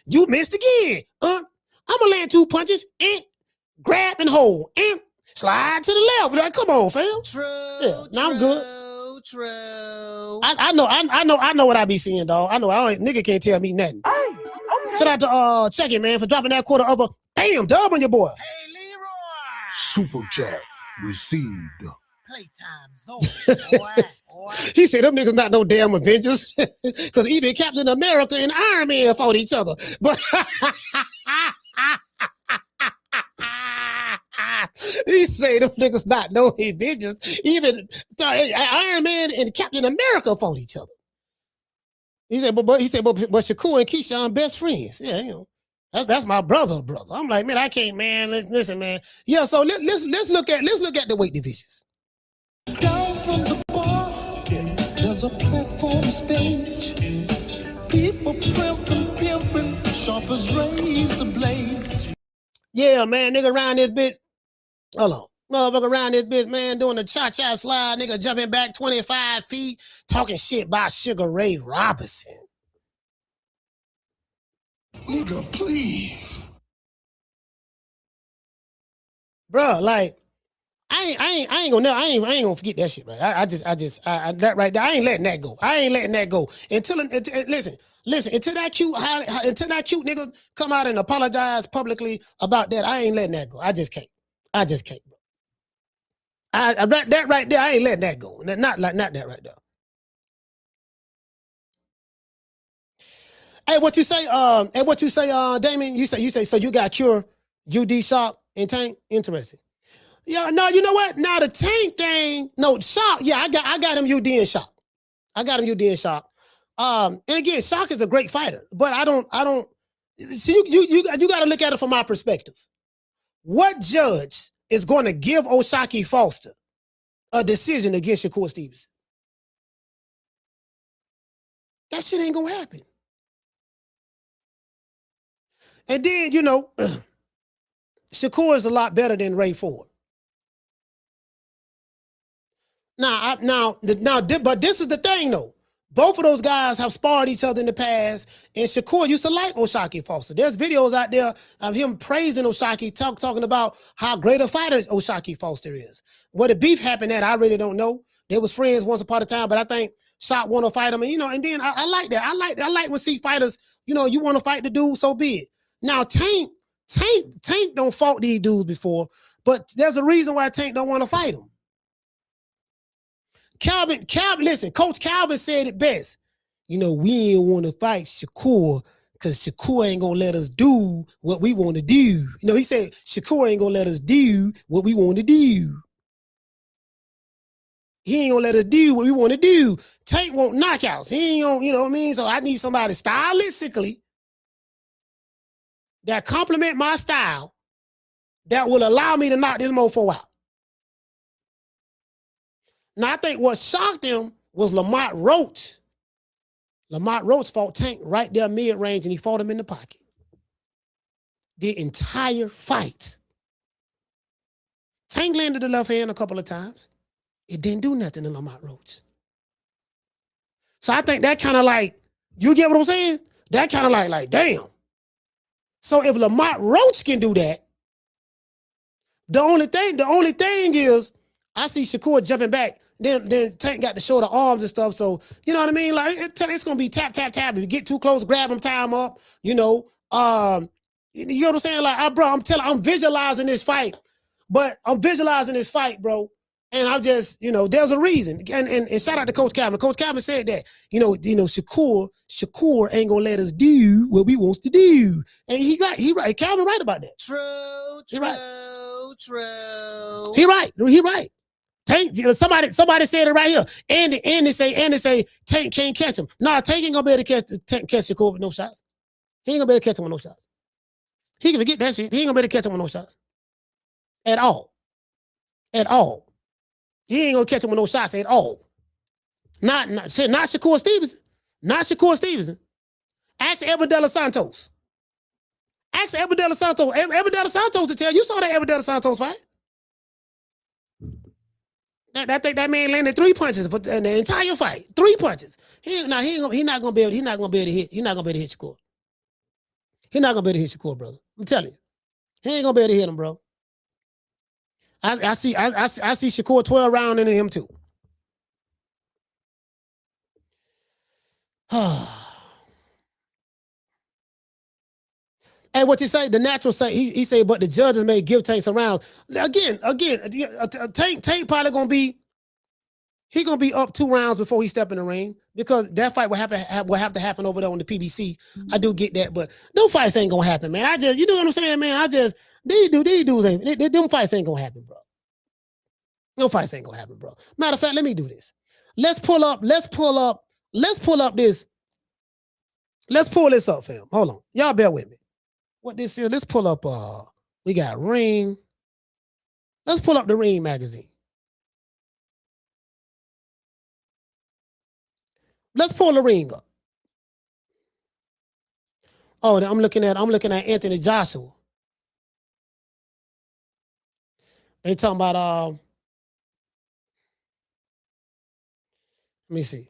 You missed again. I'm gonna land 2 punches and grab and hold and slide to the left. Like, come on, fam. Now I'm good. I know what I be seeing, dog. Nigga can't tell me nothing. Shout out to Check It, man, for dropping that quarter of a bam dub on your boy.
Hey, Leroy.
Super chat received.
Playtime's over, boy.
He said them niggas not no damn Avengers. Because even Captain America and Iron Man fought each other. But he say them niggas not no Avengers. Even Iron Man and Captain America fought each other. He said, but Shakur and Keyshawn best friends. Yeah, you know. That's my brother. I'm like, man, I can't, man. Listen, man. Yeah, so let's look at the weight divisions.
Down from the bar, there's a platform stage. People pimping, sharp as razor blades.
Yeah, man, nigga around this bitch. Hold on. Motherfucker around this bitch, man, doing the cha-cha slide, nigga jumping back 25 feet, talking shit about Sugar Ray Robinson.
Nigga, please.
Bro, like, I ain't gonna forget that shit, right? That right there, I ain't letting that go. Until that cute nigga come out and apologize publicly about that, I ain't letting that go. I just can't, bro. That right there, I ain't letting that go. Not that right there. Hey, what you say, Damien? You say, so you got Cure, UD Shock, and Tank? Interesting. Yeah, no, you know what? Now the Tank thing, no, Shock, yeah, I got him UD and Shock. And again, Shock is a great fighter, but I don't see you gotta look at it from my perspective. What judge is going to give O'Shaquie Foster a decision against Shakur Stevenson? That shit ain't gonna happen. And then, Shakur is a lot better than Ray Ford. But this is the thing though. Both of those guys have sparred each other in the past, and Shakur used to like O'Shaquie Foster. There's videos out there of him praising O'Shaquie, talking about how great a fighter O'Shaquie Foster is. Where the beef happened at, I really don't know. They was friends once upon a time, but I think Shaq want to fight him, and and then I like that. I like when see fighters, you want to fight the dude, so be it. Now Tank don't fought these dudes before, but there's a reason why Tank don't want to fight him. Calvin, listen, Coach Calvin said it best. We ain't want to fight Shakur because Shakur ain't going to let us do what we want to do. He said Shakur ain't going to let us do what we want to do. He ain't going to let us do what we want to do. Tank want knockouts. He ain't going, you know what I mean? So I need somebody stylistically that complement my style that will allow me to knock this mofo out. Now, I think what shocked him was Lamont Roach. Lamont Roach fought Tank right there mid-range, and he fought him in the pocket. The entire fight. Tank landed the left hand a couple of times. It didn't do nothing to Lamont Roach. So I think that kind of like, you get what I'm saying? That kind of like, damn. So if Lamont Roach can do that, the only thing is, I see Shakur jumping back. Then Tank got the shorter arms and stuff. So, you know what I mean? Like, it's going to be tap, tap, tap. If you get too close, grab him, tie him up. You know what I'm saying? Like, bro, I'm visualizing this fight. But I'm visualizing this fight, bro. And I'm just, there's a reason. And shout out to Coach Calvin. Coach Calvin said that, Shakur ain't going to let us do what we wants to do. And he right. Calvin right about that.
True.
He right. Tank, somebody said it right here. And they say Tank can't catch him. Nah, Tank ain't gonna be able to catch Shakur with no shots. He ain't gonna be able to catch him with no shots. He can forget that shit. He ain't gonna be able to catch him with no shots. At all. He ain't gonna catch him with no shots at all. Not Shakur Stevenson. Not Shakur Stevenson. Ask Ever De Los Santos. Ever De Los Santos to tell you saw that Ever De Los Santos fight. I think that man landed 3 punches for the entire fight. 3 punches. He's not gonna be able to hit. He's not gonna be able to hit Shakur. He's not gonna be able to hit Shakur, brother. I'm telling you. He ain't gonna be able to hit him, bro. I see Shakur 12 round into him too. And what he say? The natural say he say, but the judges may give Tank some rounds. Again, Tank probably gonna be up 2 rounds before he step in the ring because that fight will have to happen over there on the PBC. I do get that, but no fights ain't gonna happen, man. You know what I'm saying, man? These dudes ain't them fights ain't gonna happen, bro. No fights ain't gonna happen, bro. Matter of fact, let me do this. Let's pull up this. Let's pull this up, fam. Hold on, y'all bear with me. What this is, let's pull up, we got Ring. Let's pull up the Ring magazine. Let's pull the Ring up. Oh, I'm looking at Anthony Joshua. They talking about, let me see.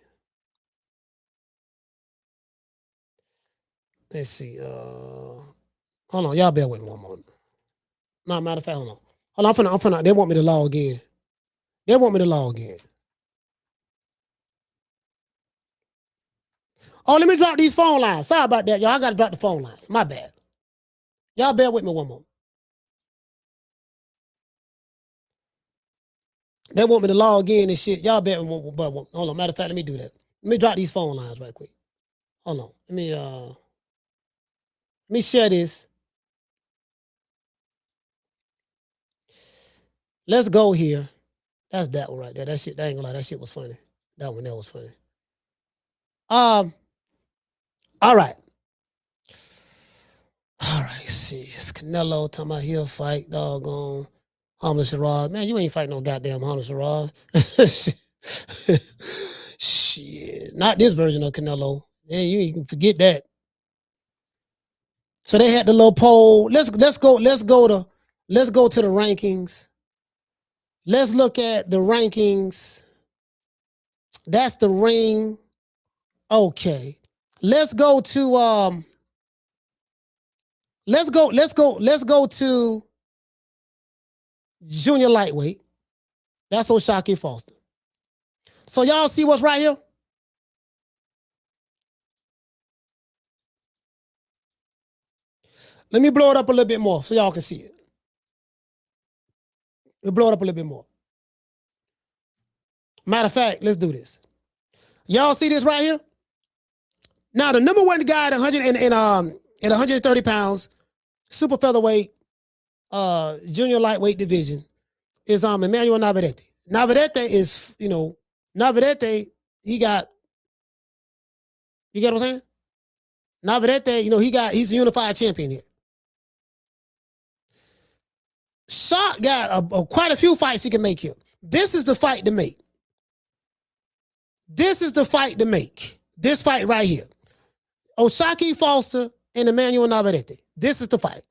Let's see, hold on, y'all bear with me one moment. No, matter of fact, hold on. I'm finna, they want me to log in. Oh, let me drop these phone lines. Sorry about that, y'all. I gotta drop the phone lines. My bad. Y'all bear with me one moment. They want me to log in and shit. Y'all bear with me one moment. Hold on, matter of fact, let me do that. Let me drop these phone lines right quick. Hold on. Let me share this. Let's go here. That's that one right there. That shit, that ain't gonna lie, that shit was funny. That was funny. All right. See, it's Canelo talking about he'll fight doggone Hamza Shiraz. Man, you ain't fighting no goddamn Hamza Shiraz. Shit, not this version of Canelo. Yeah, you can forget that. So they had the little poll. Let's go to Let's go to the rankings. Let's look at the rankings. That's the ring. Okay. Let's go to let's go to junior lightweight. That's Shakur Foster. So y'all see what's right here? Let me blow it up a little bit more so y'all can see it. We'll blow it up a little bit more. Matter of fact, let's do this. Y'all see this right here? Now, the number one guy at 130 pounds, super featherweight, junior lightweight division is Emmanuel Navarrete. Navarrete is, Navarrete, you get what I'm saying? Navarrete, he's a unified champion here. Shot got quite a few fights he can make here. This is the fight to make. This fight right here. Shakur Foster and Emmanuel Navarrete. This is the fight.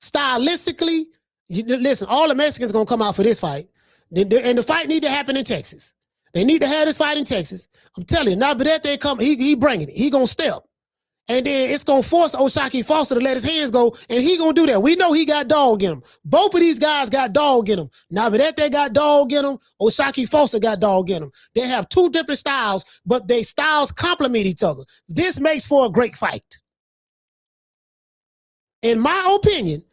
Stylistically, listen, all the Mexicans are going to come out for this fight. And the fight need to happen in Texas. They need to have this fight in Texas. I'm telling you, Navarrete come, he bringing it. He going to step. And then it's going to force Shakur Foster to let his hands go, and he going to do that. We know he got dog in him. Both of these guys got dog in them. Navarrete got dog in him. Shakur Foster got dog in them. They have two different styles, but their styles complement each other. This makes for a great fight. In my opinion,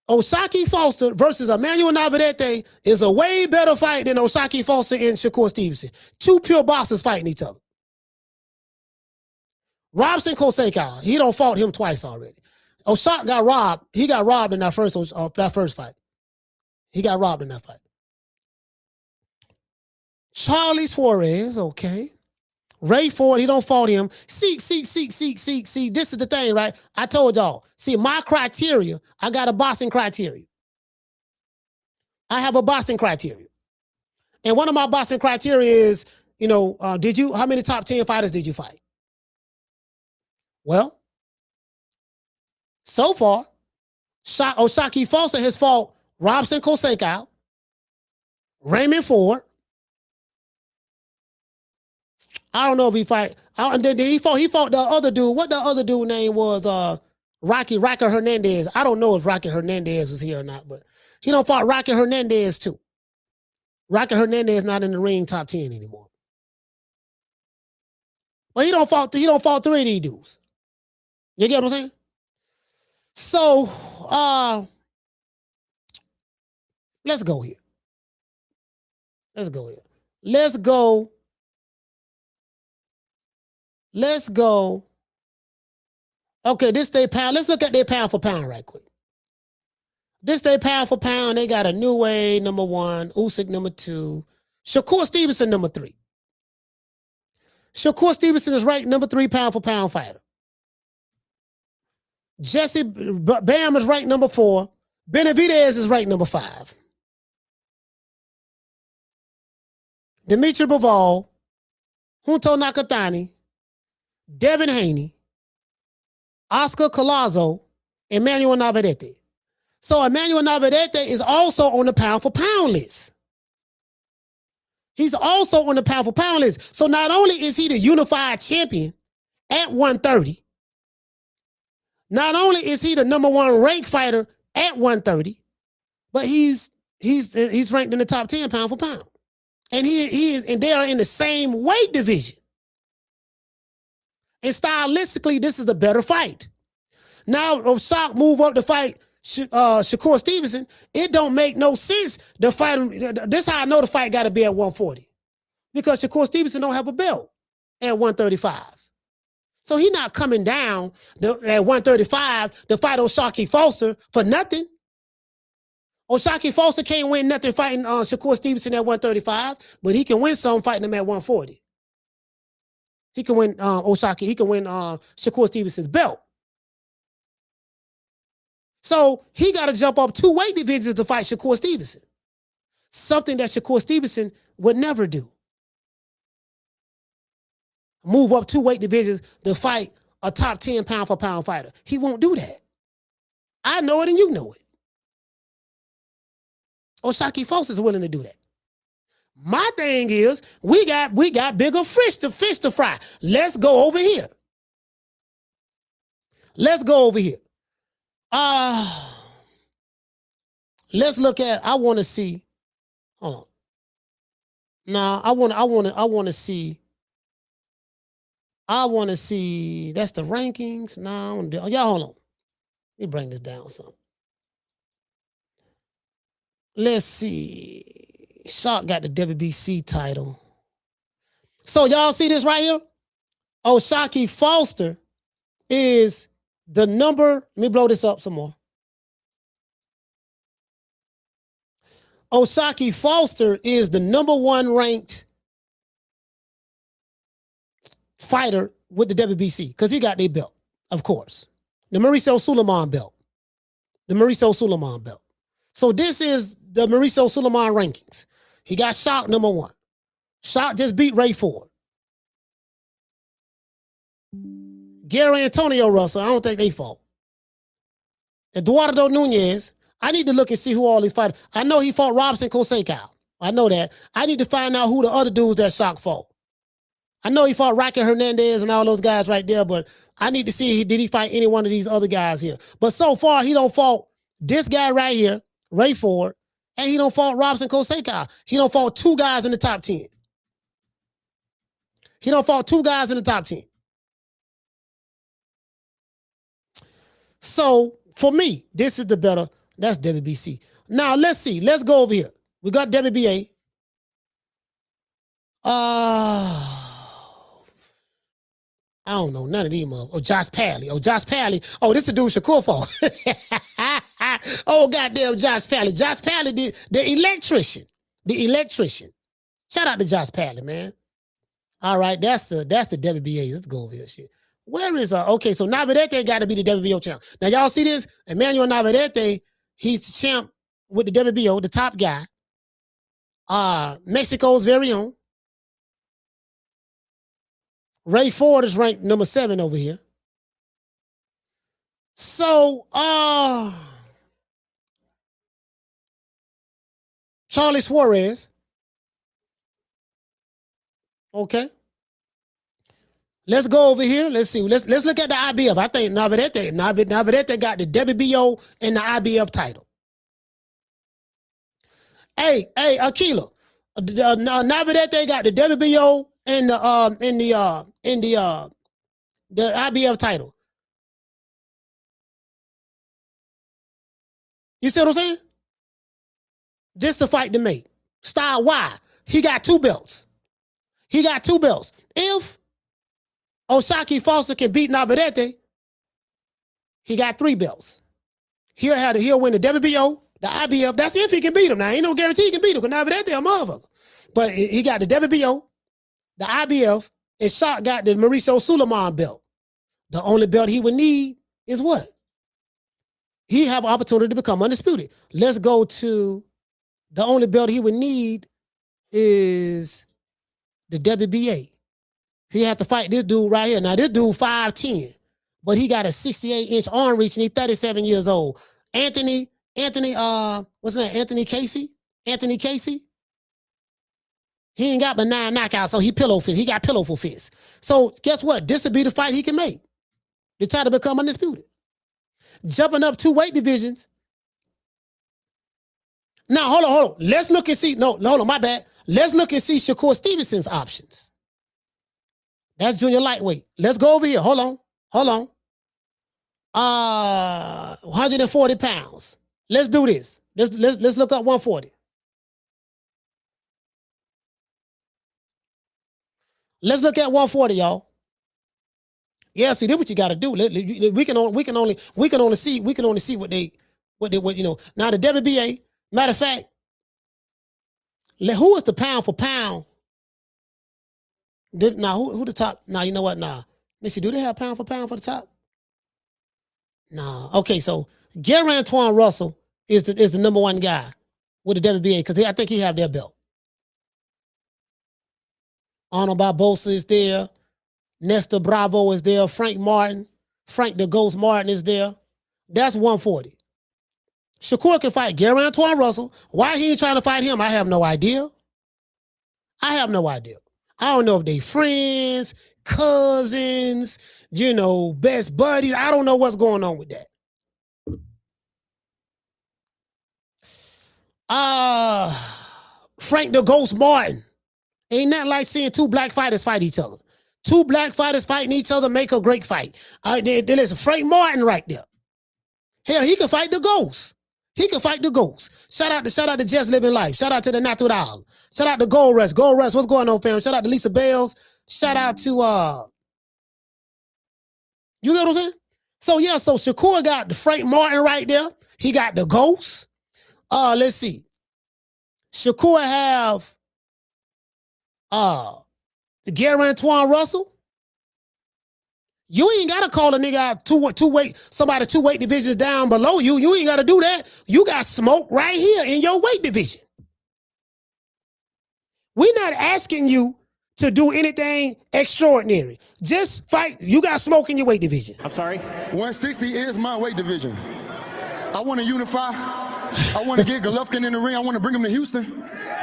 Shakur Foster versus Emmanuel Navarrete is a way better fight than Shakur Foster and Shakur Stevenson. Two pure boxers fighting each other. Robson Koseka, he don't fought him twice already. O'Shack got robbed. He got robbed in that first fight. He got robbed in that fight. Charlie Suarez, okay. Ray Ford, he don't fought him. See, this is the thing, right? I told y'all. See, my criteria, I got a boxing criteria. I have a boxing criteria. And one of my boxing criteria is, how many top 10 fighters did you fight? Well, so far, Shakur Foster has fought Robson Koseka, Raymond Ford. I don't know if he fight. And then he fought the other dude. What the other dude name was? Rocky Hernandez. I don't know if Rocky Hernandez was here or not, but he don't fought Rocky Hernandez too. Rocky Hernandez not in the ring top 10 anymore. But he don't fought 3 of these dudes. You get what I'm saying? So, let's go here. Let's go. Okay, this they pound. Let's look at their pound for pound right quick. This they pound for pound. They got a New Way, number 1, Usyk, number 2, Shakur Stevenson, number 3. Shakur Stevenson is ranked number 3 pound for pound fighter. Jesse Bam is ranked number 4. Benavidez is ranked number 5. Dimitri Bivol, Junto Nakatani, Devin Haney, Oscar Collazo, Emmanuel Navarrete. So Emmanuel Navarrete is also on the pound for pound list. He's also on the pound for pound list. So not only is he the unified champion at 130, not only is he the number 1 ranked fighter at 130, but he's ranked in the top 10 pound for pound. And and they are in the same weight division. And stylistically, this is a better fight. Now, if Shock move up to fight Shakur Stevenson, it don't make no sense to fight him. This is how I know the fight got to be at 140. Because Shakur Stevenson don't have a belt at 135. So he's not coming down at 135 to fight Shakur Foster for nothing. Shakur Foster can't win nothing fighting Shakur Stevenson at 135, but he can win some fighting him at 140. He can win Shakur Stevenson's belt. So he got to jump up 2 weight divisions to fight Shakur Stevenson. Something that Shakur Stevenson would never do. Move up 2 weight divisions to fight a top 10 pound for pound fighter. He won't do that. I know it and you know it. Shakur Foster's willing to do that. My thing is, we got bigger fish to fry. Let's go over here. Let's look at. I want to see. Hold on. Now I want to see. That's the rankings. Now y'all hold on. Let me bring this down some. Let's see. Shark got the WBC title. So y'all see this right here? Shakur Foster is the number. Let me blow this up some more. Shakur Foster is the number 1 ranked fighter with the WBC because he got their belt, of course. The Mauricio Suleiman belt. So this is the Mauricio Suleiman rankings. He got Shark number 1. Shark just beat Ray Ford. Gary Antonio Russell, I don't think they fought. Eduardo Nunez, I need to look and see who all he fought. I know he fought Robson Koseikai. I know that. I need to find out who the other dudes that Shark fought. I know he fought Rocky Hernandez and all those guys right there, but I need to see did he fight any one of these other guys here. But so far, he don't fought this guy right here, Ray Ford, and he don't fought Robson Koseikai. He don't fought 2 guys in the top 10. So for me, this is the better. That's WBC. Now let's see. Let's go over here. We got WBA. I don't know none of them. Josh Pally. Oh, this is the dude Shakur fought. Goddamn Josh Pally. Josh Pally did the electrician. Shout out to Josh Pally, man. All right, that's the WBA. Let's go over here. Shit. Where is okay? So Navarrete got to be the WBO champ. Now y'all see this? Emmanuel Navarrete, he's the champ with the WBO, the top guy. Mexico's very own. Ray Ford is ranked number 7 over here. So, Charlie Suarez. Okay. Let's go over here. Let's see. Let's look at the IBF. I think Navarrete got the WBO and the IBF title. Hey, Aquila. Navarrete got the WBO and the IBF title. You see what I'm saying? This the fight to make. Style why? He got 2 belts. If Shakur Foster can beat Navarrete, he got 3 belts. He'll win the WBO, the IBF. That's if he can beat him. Now, ain't no guarantee he can beat him because Navarrete a motherfucker. But he got the WBO, the IBF, and Shark got the Mauricio Suleiman belt. The only belt he would need is what? He have an opportunity to become undisputed. Let's go to the only belt he would need is the WBA. He had to fight this dude right here. Now, this dude 5'10", but he got a 68-inch arm reach, and he's 37 years old. Anthony, what's his name? Anthony Casey? He ain't got but 9 knockouts, so he got pillowful fists. So guess what? This would be the fight he can make to try to become undisputed. Jumping up 2 weight divisions. Now, hold on. Let's look and see. No, hold on, my bad. Let's look and see Shakur Stevenson's options. That's junior lightweight. Let's go over here. Hold on. 140 pounds. Let's do this. Let's look up 140. Let's look at 140, y'all. Yeah, see, this what you got to do. We can only see what they you know. Now the WBA. Matter of fact, who is the pound for pound? Now who the top? Now you know what? Nah, let me see. Do they have pound for the top? Nah. Okay, so Gary Antoine Russell is the number 1 guy with the WBA because I think he have their belt. Arnold Barbosa is there. Nestor Bravo is there. Frank the Ghost Martin is there. That's 140. Shakur can fight Gary Antoine Russell. Why he ain't trying to fight him, I have no idea. I have no idea. I don't know if they friends, cousins, best buddies. I don't know what's going on with that. Frank the Ghost Martin. Ain't nothing like seeing two black fighters fight each other. Two black fighters fighting each other make a great fight. There's Frank Martin right there. Hell, he can fight the Ghost. He can fight the Ghost. Shout out to Just Living Life. Shout out to the Natural Isle. Shout out to Gold Rush. Gold Rush, what's going on, fam? Shout out to Lisa Bells. Shout out to you know what I'm saying? So Shakur got the Frank Martin right there. He got the Ghost. Let's see. Shakur have the Gary Antoine Russell. You ain't gotta call a nigga out two weight divisions down below you. You ain't gotta do that. You got smoke right here in your weight division. We're not asking you to do anything extraordinary. Just fight. You got smoke in your weight division.
I'm sorry?
160 is my weight division. I want to unify. I want to get Golovkin in the ring. I want to bring him to Houston.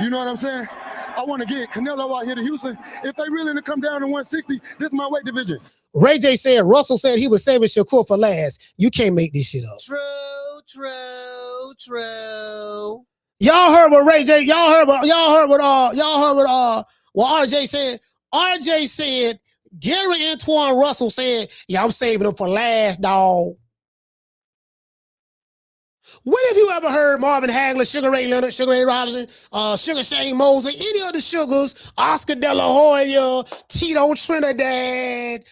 You know what I'm saying? I want to get Canelo out here to Houston. If they really to come down to 160, this is my weight division.
Ray J said Russell said he was saving Shakur for last. You can't make this shit up.
True.
Y'all heard what Ray J. Y'all heard what RJ said. RJ said Gary Antoine Russell said, "Yeah, I'm saving him for last, dog." When have you ever heard Marvin Hagler, Sugar Ray Leonard, Sugar Ray Robinson, Sugar Shane Mosley, any of the Sugars, Oscar De La Hoya, Tito Trinidad,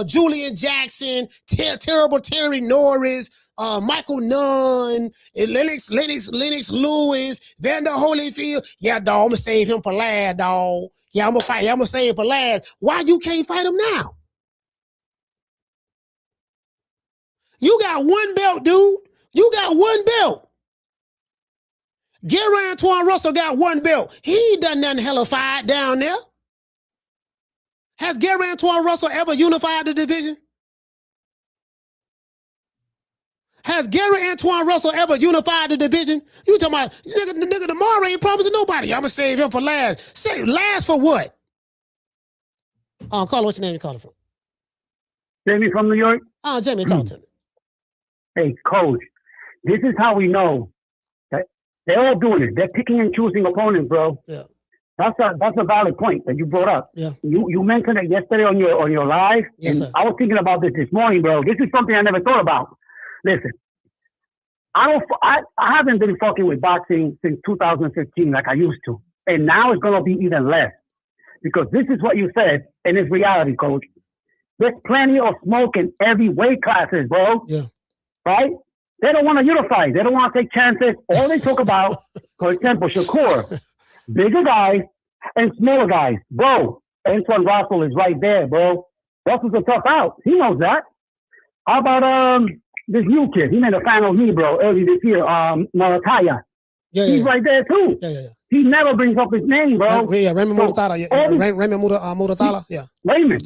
Julian Jackson, Terrible Terry Norris, Michael Nunn, Lennox Lewis, Vander Holyfield? Yeah, dog, I'm gonna save him for last, dog. Yeah, I'm gonna save him for last. Why you can't fight him now? You got one belt, dude. You got one belt. Gary Antoine Russell got one belt. He ain't done nothing hellified down there. Has Gary Antoine Russell ever unified the division? Has Gary Antoine Russell ever unified the division? You talking about, nigga tomorrow ain't promising nobody. I'm going to save him for last. Say last for what? Caller, what's your name you calling from?
Jamie from New York.
Jamie, talk to me.
Hey, coach, this is how we know that they're all doing it. They're picking and choosing opponents, bro.
Yeah.
That's a valid point that you brought up.
Yeah.
You mentioned it yesterday on your live.
Yes,
and
sir.
I was thinking about this morning, bro. This is something I never thought about. Listen, I haven't been fucking with boxing since 2015 like I used to. And now it's gonna be even less. Because this is what you said, and it's reality, coach. There's plenty of smoke in every weight classes, bro.
Yeah.
Right? They don't want to unify. They don't want to take chances. All they talk about, for example, Shakur, bigger guys and smaller guys. Bro, Antoine Russell is right there, bro. Russell's a tough out. He knows that. How about this new kid? He made a final knee, bro, early this year. Marataya. He's right there too.
Yeah.
He never brings up his name, bro.
Raymond Muratala. Raymond Muratala. Yeah.
Raymond.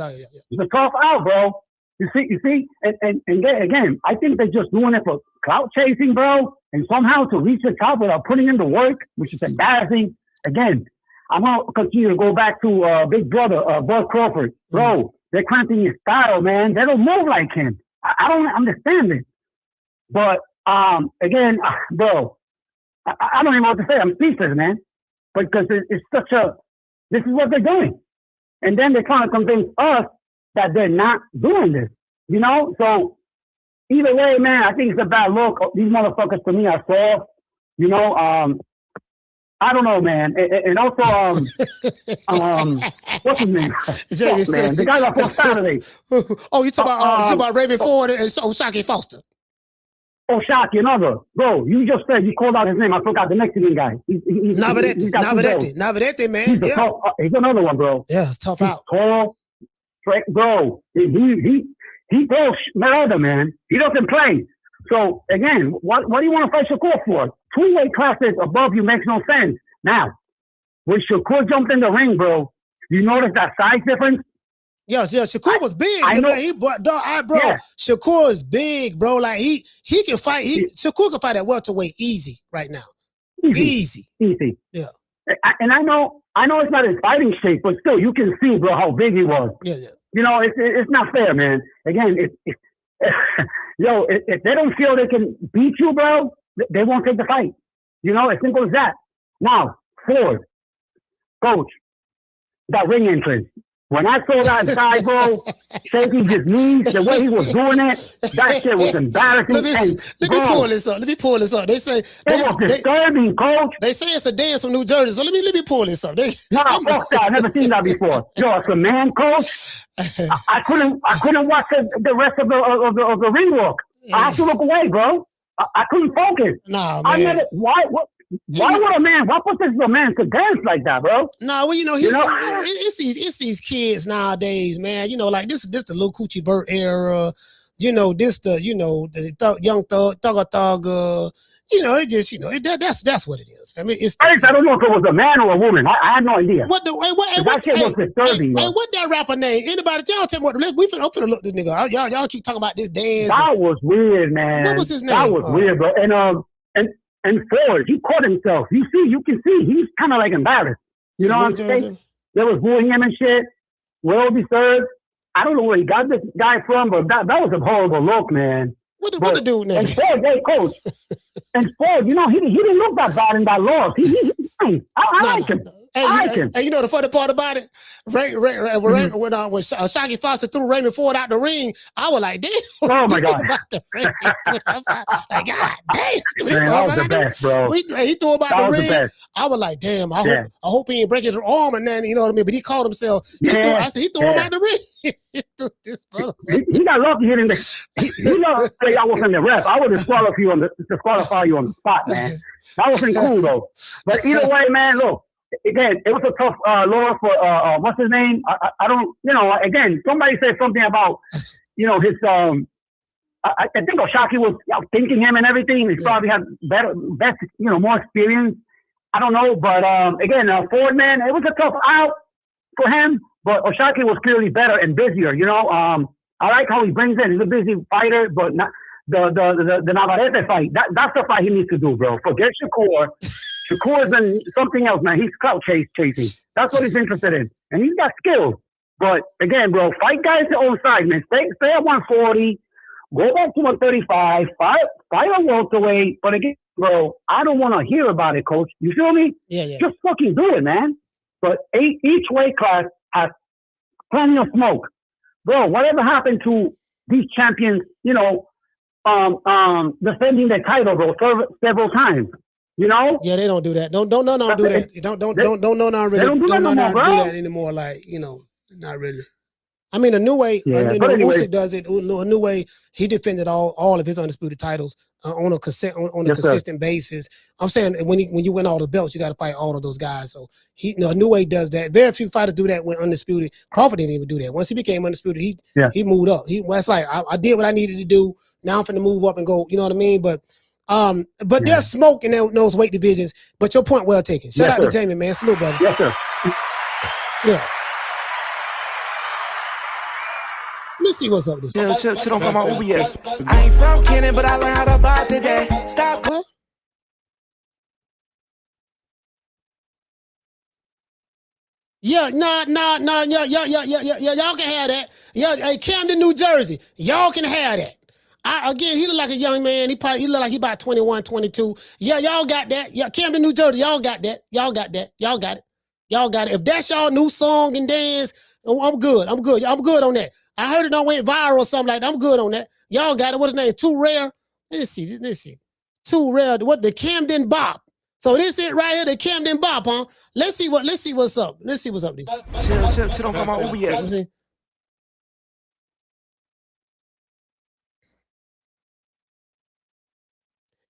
He's a tough out, bro. You see, and again, I think they're just doing it for clout chasing, bro, and somehow to reach the top without putting in the work, which is embarrassing. Again, I'm gonna continue to go back to Big Brother, Bud Crawford, bro. They're cramping his style, man. They don't move like him. I don't understand it. But again, bro, I don't even know what to say. I'm speechless, man. Because it's such a, this is what they're doing, and then they're trying to convince us that they're not doing this, you know? So either way, man, I think it's a bad look. These motherfuckers to me are soft, you know? I don't know, man. And also, what's his name? Fuck, man. The guy that fought Saturday.
Oh, you talking about Raymond Ford and O'Shaquie Foster?
O'Shaquie, another. Bro, you just said, you called out his name. I forgot the Mexican guy.
Navarrete, man.
He's another one, bro.
Yeah, it's tough out.
Tall, bro, he goes murder, man. He doesn't play. So again, what do you want to fight Shakur for? 2 weight classes above you makes no sense. Now, when Shakur jumped in the ring, bro, you notice that size difference?
Yeah, Shakur was big.
I know.
Bro, Shakur is big, bro. Like he can fight. Shakur can fight at welterweight easy right now. Easy.
Yeah. And I know it's not his fighting shape, but still, you can see, bro, how big he was.
Yeah.
You know, it's not fair, man. Again, if they don't feel they can beat you, bro, they won't take the fight. You know, as simple as that. Now, Ford, coach, that ring entrance. When I saw that guy, bro, shaking his knees, the way he was doing it, that shit was embarrassing.
Let me pull this up. They say
it was disturbing, coach.
They say it's a dance from New Jersey. So let me pull this up.
I've never seen that before. Yo, it's a man, coach. I couldn't watch the rest of the ring walk. I had to look away, bro. I couldn't focus.
Nah, man.
Why would a man? What pushes a man to dance like that, bro?
Nah, well, it's these kids nowadays, man. You know, like this the Lil Coochie Burt era. You know, the young thug. You know, it just that's what it is. I mean,
I don't know if it was a man or a woman. I had no idea.
That
shit was disturbing.
Hey, what that rapper name? Anybody? Y'all tell me what? I'm finna look this nigga. Y'all keep talking about this dance.
That was weird, man.
What was his name?
That was weird, bro. And Ford, he caught himself. You can see he's kind of like embarrassed. You know what I'm saying? They was booing him and shit. Well deserved. I don't know where he got this guy from, but that was a horrible look, man.
What the dude name?
And Ford, hey, coach. And Ford, you know, he didn't look that bad in that loss. He's fine. I like him.
Hey, you know the funny part about it? When Shocky Foster threw Raymond Ford out the ring, I was like, damn.
Oh, my God.
Like, God damn.
Man, that was the best, bro.
He threw him out the ring. I was like, damn, I hope he ain't break his arm and then, you know what I mean? But he called himself. He threw him out the ring. He
got lucky hitting you know, I wasn't the ref. I would disqualify you on the spot, man. That wasn't cool, though. But either way, man, look. Again, it was a tough loss for what's his name? I don't, you know. Again, somebody said something about, you know, his I think Oshaki was thinking him and everything. He probably had best, you know, more experience. I don't know, but again, Ford, man, it was a tough out for him. But Oshaki was clearly better and busier. You know, I like how he brings in. He's a busy fighter, but not the Navarrete fight. That's the fight he needs to do, bro. Forget Shakur. Shakur's in something else, man. He's clout chasing. That's what he's interested in. And he's got skills. But again, bro, fight guys your own size, man. Stay at 140. Go back to 135. Fight a welterweight. But again, bro, I don't want to hear about it, coach. You feel me?
Yeah.
Just fucking do it, man. But each weight class has plenty of smoke. Bro, whatever happened to these champions, you know, defending their title, bro, several times? You know?
Yeah, they don't do that. Don't do that. Don't do that anymore. Like, you know, not really. I mean, a new way. Usyk does it. A new way. He defended all of his undisputed titles on a consistent basis. I'm saying when you win all the belts, you got to fight all of those guys. So a new way does that. Very few fighters do that when undisputed. Crawford didn't even do that. Once he became undisputed, he moved up. It's like I did what I needed to do. Now I'm finna move up and go. You know what I mean? But there's smoke in those weight divisions. But your point well taken. Shout out to Jamie, man. Salute, brother.
Yes, sir.
Yeah. Let's see what's up with this.
Chill from my OBS. I ain't from Kenny, but I learned how to buy today. Stop.
What? Yeah, no, y'all can have that. Yeah, hey, Camden, New Jersey, y'all can have that. Again, he look like a young man. He look like he about 21, 22. Yeah, y'all got that. Yeah, Camden, New Jersey, y'all got that. Y'all got that. Y'all got it. Y'all got it. If that's y'all new song and dance, I'm good. I'm good on that. I heard it on went viral or something like that. I'm good on that. Y'all got it. What's his name? Too Rare. Let's see. Too Rare. What the Camden Bop. So this it right here, the Camden Bop, huh? Let's see what's up. Let's see what's up.
Chill from my OBS.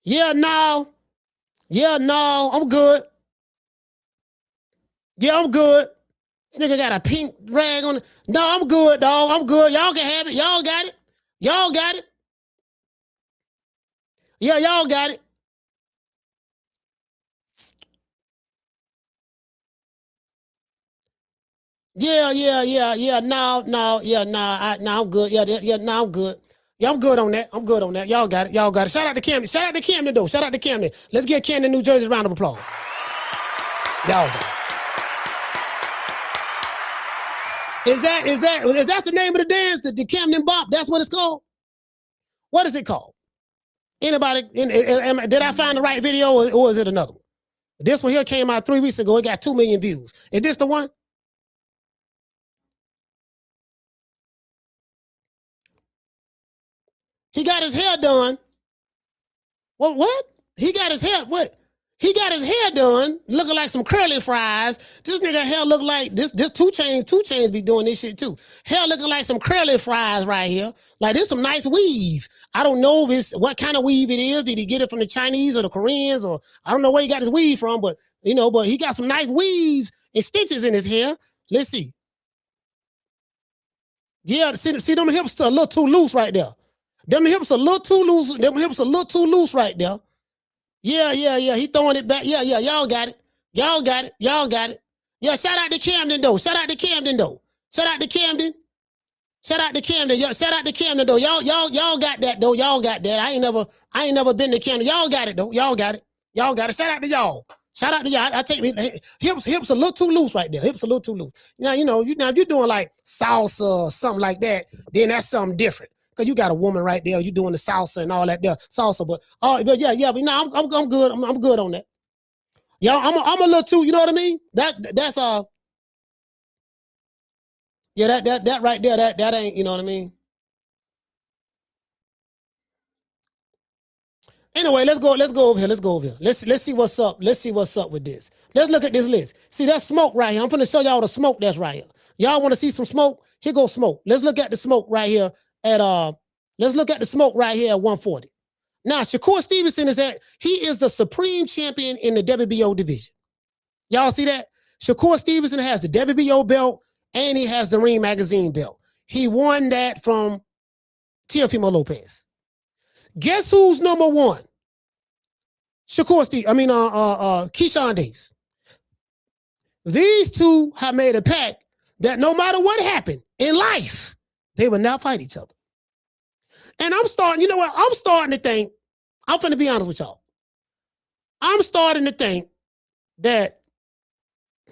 Yeah, no, I'm good. Yeah, I'm good. This nigga got a pink rag on it. No, I'm good, dog. I'm good. Y'all can have it. Y'all got it. Yeah, y'all got it. Yeah. I'm good. I'm good. Yeah, I'm good on that. Y'all got it. Shout out to Camden. Though. Shout out to Camden. Let's give Camden, New Jersey a round of applause. Y'all got it. Is that the name of the dance? The Camden Bop? That's what it's called? What is it called? Anybody? Did I find the right video or is it another one? This one here came out 3 weeks ago. It got 2 million views. Is this the one? He got his hair done. What? He got his hair, what? He got his hair done, looking like some curly fries. This nigga hair look like, this 2 Chainz be doing this shit too. Hair looking like some curly fries right here. Like this some nice weave. I don't know if it's, what kind of weave it is. Did he get it from the Chinese or the Koreans or, I don't know where he got his weave from, but but he got some nice weaves and stitches in his hair. Let's see. Yeah, see them hips a little too loose right there. Them hips a little too loose right there. Yeah. He throwing it back. Yeah. Y'all got it. Yeah, shout out to Camden though. Shout out to Camden. Yeah, shout out to Camden though. Y'all got that though. Y'all got that. I ain't never been to Camden. Y'all got it though. Y'all got it. Shout out to y'all. I take me hips a little too loose right there. Hips a little too loose. Now, if you're doing like salsa or something like that, then that's something different. Cause you got a woman right there, you doing the salsa and all that there, salsa. But yeah, but no, I'm good. I'm good on that. Yeah, I'm a little too. You know what I mean? That's yeah, that right there, that ain't. You know what I mean? Anyway, let's go over here. Let's see what's up. Let's see what's up with this. Let's look at this list. See, that's smoke right here. I'm finna show y'all the smoke that's right here. Y'all want to see some smoke? Here goes smoke. Let's look at the smoke right here at 140. Now, Shakur Stevenson he is the supreme champion in the WBO division. Y'all see that? Shakur Stevenson has the WBO belt and he has the Ring Magazine belt. He won that from Teofimo Lopez. Guess who's number one? Keyshawn Davis. These two have made a pact that no matter what happened in life, they will not fight each other. And I'm starting to think, I'm finna be honest with y'all. I'm starting to think that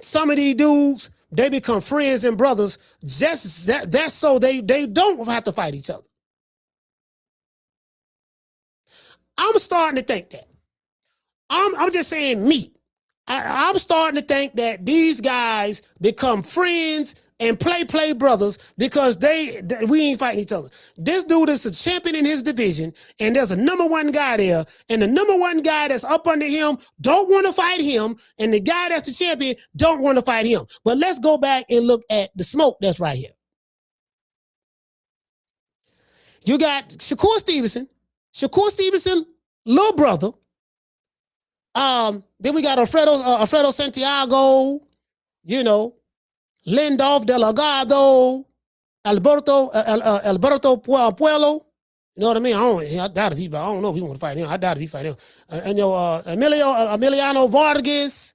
some of these dudes, they become friends and brothers just that's so they don't have to fight each other. I'm starting to think that. I'm just saying me. I'm starting to think that these guys become friends and play brothers because we ain't fighting each other. This dude is a champion in his division, and there's a number one guy there, and the number one guy that's up under him don't want to fight him, and the guy that's the champion don't want to fight him. But let's go back and look at the smoke that's right here. You got Shakur Stevenson, little brother. Then we got Alfredo Santiago, Lindolf Delgado, Alberto Puello. You know what I mean? I doubt if I don't know if he want to fight him. I doubt if he fight him. Emiliano Vargas.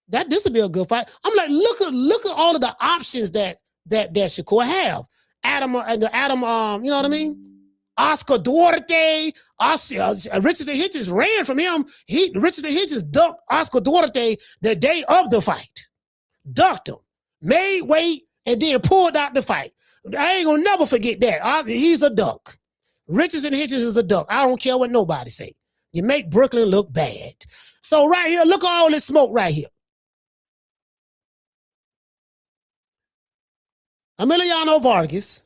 This would be a good fight. I'm like, look at all of the options that Shakur have. Adam, you know what I mean? Oscar Duarte, Richardson Hitchens ran from him. Richardson Hitchens ducked Oscar Duarte the day of the fight. Ducked him, made weight, and then pulled out the fight. I ain't gonna never forget that. He's a duck. Richardson Hitchens is a duck. I don't care what nobody say. You make Brooklyn look bad. So right here, look at all this smoke right here. Emiliano Vargas,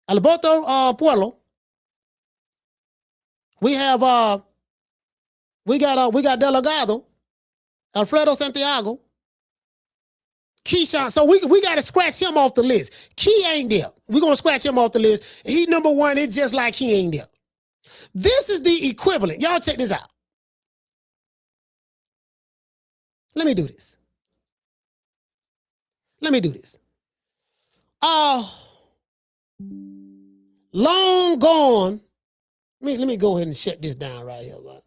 Alberto Puello. We got Delgado, Alfredo Santiago, Keyshawn. So we got to scratch him off the list. Key ain't there. We're going to scratch him off the list. He number one. It's just like he ain't there. This is the equivalent. Y'all check this out. Let me do this. Long gone. Let me go ahead and shut this down right here. Right?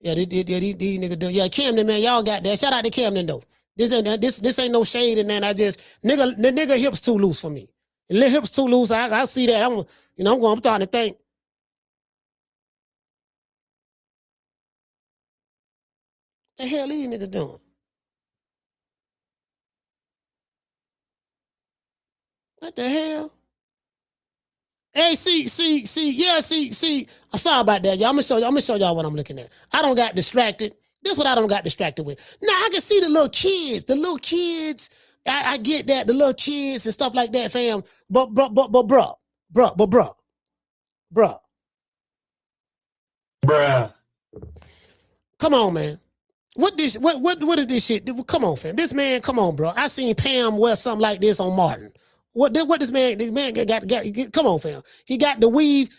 Yeah, these niggas do. Yeah, Camden, man, y'all got that. Shout out to Camden, though. This ain't no shade in that. The nigga hips too loose for me. The hips too loose. I see that. I'm starting to think. What the hell these niggas doing? What the hell? Hey, see. I'm sorry about that, y'all. I'm gonna show y'all what I'm looking at. I don't got distracted. This is what I don't got distracted with. Now I can see the little kids. I get that, the little kids and stuff like that, fam. But bruh. Come on, man. What is this shit? Come on, fam. This man, come on, bro. I seen Pam wear something like this on Martin. What this man got, come on, fam. He got the weave,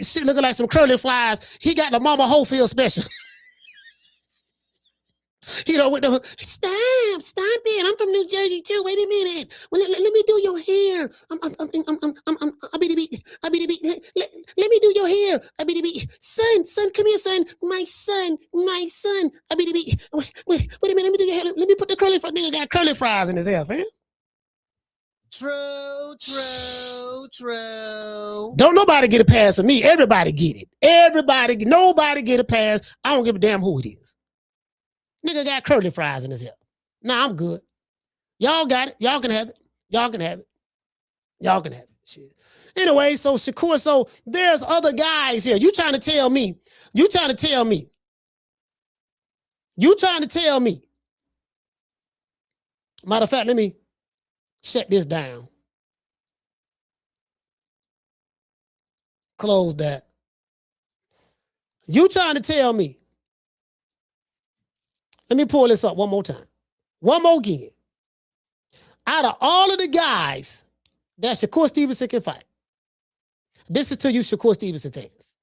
shit looking like some curly flies. He got the Mama Holyfield special. With the stop it. I'm from New Jersey too. Wait a minute. Well, let me do your hair. Let me do your hair. Son, come here, son. My son. Wait a minute. Let me do your hair. Let me put the curly fries. Nigga got curly fries in his hair, fam.
True.
Don't nobody get a pass of me. Everybody get it. Nobody get a pass. I don't give a damn who it is. Nigga got curly fries in his hair. Nah, I'm good. Y'all got it. Y'all can have it. Shit. Anyway, so Shakur, so there's other guys here. You trying to tell me. Matter of fact, let me shut this down. Close that. You trying to tell me. Let me pull this up one more time. One more again. Out of all of the guys that Shakur Stevenson can fight, this is to you Shakur Stevenson fans.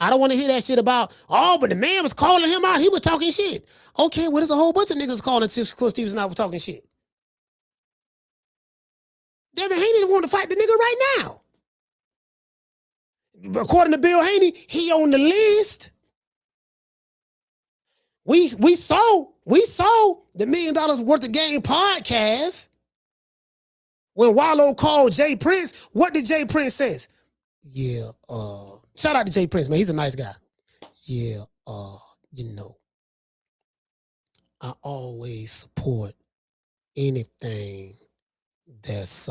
I don't want to hear that shit about, but the man was calling him out. He was talking shit. Okay, well, there's a whole bunch of niggas calling Shakur Stevenson out was talking shit. Devin Haney want to fight the nigga right now. According to Bill Haney, he on the list. We saw the $1 million worth of game podcast when Wallow called Jay Prince. What did Jay Prince says? Yeah, shout out to Jay Prince, man. He's a nice guy. Yeah, I always support anything that's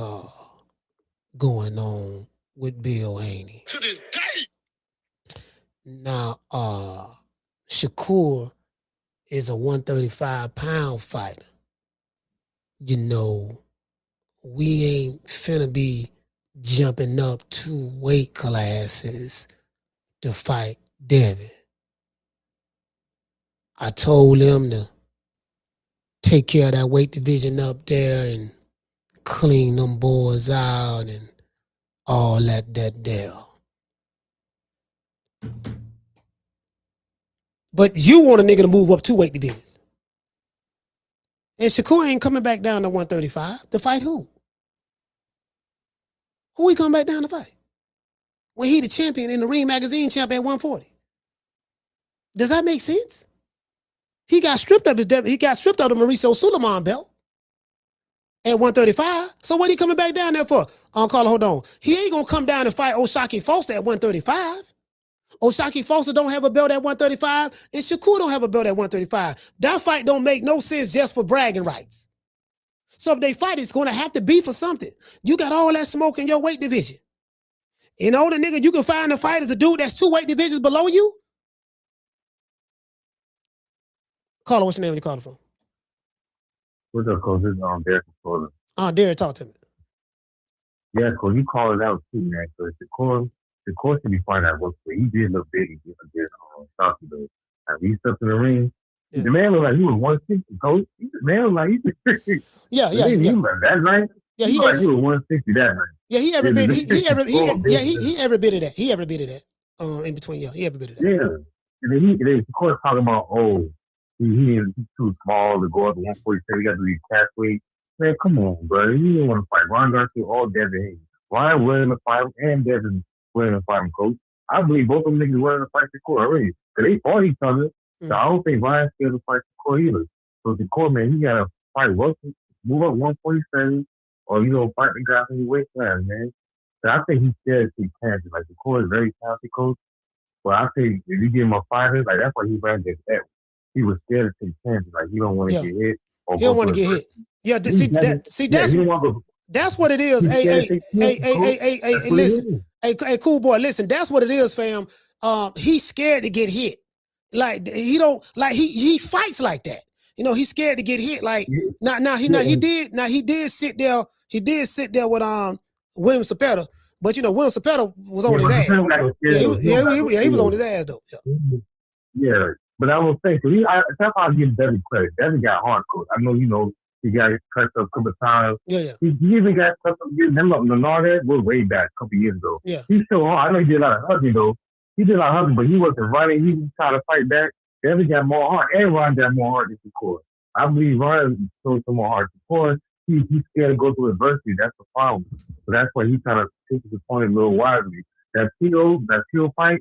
going on with Bill Haney.
To this day.
Now, Shakur is a 135-pound fighter. We ain't finna be jumping up 2 weight classes to fight Devin. I told him to take care of that weight division up there and clean them boys out and all that there. But you want a nigga to move up 2 weight divisions. And Shakur ain't coming back down to 135 to fight who? Who he coming back down to fight? When he the champion in the Ring Magazine champ at 140. Does that make sense? He got stripped of the Mauricio Suleiman belt at 135. So what he coming back down there for? Carla, hold on. He ain't gonna come down and fight O'Shaquie Foster at 135. O'Shaquie Foster don't have a belt at 135, and Shakur don't have a belt at 135. That fight don't make no sense just for bragging rights. So if they fight, it's going to have to be for something. You got all that smoke in your weight division. The nigga you can find a fight is a dude that's 2 weight divisions below you. Caller, what's your name when you calling from?
What's up, Coach? This is Derek from Florida.
Derek, talk to me.
Yeah, Coach, you called it out too, man. So the course to be fine at work, but he did look big. He did Shocky though. Like he stepped in the ring. Yeah. The man looked like he was 160, Coach. The man looked like he was
Yeah.
That night.
Yeah,
he was 160 that night.
Yeah, he every bit of that. He every bit of that. In between, he every bit of that.
Yeah. And then he of course talking about he's too small to go up to 147. He got to be halfway. Man, come on, bro. You don't want to fight Ron Garcia or Devin Haney. Ryan willing to fight him and Devin willing to fight him, Coach. I believe both of them niggas willing to fight Shakur already. Because they fought each other. So I don't think Ryan's scared to fight Shakur either. So the core man, he gotta fight move up 147, or fight the guy from the weight class, man. So I think he's scared to take chances. Like the core is very talented coach, but I think if you give him a fighter, like that's why he ran against that. He was scared to take chances. Like he don't want to get hit or
he don't want to get hit. Yeah, that's what it is. Hey, listen. Hey, cool boy, listen. That's what it is, fam. He's scared to get hit. Like he fights like that. He's scared to get hit. Like he did sit there. He did sit there with William Cepeda, but William Cepeda was on his ass. He was on his ass though.
Yeah, but I will say, that's how I give Devin credit. Devin got hardcore. I know, he got pressed up a couple of times.
Yeah.
He even got pressed up, getting him up. Leonardo was way back a couple of years ago.
Yeah.
He's still hard. I know he did a lot of hugging, though. He did a lot of hugging, but he wasn't running. He was trying to fight back. Devin got more heart, and Ron got more heart than Shakur. I believe Ron showed some more heart. Shakur, he's scared to go through adversity. That's the problem. So that's why he's trying to take his opponent a little wisely. That Teal fight,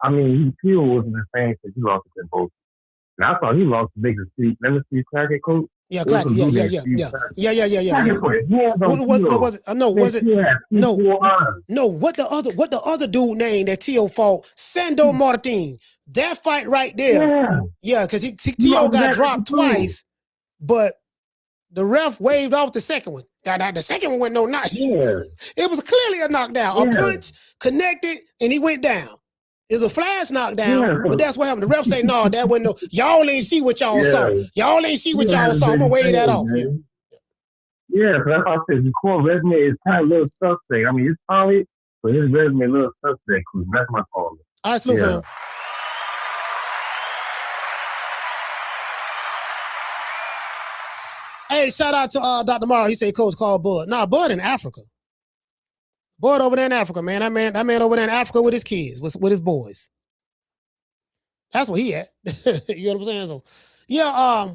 I mean, Teal wasn't the same because he lost to both. And I thought he lost to Baker Street. Remember Steve Clackett, coach?
Yeah, Clackett. Yeah. What the other dude named that Teal fought? Sando Martin. That fight right there. Yeah, because Teal got dropped twice, but the ref waved off the second one. The second one went no knock.
Yeah.
It was clearly a knockdown. A punch connected and he went down. It's a flash knockdown, but that's what happened. The ref say, no, that wasn't no. Y'all ain't see what y'all saw. Y'all ain't see what y'all saw. I'm gonna wave that off.
Yeah, so that's why I said the core resume is kind of a little suspect. I mean, it's solid, but his resume is a little suspect. That's my call.
All right, salute, fam. Hey, shout out to Dr. Morrow. He said coach called Bud. Nah, Bud in Africa. Bud over there in Africa, man. That man over there in Africa with his kids, with his boys. That's where he at. You know what I'm saying? So, yeah,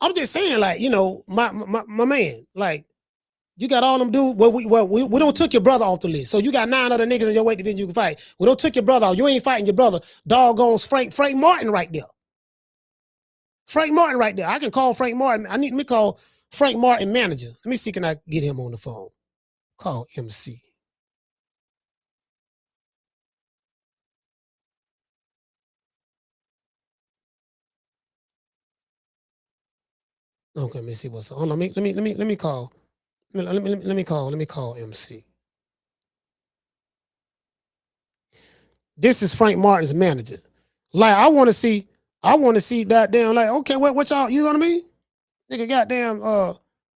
I'm just saying, like, my man, like, you got all them dudes. We don't took your brother off the list. So you got 9 other niggas in your weight division you can fight. We don't took your brother off. You ain't fighting your brother. Doggone Frank Martin right there. Frank Martin right there. I can call Frank Martin. Let me call Frank Martin manager. Let me see, can I get him on the phone? Call MC. Okay, let me see what's on. Hold on, let me call. Let me call MC. This is Frank Martin's manager. Like, I want to see that damn, like, okay, what y'all, you know what I mean? Nigga, goddamn,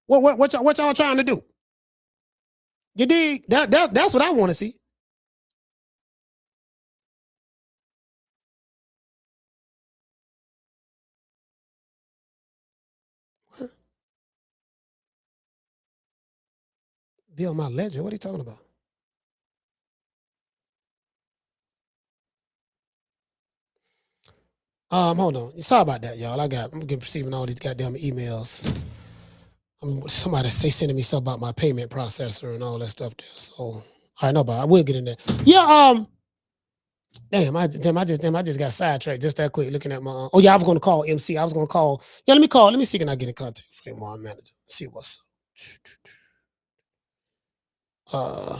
what y'all trying to do? You dig? That's what I want to see. What? Bill, my ledger. What are you talking about? Hold on. Sorry about that, y'all. I'm receiving all these goddamn emails. Somebody sending me something about my payment processor and all that stuff there. So I know, but I will get in there. Yeah. Damn, I just got sidetracked just that quick looking at my. I was going to call MC. I was going to call. Yeah, let me call. Let me see, can I get in contact with Frank Martin manager? See what's up.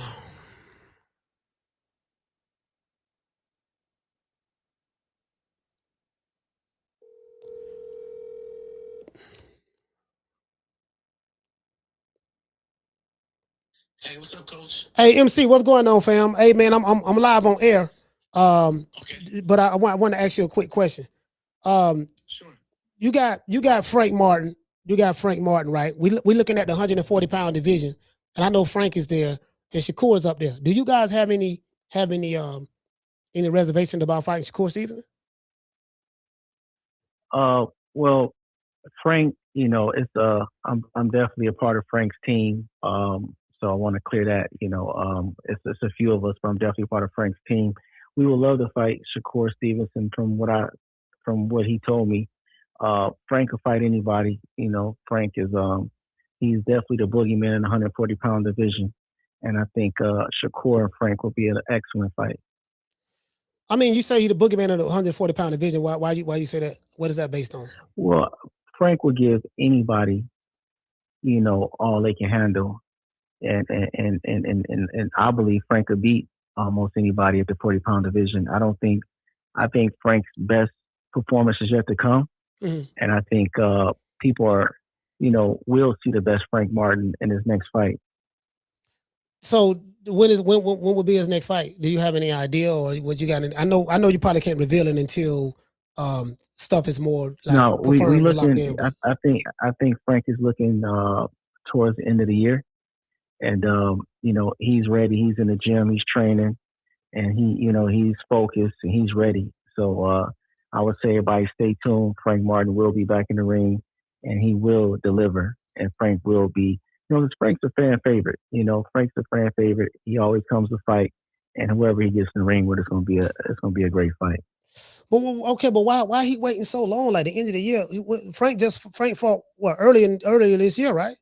Hey, what's up, Coach?
Hey, MC, what's going on, fam? Hey, man, I'm live on air. Okay. But I want to ask you a quick question.
Sure.
You got Frank Martin. You got Frank Martin, right? We looking at the 140-pound division, and I know Frank is there and Shakur is up there. Do you guys have any reservations about fighting Shakur Stevenson?
Well, Frank, it's I'm definitely a part of Frank's team. So I want to clear that, it's a few of us, but I'm definitely part of Frank's team. We would love to fight Shakur Stevenson from what he told me. Frank will fight anybody. Frank is he's definitely the boogeyman in the 140-pound division. And I think Shakur and Frank will be an excellent fight.
I mean, you say he's the boogeyman of the 140-pound division. Why you say that? What is that based on?
Well, Frank will give anybody, all they can handle, and I believe Frank could beat almost anybody at the 40-pound division. I think Frank's best performance is yet to come, and I think people are, will see the best Frank Martin in his next fight.
So when will be his next fight? Do you have any idea, or what you got? I know you probably can't reveal it until stuff is more like
No, we looking.
In,
I think Frank is looking towards the end of the year, and he's ready. He's in the gym. He's training, and he's focused and he's ready. So I would say everybody stay tuned. Frank Martin will be back in the ring, and he will deliver. And Frank will be. Frank's a fan favorite. Frank's a fan favorite. He always comes to fight, and whoever he gets in the ring with, it's gonna be a great fight.
But okay, but why he waiting so long? Like the end of the year, Frank fought earlier this year, right?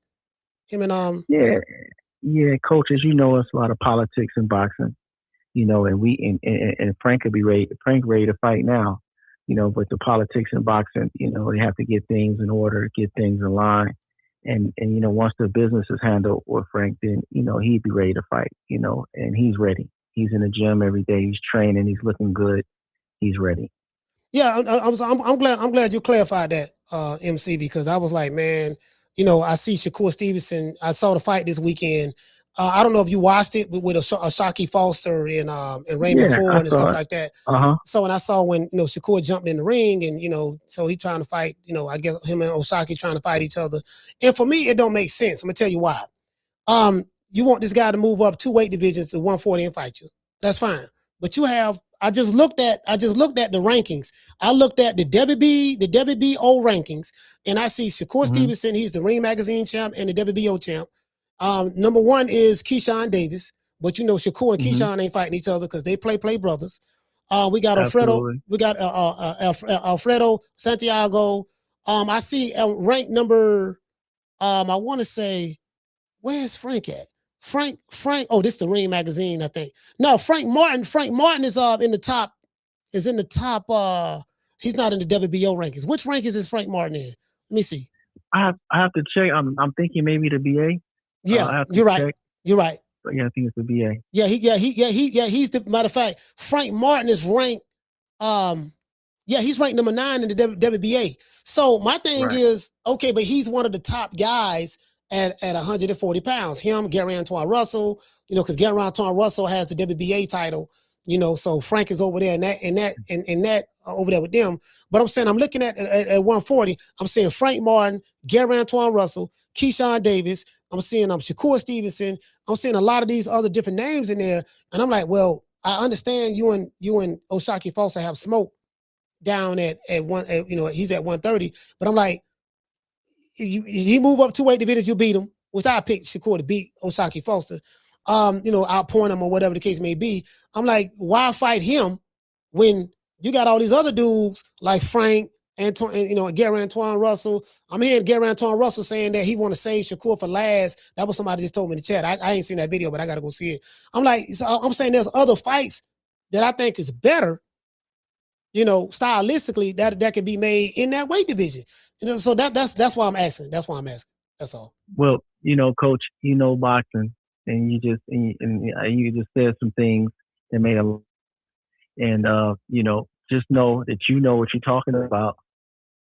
Him and
Yeah, coaches. It's a lot of politics in boxing. And Frank could be ready. Frank ready to fight now. But the politics in boxing, they have to get things in order, get things in line. And once the business is handled with Frank, then, he'd be ready to fight, and he's ready. He's in the gym every day. He's training. He's looking good. He's ready.
Yeah, I'm glad you clarified that, MC, because I was like, man, I see Shakur Stevenson. I saw the fight this weekend. I don't know if you watched it with Shakur Foster and Raymond Ford and stuff like that. So when I saw when Shakur jumped in the ring and so he trying to fight, I guess him and Osaki trying to fight each other. And for me, it don't make sense. I'm gonna tell you why. You want this guy to move up 2 weight divisions to 140 and fight you. That's fine. But I just looked at the rankings. I looked at the WBO rankings, and I see Shakur Stevenson. He's the Ring Magazine champ and the WBO champ. Number 1 is Keyshawn Davis, but Shakur and Keyshawn ain't fighting each other because they play brothers. We got Alfredo. We got Alfredo Santiago. I see rank number. I want to say, where's Frank at? Frank. Oh, this is the Ring Magazine, I think. No, Frank Martin. Frank Martin is in the top. Is in the top. He's not in the WBO rankings. Which rankings is Frank Martin in? Let me see.
I have to check. I'm thinking maybe the BA.
Yeah, you're right. Check. You're right.
But yeah, I think it's the BA.
Yeah, he's the matter of fact. Frank Martin is ranked. He's ranked number 9 in the WBA. So my thing is, okay, but he's one of the top guys at 140 pounds. Him, Gary Antoine Russell, because Gary Antoine Russell has the WBA title, so Frank is over there and that over there with them. But I'm saying I'm looking at 140. I'm saying Frank Martin, Gary Antoine Russell, Keyshawn Davis. I'm seeing Shakur Stevenson. I'm seeing a lot of these other different names in there, and I'm like, well, I understand you and Osaki Foster have smoke down at he's at 130, but I'm like, he move up 2 weight divisions, you beat him, which I picked Shakur to beat Osaki Foster, outpoint him or whatever the case may be. I'm like, why fight him when you got all these other dudes like Frank, Gary Antoine Russell. I'm hearing Gary Antoine Russell saying that he want to save Shakur for last. That was somebody just told me in the chat. I ain't seen that video, but I got to go see it. I'm like, so I'm saying there's other fights that I think is better, stylistically that can be made in that weight division. So that's why I'm asking. That's why I'm asking. That's all.
Well, Coach, boxing, and you just said some things that made a, and just know that you know what you're talking about.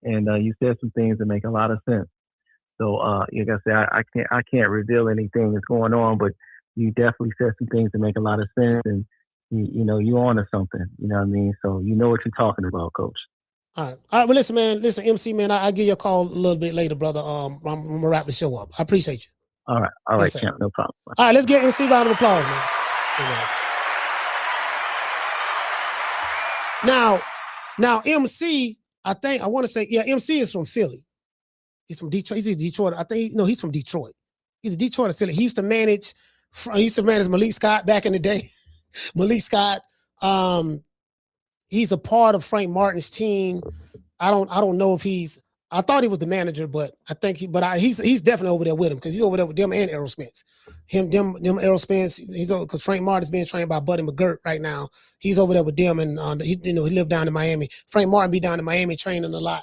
And you said some things that make a lot of sense. So, like I said, I can't reveal anything that's going on, but you definitely said some things that make a lot of sense, and you're on to something. You know what I mean? So you know what you're talking about, Coach.
All right. Well, listen, MC, man, I'll give you a call a little bit later, brother. I'm gonna wrap the show up. I appreciate you.
All right, champ, no problem.
All right, let's get MC a round of applause, man. Now, MC, I want to say, MC is from Philly. He's from Detroit. He's in Detroit. I think, he's from Detroit. He's a Detroit of Philly. He used to manage Malik Scott back in the day. Malik Scott. He's a part of Frank Martin's team. I don't know if he's I thought he was the manager, but I think he's definitely over there with him because he's over there with them and Errol Spence. Them Errol Spence. He's over because Frank Martin's being trained by Buddy McGirt right now. He's over there with them, and he lived down in Miami. Frank Martin be down in Miami training a lot.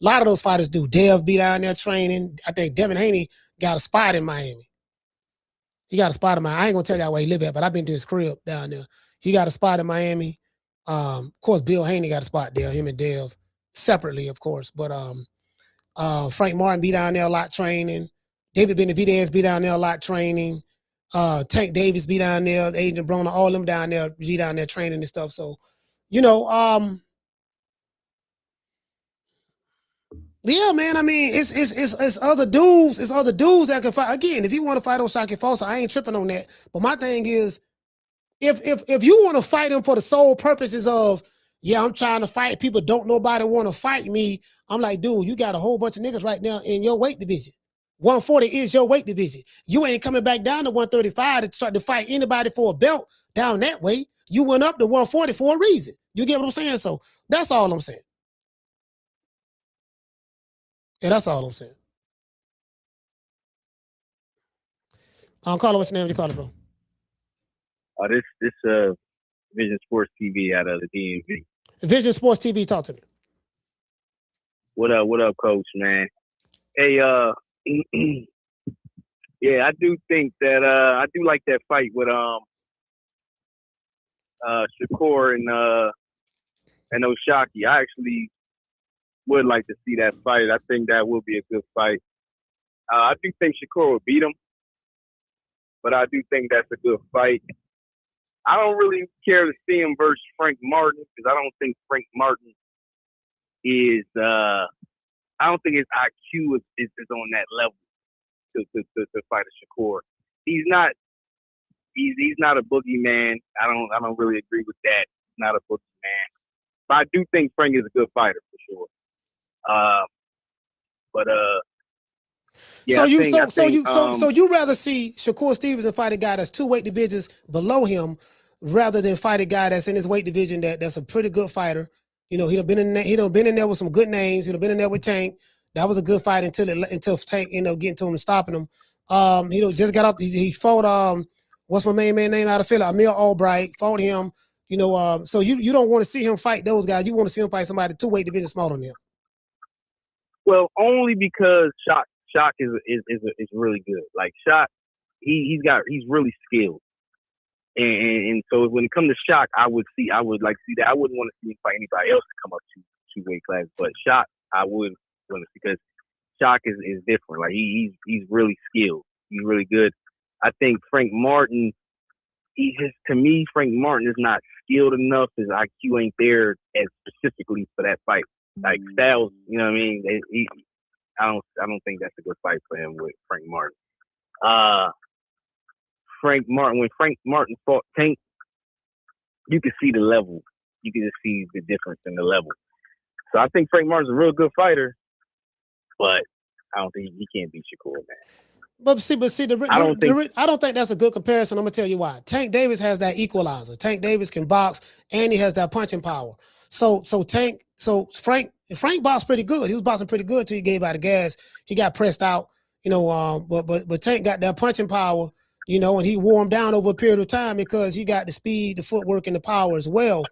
A lot of those fighters do. Dev be down there training. I think Devin Haney got a spot in Miami. He got a spot in Miami. I ain't gonna tell y'all where he live at, but I've been to his crib down there. He got a spot in Miami. Of course, Bill Haney got a spot there. Him and Dev separately, of course, but Frank Martin be down there a lot training. David Benavidez be down there a lot training. Tank Davis be down there. Adrian Broner, all them down there be down there training and stuff. So, yeah, man. I mean, it's other dudes. It's other dudes that can fight. Again, if you want to fight on Shakur Stevenson, I ain't tripping on that. But my thing is, if you want to fight him for the sole purposes of, yeah, I'm trying to fight people, don't nobody want to fight me. I'm like, dude, you got a whole bunch of niggas right now in your weight division. 140 is your weight division. You ain't coming back down to 135 to try to fight anybody for a belt down that way. You went up to 140 for a reason. You get what I'm saying? So that's all I'm saying. Yeah, that's all I'm saying. Carla, what's your name? Where you calling from?
This Vision Sports TV out of the DMV.
Vision Sports TV, talk to me.
What up, Coach, man? Hey, yeah, I do think that I do like that fight with Shakur and Oshaki. I actually would like to see that fight. I think that would be a good fight. I do think Shakur would beat him, but I do think that's a good fight. I don't really care to see him versus Frank Martin because I don't think Frank Martin is. I don't think his IQ is on that level to fight a Shakur. He's not. He's not a boogeyman. I don't really agree with that. He's not a boogeyman, but I do think Frank is a good fighter for sure. Yeah.
So you rather see Shakur Stevenson fight a guy that's 2 weight divisions below him, rather than fight a guy that's in his weight division that's a pretty good fighter. He'd have been in there with some good names. He'd have been in there with Tank. That was a good fight until Tank getting to him and stopping him. Just got up. He fought what's my main man name out of Philly? Amir Albright fought him. So you don't want to see him fight those guys. You want to see him fight somebody 2 weight divisions smaller than him.
Well, only because Shock is really good. Like Shock, he's really skilled, and so when it comes to Shock, I would like to see that. I wouldn't want to see him fight anybody else to come up two weight classes, but Shock I would want to see because Shock is different. Like he's really skilled. He's really good. I think Frank Martin, Frank Martin is not skilled enough. His IQ ain't there as specifically for that fight. Like Styles, you know what I mean? I don't think that's a good fight for him with Frank Martin. When Frank Martin fought Tank, you could see the level. You can just see the difference in the level. So I think Frank Martin's a real good fighter, but I don't think he can't beat Shakur, man.
But see, I don't think that's a good comparison. I'm gonna tell you why. Tank Davis has that equalizer. Tank Davis can box, and he has that punching power. So Frank boxed pretty good. He was boxing pretty good till he gave out the gas. He got pressed out, but Tank got that punching power, and he wore him down over a period of time because he got the speed, the footwork, and the power as well.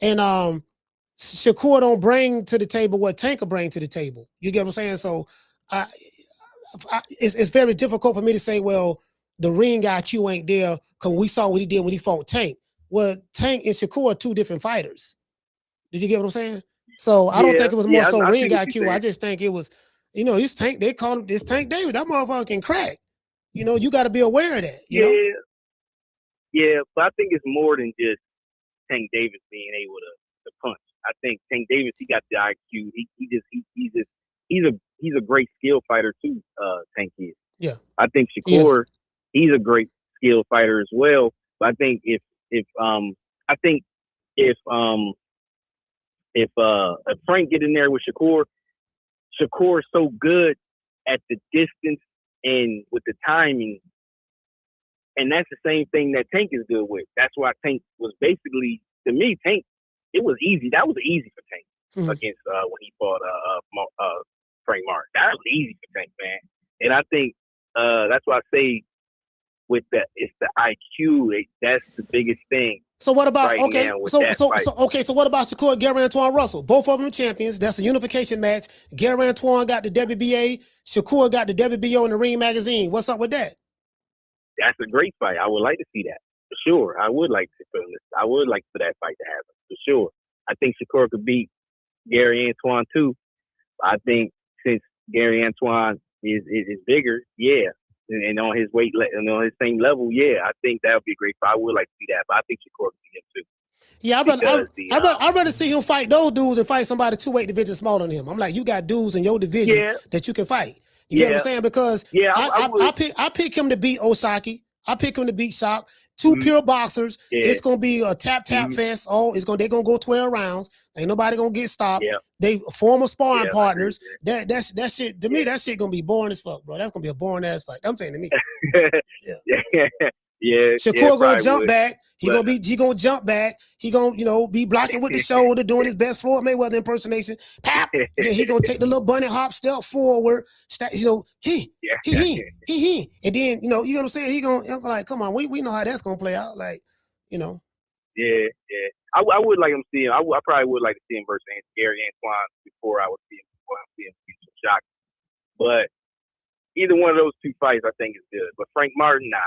And Shakur don't bring to the table what Tank will bring to the table. You get what I'm saying? So it's very difficult for me to say, well, the ring IQ ain't there because we saw what he did when he fought Tank. Well, Tank and Shakur are 2 different fighters. Did you get what I'm saying? So I don't think it was more so ring IQ. I just think it was, it's Tank. They call him this Tank Davis. That motherfucker can crack. You got to be aware of that. You know?
Yeah, but I think it's more than just Tank Davis being able to punch. I think Tank Davis, he got the IQ. He's a great skill fighter too. Tank is.
Yeah.
I think Shakur, he's a great skill fighter as well. But I think if Frank get in there with Shakur's so good at the distance and with the timing, and that's the same thing that Tank is good with. That's why Tank was basically, to me, Tank, it was easy. That was easy for Tank against when he fought Frank Martin. That was easy for Tank, man. And I think that's why I say with it's the IQ. That's the biggest thing.
So what about
right
okay?
now with
So
that fight.
So what about Shakur, Gary Antoine Russell? Both of them champions. That's a unification match. Gary Antoine got the WBA. Shakur got the WBO in the Ring magazine. What's up with that?
That's a great fight. I would like to see that for sure. I would like for that fight to happen for sure. I think Shakur could beat Gary Antoine too. I think since Gary Antoine is bigger, yeah, and on his weight and on his same level, yeah, I think that would be a great fight. I would like to see that, but I think Shakur could beat him too.
Yeah, I'd rather see him fight those dudes than fight somebody 2 weight divisions smaller than him. I'm like, you got dudes in your division that you can fight. You get what I'm saying? Because I pick him to beat Osaki. I pick him to beat Shock. Two pure boxers. Yeah. It's gonna be a tap fest. Oh, they're gonna go 12 rounds. Ain't nobody gonna get stopped. Yeah. They former sparring partners. That shit to me, that shit gonna be boring as fuck, bro. That's gonna be a boring ass fight. I'm saying to me.
Yeah.
Shakur gonna jump back. He gonna jump back. He gonna, be blocking with the shoulder, doing his best Floyd Mayweather impersonation. Pap. Then he gonna take the little bunny hop step forward. He. And then, you know what I'm saying? He gonna like, come on, we know how that's gonna play out. Like,
Yeah. I would like him to see him. I probably would like to see him versus Gary Antoine before I would see him beat some Shock. But either one of those two fights I think is good. But Frank Martin, nah.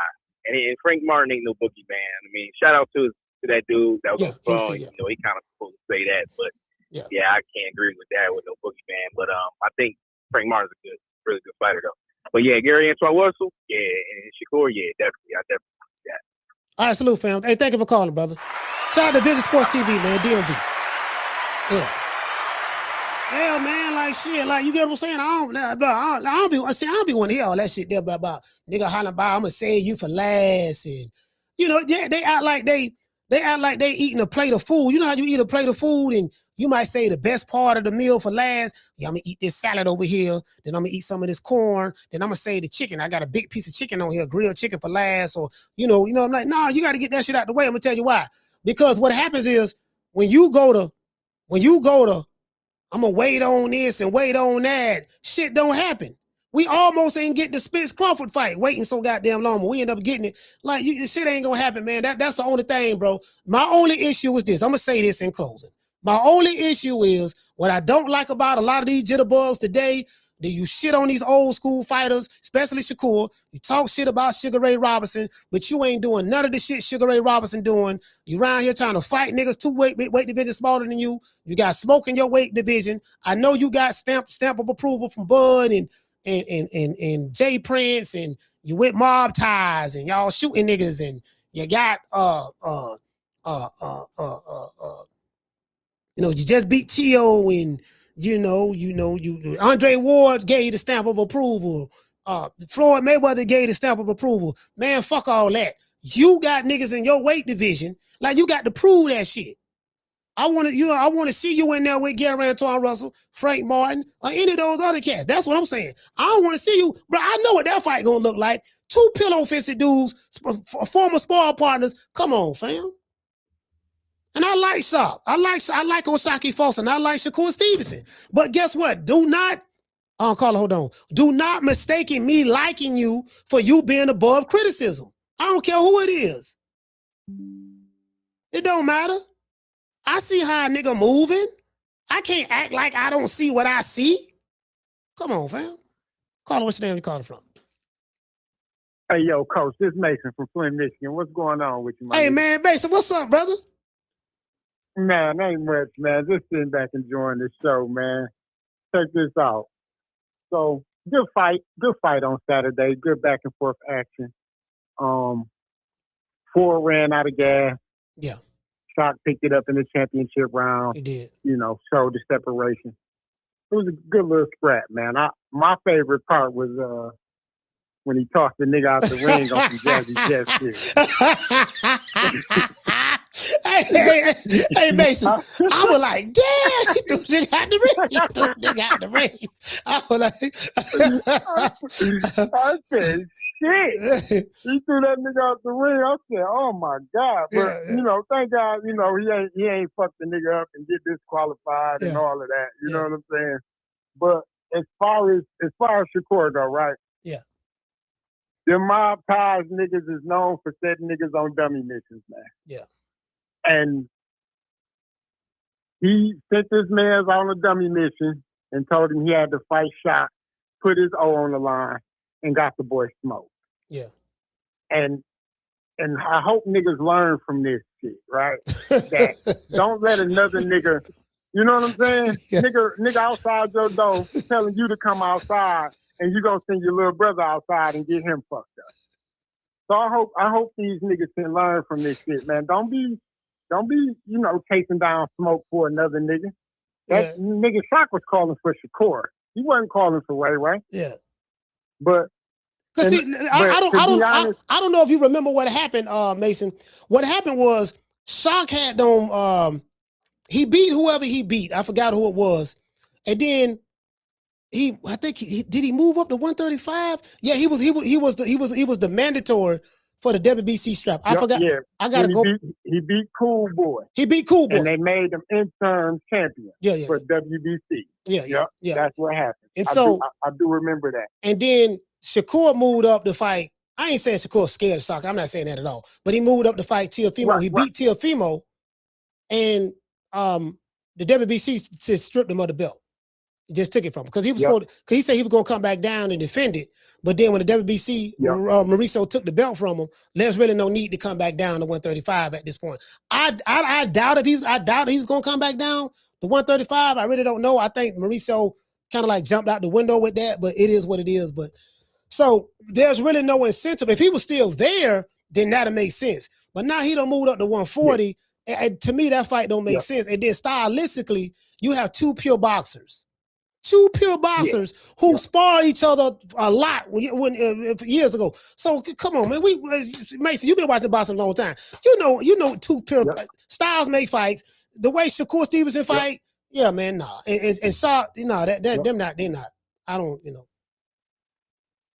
And Frank Martin ain't no boogeyman. I mean, shout out to that dude. That was on the phone. He kind of supposed to say that, but I can't agree with that with no boogeyman. But I think Frank Martin's a really good fighter though. But yeah, Gary Antoine Russell, and Shakur, definitely. I definitely see that.
All right, salute, fam. Hey, thank you for calling, brother. Shout out to Vision Sports TV, man. DMV. Yeah. Yeah, man, like shit, like you get what I'm saying. I don't be want to hear all that shit there about nigga hollering about I'm gonna save you for last, and they act like they eating a plate of food. You know how you eat a plate of food and you might say the best part of the meal for last. Yeah, I'm gonna eat this salad over here, then I'm gonna eat some of this corn, then I'm gonna save the chicken. I got a big piece of chicken on here, grilled chicken for last, or I'm like, no, you got to get that shit out the way. I'm gonna tell you why. Because what happens is when you go to I'm going to wait on this and wait on that. Shit don't happen. We almost ain't get the Spence Crawford fight waiting so goddamn long, but we end up getting it. Like, this shit ain't going to happen, man. That's the only thing, bro. My only issue is this. I'm going to say this in closing. My only issue is what I don't like about a lot of these jitterbugs today. Do you shit on these old school fighters, especially Shakur? You talk shit about Sugar Ray Robinson, but you ain't doing none of the shit Sugar Ray Robinson doing. You around here trying to fight niggas 2 weight divisions smaller than you. You got smoke in your weight division. I know you got stamp of approval from Bud and Jay Prince, and you with mob ties and y'all shooting niggas, and you got you just beat Tio, and you Andre Ward gave the stamp of approval. Floyd Mayweather gave the stamp of approval. Man, fuck all that. You got niggas in your weight division. Like, you got to prove that shit. I want to see you in there with Gary Antoine Russell, Frank Martin, or any of those other cats. That's what I'm saying. I don't want to see you, but I know what that fight gonna look like. 2 pillow-fisted dudes, former sparring partners. Come on, fam. And I like Shock. I like Osaki Foster, and I like Shakur Stevenson. But guess what? Do not mistaken me liking you for you being above criticism. I don't care who it is. It don't matter. I see how a nigga moving. I can't act like I don't see what I see. Come on, fam. Caller, what's your name? You calling from?
Hey, yo, Coach, this is Mason from Flint, Michigan. What's going on with you, man?
Hey, man, Mason, what's up, brother?
Man, ain't much, man. Just sitting back enjoying the show, man. Check this out. So, good fight on Saturday. Good back and forth action. Ford ran out of gas.
Yeah.
Shock picked it up in the championship round.
He did.
Showed the separation. It was a good little scrap, man. My favorite part was when he tossed the nigga out the ring on some Jazzy Jeff shit.
Hey, Mason, I was like, damn, he threw the nigga out the ring. I was like,
I said, shit. He threw that nigga out the ring. I said, oh my God. But, thank God, he ain't fucked the nigga up and get disqualified and all of that. You know what I'm saying? But as far as Shakur though, right?
Yeah.
The mob ties niggas is known for setting niggas on dummy missions, man.
Yeah.
And he sent this man on a dummy mission and told him he had to fight Shot, put his O on the line, and got the boy smoked.
Yeah.
And I hope niggas learn from this shit, right? That don't let another nigga, you know what I'm saying?
Yeah.
Nigga outside your door telling you to come outside, and you gonna send your little brother outside and get him fucked up. So I hope these niggas can learn from this shit, man. Don't be, chasing down smoke for another nigga. That nigga Shock was calling for Shakur. He wasn't calling for Ray Ray.
Yeah.
But
because I don't know if you remember what happened, Mason. What happened was Shock had them. He beat whoever he beat. I forgot who it was, and then I think did he move up to 135? Yeah, he was the mandatory for the WBC strap. I forgot. Yeah. I gotta go.
He beat Cool Boy.
He beat Cool Boy,
and they made him interim champion. For WBC.
Yeah.
That's what happened.
And
I do remember that.
And then Shakur moved up to fight. I ain't saying Shakur scared of Shock. I'm not saying that at all. But he moved up to fight Teofimo. Right, he beat Teofimo, and the WBC just stripped him of the belt. He just took it from him because he was because he said he was going to come back down and defend it. But then when the WBC Mauricio took the belt from him, there's really no need to come back down to 135 at this point. I doubt if he was going to come back down to 135. I really don't know. I think Mauricio kind of like jumped out the window with that, but it is what it is. But so there's really no incentive. If he was still there, then that'll make sense. But now he done moved up to 140. And to me, that fight don't make sense. And then stylistically, you have two pure boxers who spar each other a lot years ago. So come on, man. Mason, you've been watching boxing a long time. You know, two pure styles make fights. The way Shakur Stevenson fight, man, nah. And Shaw, they're not. I don't,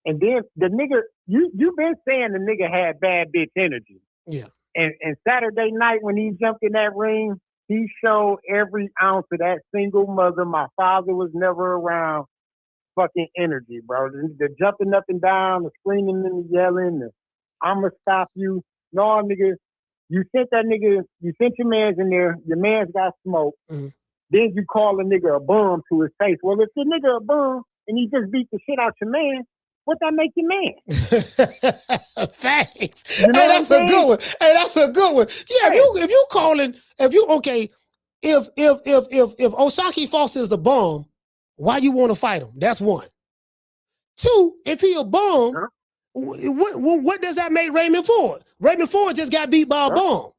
And then the nigga, you've been saying the nigga had bad bitch energy.
Yeah.
And Saturday night when he jumped in that ring, he showed every ounce of that single mother, my father was never around, fucking energy, bro. The jumping up and down, the screaming and the yelling, the I'ma stop you. No, nigga, you sent your mans in there, your mans got smoked. Mm-hmm. Then you call a nigga a bum to his face. Well, if the nigga a bum and he just beat the shit out your man, what that make you man?
Thanks. You know that's a good one. Hey, that's a good one. Yeah, if Osaki Foster is the bum, why you want to fight him? That's one. Two, if he a bum, what does that make Raymond Ford? Raymond Ford just got beat by a bum.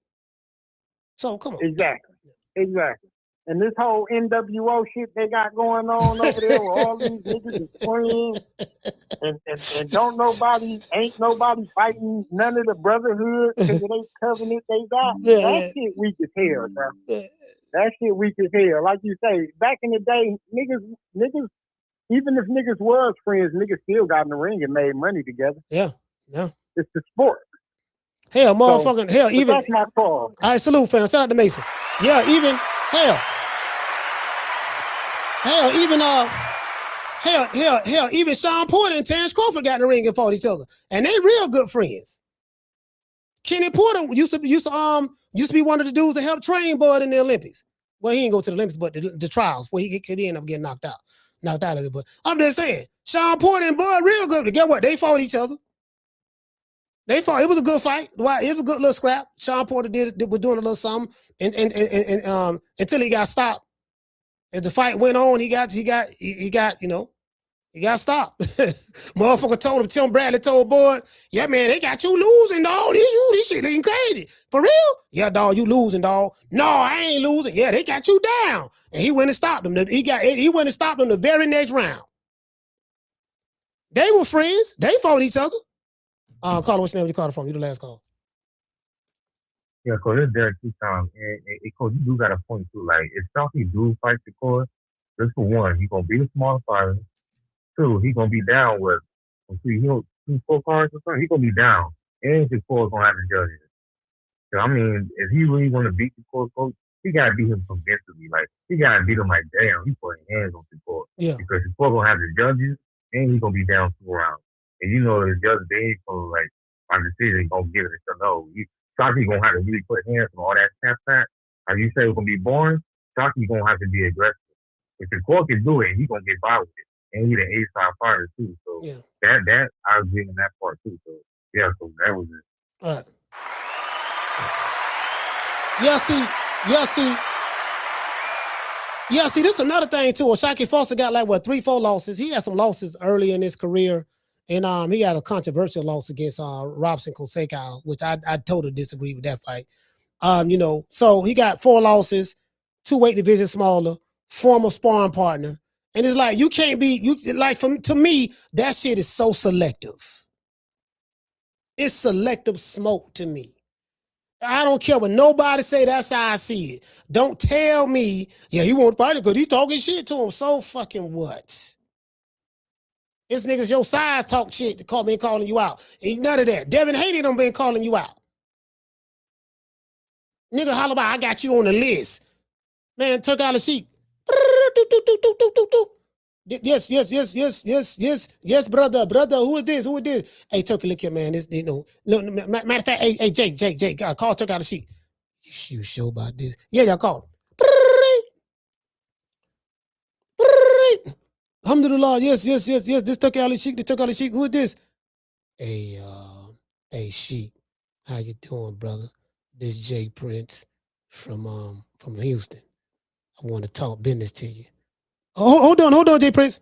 So come on.
Exactly. And this whole NWO shit they got going on over there with all these niggas is friends and ain't nobody fighting none of the brotherhood because of they covenant they got. That shit weak as hell, bro. That shit weak as hell. Like you say, back in the day, niggas, even if niggas was friends, niggas still got in the ring and made money together.
Yeah.
It's the sport.
Hell, motherfucking hell, even
that's my call.
All right, salute, fam. Shout out to Mason. Yeah, even even Sean Porter and Terrence Crawford got in the ring and fought each other, and they real good friends. Kenny Porter used to be one of the dudes that helped train Bud in the Olympics. Well, he didn't go to the Olympics, but the trials where he ended up getting knocked out of it. But I'm just saying, Sean Porter and Bud real good. But guess what? They fought each other. It was a good fight. It was a good little scrap. Sean Porter was doing a little something, and until he got stopped. As the fight went on, he got stopped. Motherfucker told him, Tim Bradley told Bud, yeah, man, they got you losing, dog. This shit ain't crazy. For real? Yeah, dog, you losing, dog. No, I ain't losing. Yeah, they got you down. And he went and stopped him. He went and stopped him the very next round. They were friends. They fought each other. Caller, what's your name? You called from? You the last call.
Yeah, Coach, it's Derek two times. And Coach, you do got a point too. Like, if Southie do fight the court, just for one, he gonna be a small fighter. Two, he gonna be down with 2 scorecards or something. He gonna be down, and the court's gonna have to judge it. So I mean, if he really want to beat the court, Coach, he gotta beat him convincingly. Like he gotta beat him like damn, he putting hands on Shakur.
Yeah.
Because Shakur gonna have the judges and he's gonna be down 2 rounds. And you know the judges they ain't gonna like my decision gonna give it to no. Shocky gonna have to really put hands on all that snap. As you say, it's gonna be boring. Shocky gonna have to be aggressive. If Shakur can do it, he gonna get by with it. And he the A-side fighter too. So that I agree in that part too. So yeah, so that was it.
All right. See, this is another thing too. Shakur Foster got like 3-4 losses. He had some losses early in his career, and he had a controversial loss against Robson Fonseca, which I totally disagree with that fight. So he got 4 losses, 2 weight divisions smaller, former sparring partner, and it's like you can't be to me that shit is so selective. It's selective smoke to me. I don't care what nobody say. That's how I see it. Don't tell me, yeah, he won't fight it because he talking shit to him. So fucking what? This niggas your size talk shit to call me calling you out. Ain't none of that. Devin Haney done been calling you out. Nigga holler about I got you on the list. Man, took out a sheet. Yes, brother. Who is this? Hey, Turkey, look here, man. This, no. Matter of fact, hey, Jake, call Turkey out the sheet. You sure about this? Yeah, y'all call. Alhamdulillah, yes. This Turkey out the sheet. Who is this? Hey, sheet. How you doing, brother? This Jay Prince from Houston. I want to talk business to you. Hold on, Jay Prince.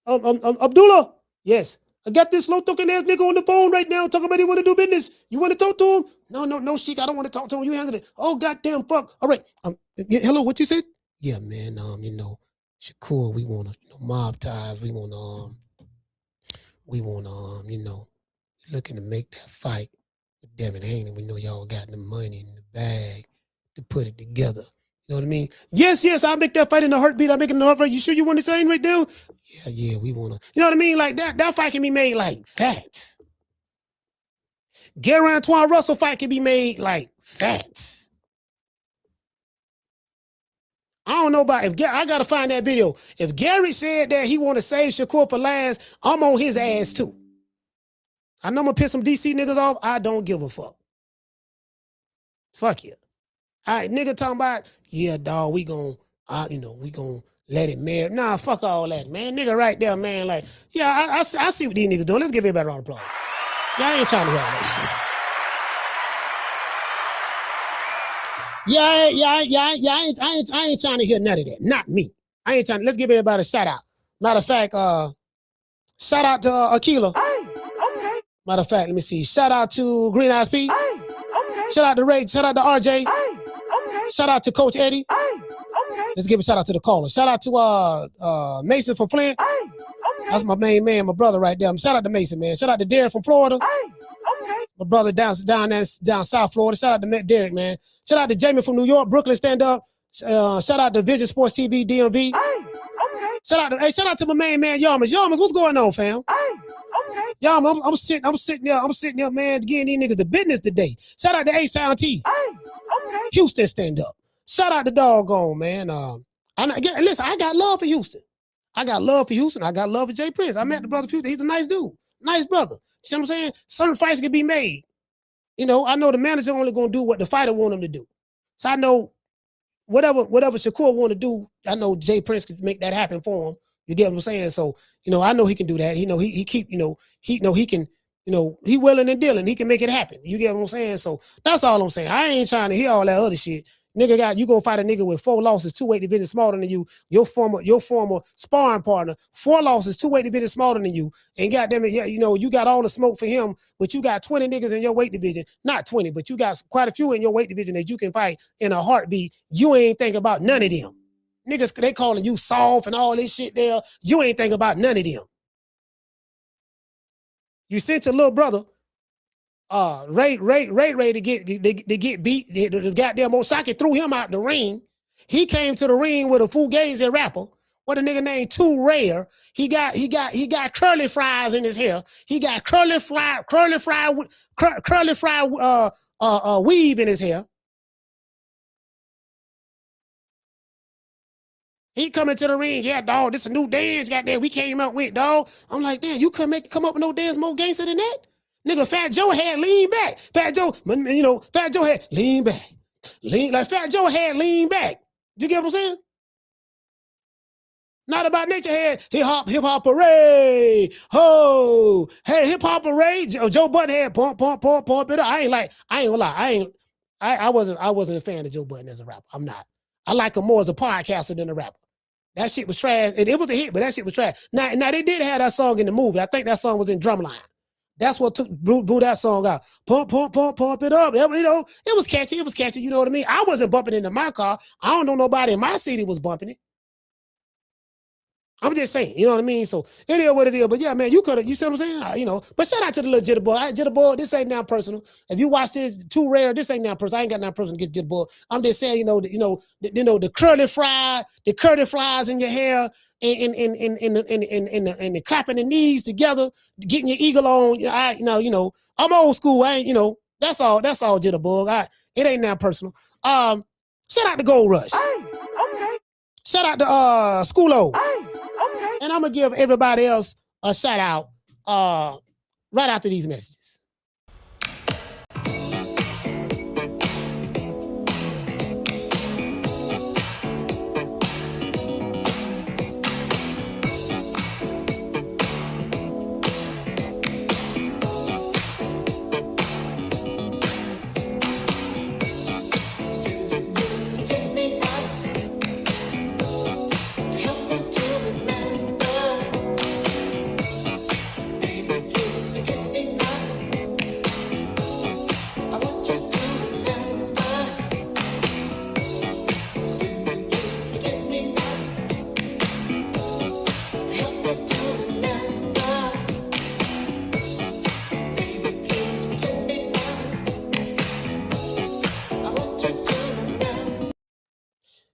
Abdullah. Yes. I got this slow talking ass nigga on the phone right now talking about he want to do business. You want to talk to him? No, Sheik. I don't want to talk to him. You handle it. Oh, goddamn fuck. All right. Hello, what you said? Yeah, man. Shakur, we want to, mob ties. We want looking to make that fight with Devin Haney. We know y'all got the money in the bag to put it together. You know what I mean? Yes, I'll make that fight in a heartbeat. I'll make it in a heartbeat. You sure you want to say right now? Yeah, we want to. You know what I mean? Like that fight can be made like facts. Gary Antoine Russell fight can be made like facts. I don't know about I got to find that video. If Gary said that he want to save Shakur for last, I'm on his ass too. I know I'm going to piss some DC niggas off. I don't give a fuck. Fuck you. All right, nigga talking about, yeah, dog, we gon' let it marry. Nah, fuck all that, man. Nigga right there, man, like, yeah, I see what these niggas doing. Let's give everybody a round of applause. Y'all ain't trying to hear all that shit. I ain't trying to hear none of that. Not me. I ain't trying. Let's give everybody a shout out. Matter of fact, shout out to Akila. Okay. Matter of fact, let me see. Shout out to Green Eyes P. Okay. Shout out to Ray. Shout out to RJ. Okay. Shout out to Coach Eddie. Okay. Let's give a shout out to the caller. Shout out to Mason from Flint. Okay. That's my main man, my brother right there. Shout out to Mason, man. Shout out to Derek from Florida. Okay. My brother down South Florida. Shout out to Derek, man. Shout out to Jamie from New York, Brooklyn, stand up. Shout out to Vision Sports TV, DMV. Okay. Shout out to my main man, Yarmas. Yarmas, what's going on, fam? Okay. Yarmas, I'm sitting there, man, getting these niggas the business today. Shout out to A-Sound T. Okay. Houston, stand up. Shout out to Doggone, man. Listen, I got love for Houston. I got love for Jay Prince. I met the brother Houston. He's a nice dude. Nice brother. You see what I'm saying? Certain fights can be made. I know the manager only going to do what the fighter want him to do. So I know whatever Shakur want to do, I know Jay Prince can make that happen for him. You get what I'm saying? So, I know he can do that. He willing and dealing. He can make it happen. You get what I'm saying? So that's all I'm saying. I ain't trying to hear all that other shit. Nigga you gonna fight a nigga with 4 losses, 2 weight divisions smaller than you, your former sparring partner, 4 losses, 2 weight divisions smaller than you, and goddamn it, yeah, you got all the smoke for him, but you got 20 niggas in your weight division, not 20, but you got quite a few in your weight division that you can fight in a heartbeat. You ain't think about none of them. Niggas, they calling you soft and all this shit there. You ain't think about none of them. You sent your little brother, Ray to get beat. The goddamn Osaka threw him out the ring. He came to the ring with a fugazi rapper. What a nigga named Too Rare. He got curly fries in his hair. He got curly fry weave in his hair. He coming to the ring, yeah, dog, this a new dance, goddamn, we came up with, dog. I'm like, damn, you come up with no dance more gangster than that? Nigga, Fat Joe had lean back. Fat Joe, you know, Fat Joe had lean back. Like Fat Joe had lean back. You get what I'm saying? Not About Nature had hip hop parade. Ho, hey, hip hop parade. Joe Budden had pump it up. I ain't gonna lie. I wasn't a fan of Joe Budden as a rapper. I'm not. I like him more as a podcaster than a rapper. That shit was trash. And it was a hit, but that shit was trash. Now they did have that song in the movie. I think that song was in Drumline. That's what blew that song out. Pump it up. You know, it was catchy. It was catchy. You know what I mean? I wasn't bumping into my car. I don't know nobody in my city was bumping it. I'm just saying, you know what I mean? So it is what it is. But yeah, man, you see what I'm saying? You know, but shout out to the little Jitterbug. Jitterbug, this ain't now personal. If you watch this Too Rare, this ain't now personal. I ain't got now personal to get Jitterbug. I'm just saying, the curly fries in your hair and the clapping the knees together, getting your eagle on. I'm old school. I ain't, that's all Jitterbug. It ain't now personal. Shout out to Gold Rush.
Hey, okay.
Shout out to Schoolo.
Hey, okay.
And I'm gonna give everybody else a shout out right after these messages.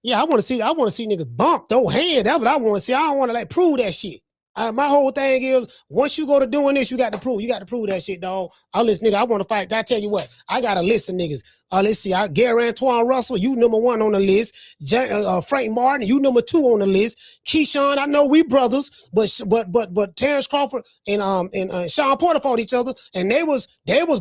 Yeah, I want to see niggas bump those hands. That's what I want to see. I don't want to prove that shit. My whole thing is once you go to doing this, you got to prove that shit, dog. Nigga, I want to fight. I tell you what, I got a list of niggas. Let's see. Gary Antoine Russell, you number 1 on the list. Frank Martin, you number 2 on the list. Keyshawn, I know we brothers, but Terrence Crawford and Sean Porter fought each other, and they was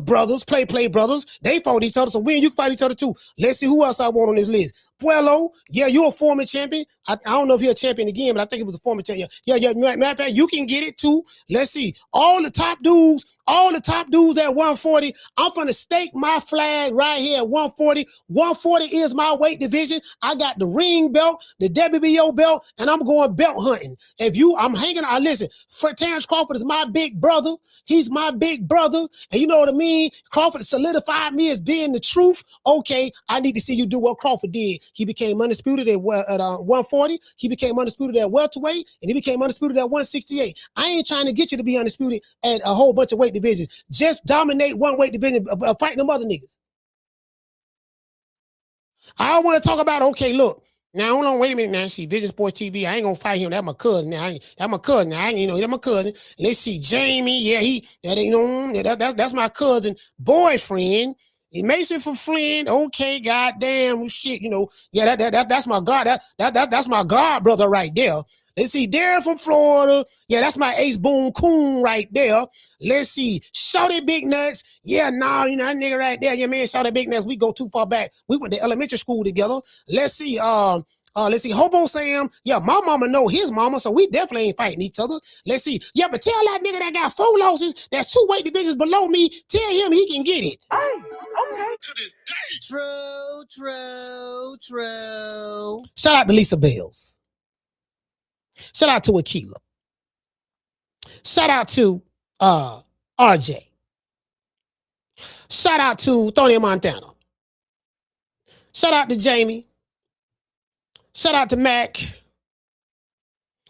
brothers, play brothers. They fought each other, so we and you can fight each other too. Let's see who else I want on this list. Puello, yeah, you're a former champion. I don't know if you're a champion again, but I think it was a former champion. Yeah. Matter of fact, you can get it too. Let's see. All the top dudes at 140. I'm gonna stake my flag right here at 140. 140 is my weight division. I got the ring belt, the WBO belt, and I'm going belt hunting. I'm hanging out. Listen, Terrence Crawford is my big brother. He's my big brother, and you know what I mean? Crawford solidified me as being the truth. Okay, I need to see you do what Crawford did. He became undisputed at 140. He became undisputed at welterweight, and he became undisputed at 168. I ain't trying to get you to be undisputed at a whole bunch of weight divisions. Just dominate one weight division, fighting them other niggas. I don't want to talk about, okay, look, now hold on, wait a minute now. See, Vision Sports TV, I ain't gonna fight him. That's my cousin. That's my cousin. That's my cousin. Let's see, Jamie. Yeah, that's my cousin boyfriend. He makes it for Flynn. Okay, goddamn shit. Yeah, that's my god. That's my god brother right there. Let's see, Darren from Florida. Yeah, that's my Ace Boone Coon right there. Let's see, Shawty Big Nuts. Yeah, that nigga right there. Yeah, man, Shawty Big Nuts. We go too far back. We went to elementary school together. Let's see, Hobo Sam. Yeah, my mama know his mama, so we definitely ain't fighting each other. Let's see. Yeah, but tell that nigga that got 4 losses, that's 2 weight divisions below me, tell him he can get it.
Hey, okay.
To this day. True.
Shout out to Lisa Bells. Shout out to Akila. Shout out to RJ. Shout out to Tony Montana. Shout out to Jamie. Shout out to Mac.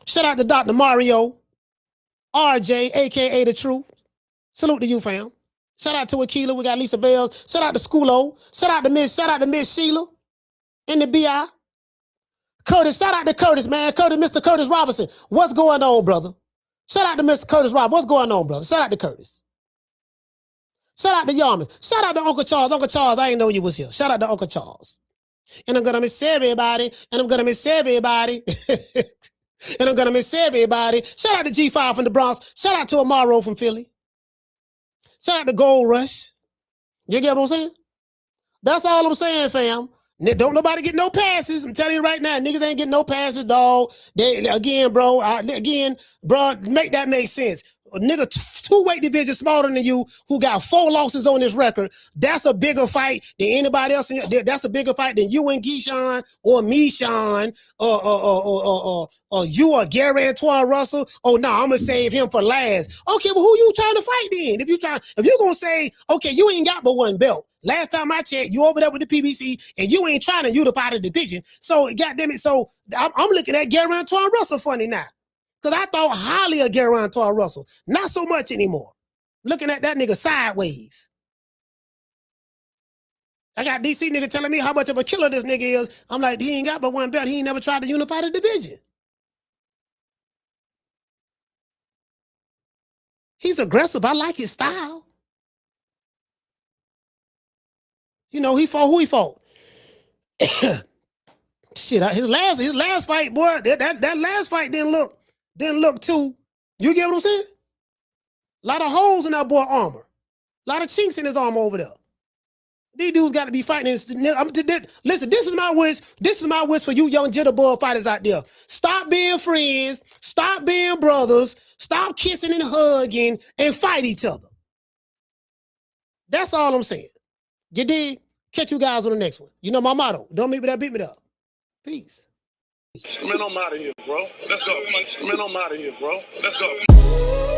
Shout out to Dr. Mario. RJ, aka The Truth. Salute to you, fam. Shout out to Akila. We got Lisa Bells. Shout out to Schoolo. Shout out to Miss Sheila in the BI. Curtis, shout out to Curtis, man. Mr. Curtis Robinson. What's going on, brother? Shout out to Mr. Curtis Robinson. What's going on, brother? Shout out to Curtis. Shout out to Yarmouth. Shout out to Uncle Charles. Uncle Charles, I didn't know you was here. Shout out to Uncle Charles. And I'm gonna miss everybody. And I'm gonna miss everybody. And I'm gonna miss everybody. Shout out to G5 from the Bronx. Shout out to Amaro from Philly. Shout out to Gold Rush. You get what I'm saying? That's all I'm saying, fam. Don't nobody get no passes. I'm telling you right now, niggas ain't getting no passes, dog. Again, bro, make that make sense. A nigga two weight division smaller than you who got 4 losses on his record. That's a bigger fight than anybody else. That's a bigger fight than you and Keyshawn or me, Sean, or you or Gary Antoine Russell. Oh no, I'm gonna save him for last. Okay, well, who you trying to fight then? If you're gonna say, okay, you ain't got but 1 belt. Last time I checked, you over there with the PBC, and you ain't trying to unify the division. So, goddamn it, so I'm looking at Gary Antoine Russell funny now. Because I thought highly of Gary Antoine Russell. Not so much anymore. Looking at that nigga sideways. I got DC nigga telling me how much of a killer this nigga is. I'm like, he ain't got but 1 belt. He ain't never tried to unify the division. He's aggressive. I like his style. You know, he fought who he fought. Shit, his last fight, boy, that last fight didn't look too. You get what I'm saying? A lot of holes in that boy armor. A lot of chinks in his armor over there. These dudes got to be fighting. Listen, this is my wish. This is my wish for you young jitterbug fighters out there. Stop being friends. Stop being brothers. Stop kissing and hugging and fight each other. That's all I'm saying. You dig? Catch you guys on the next one. You know my motto. Don't meet me there, beat me up. Peace.
Man, I'm out of here, bro. Let's go. Man, I'm out of here, bro. Let's go.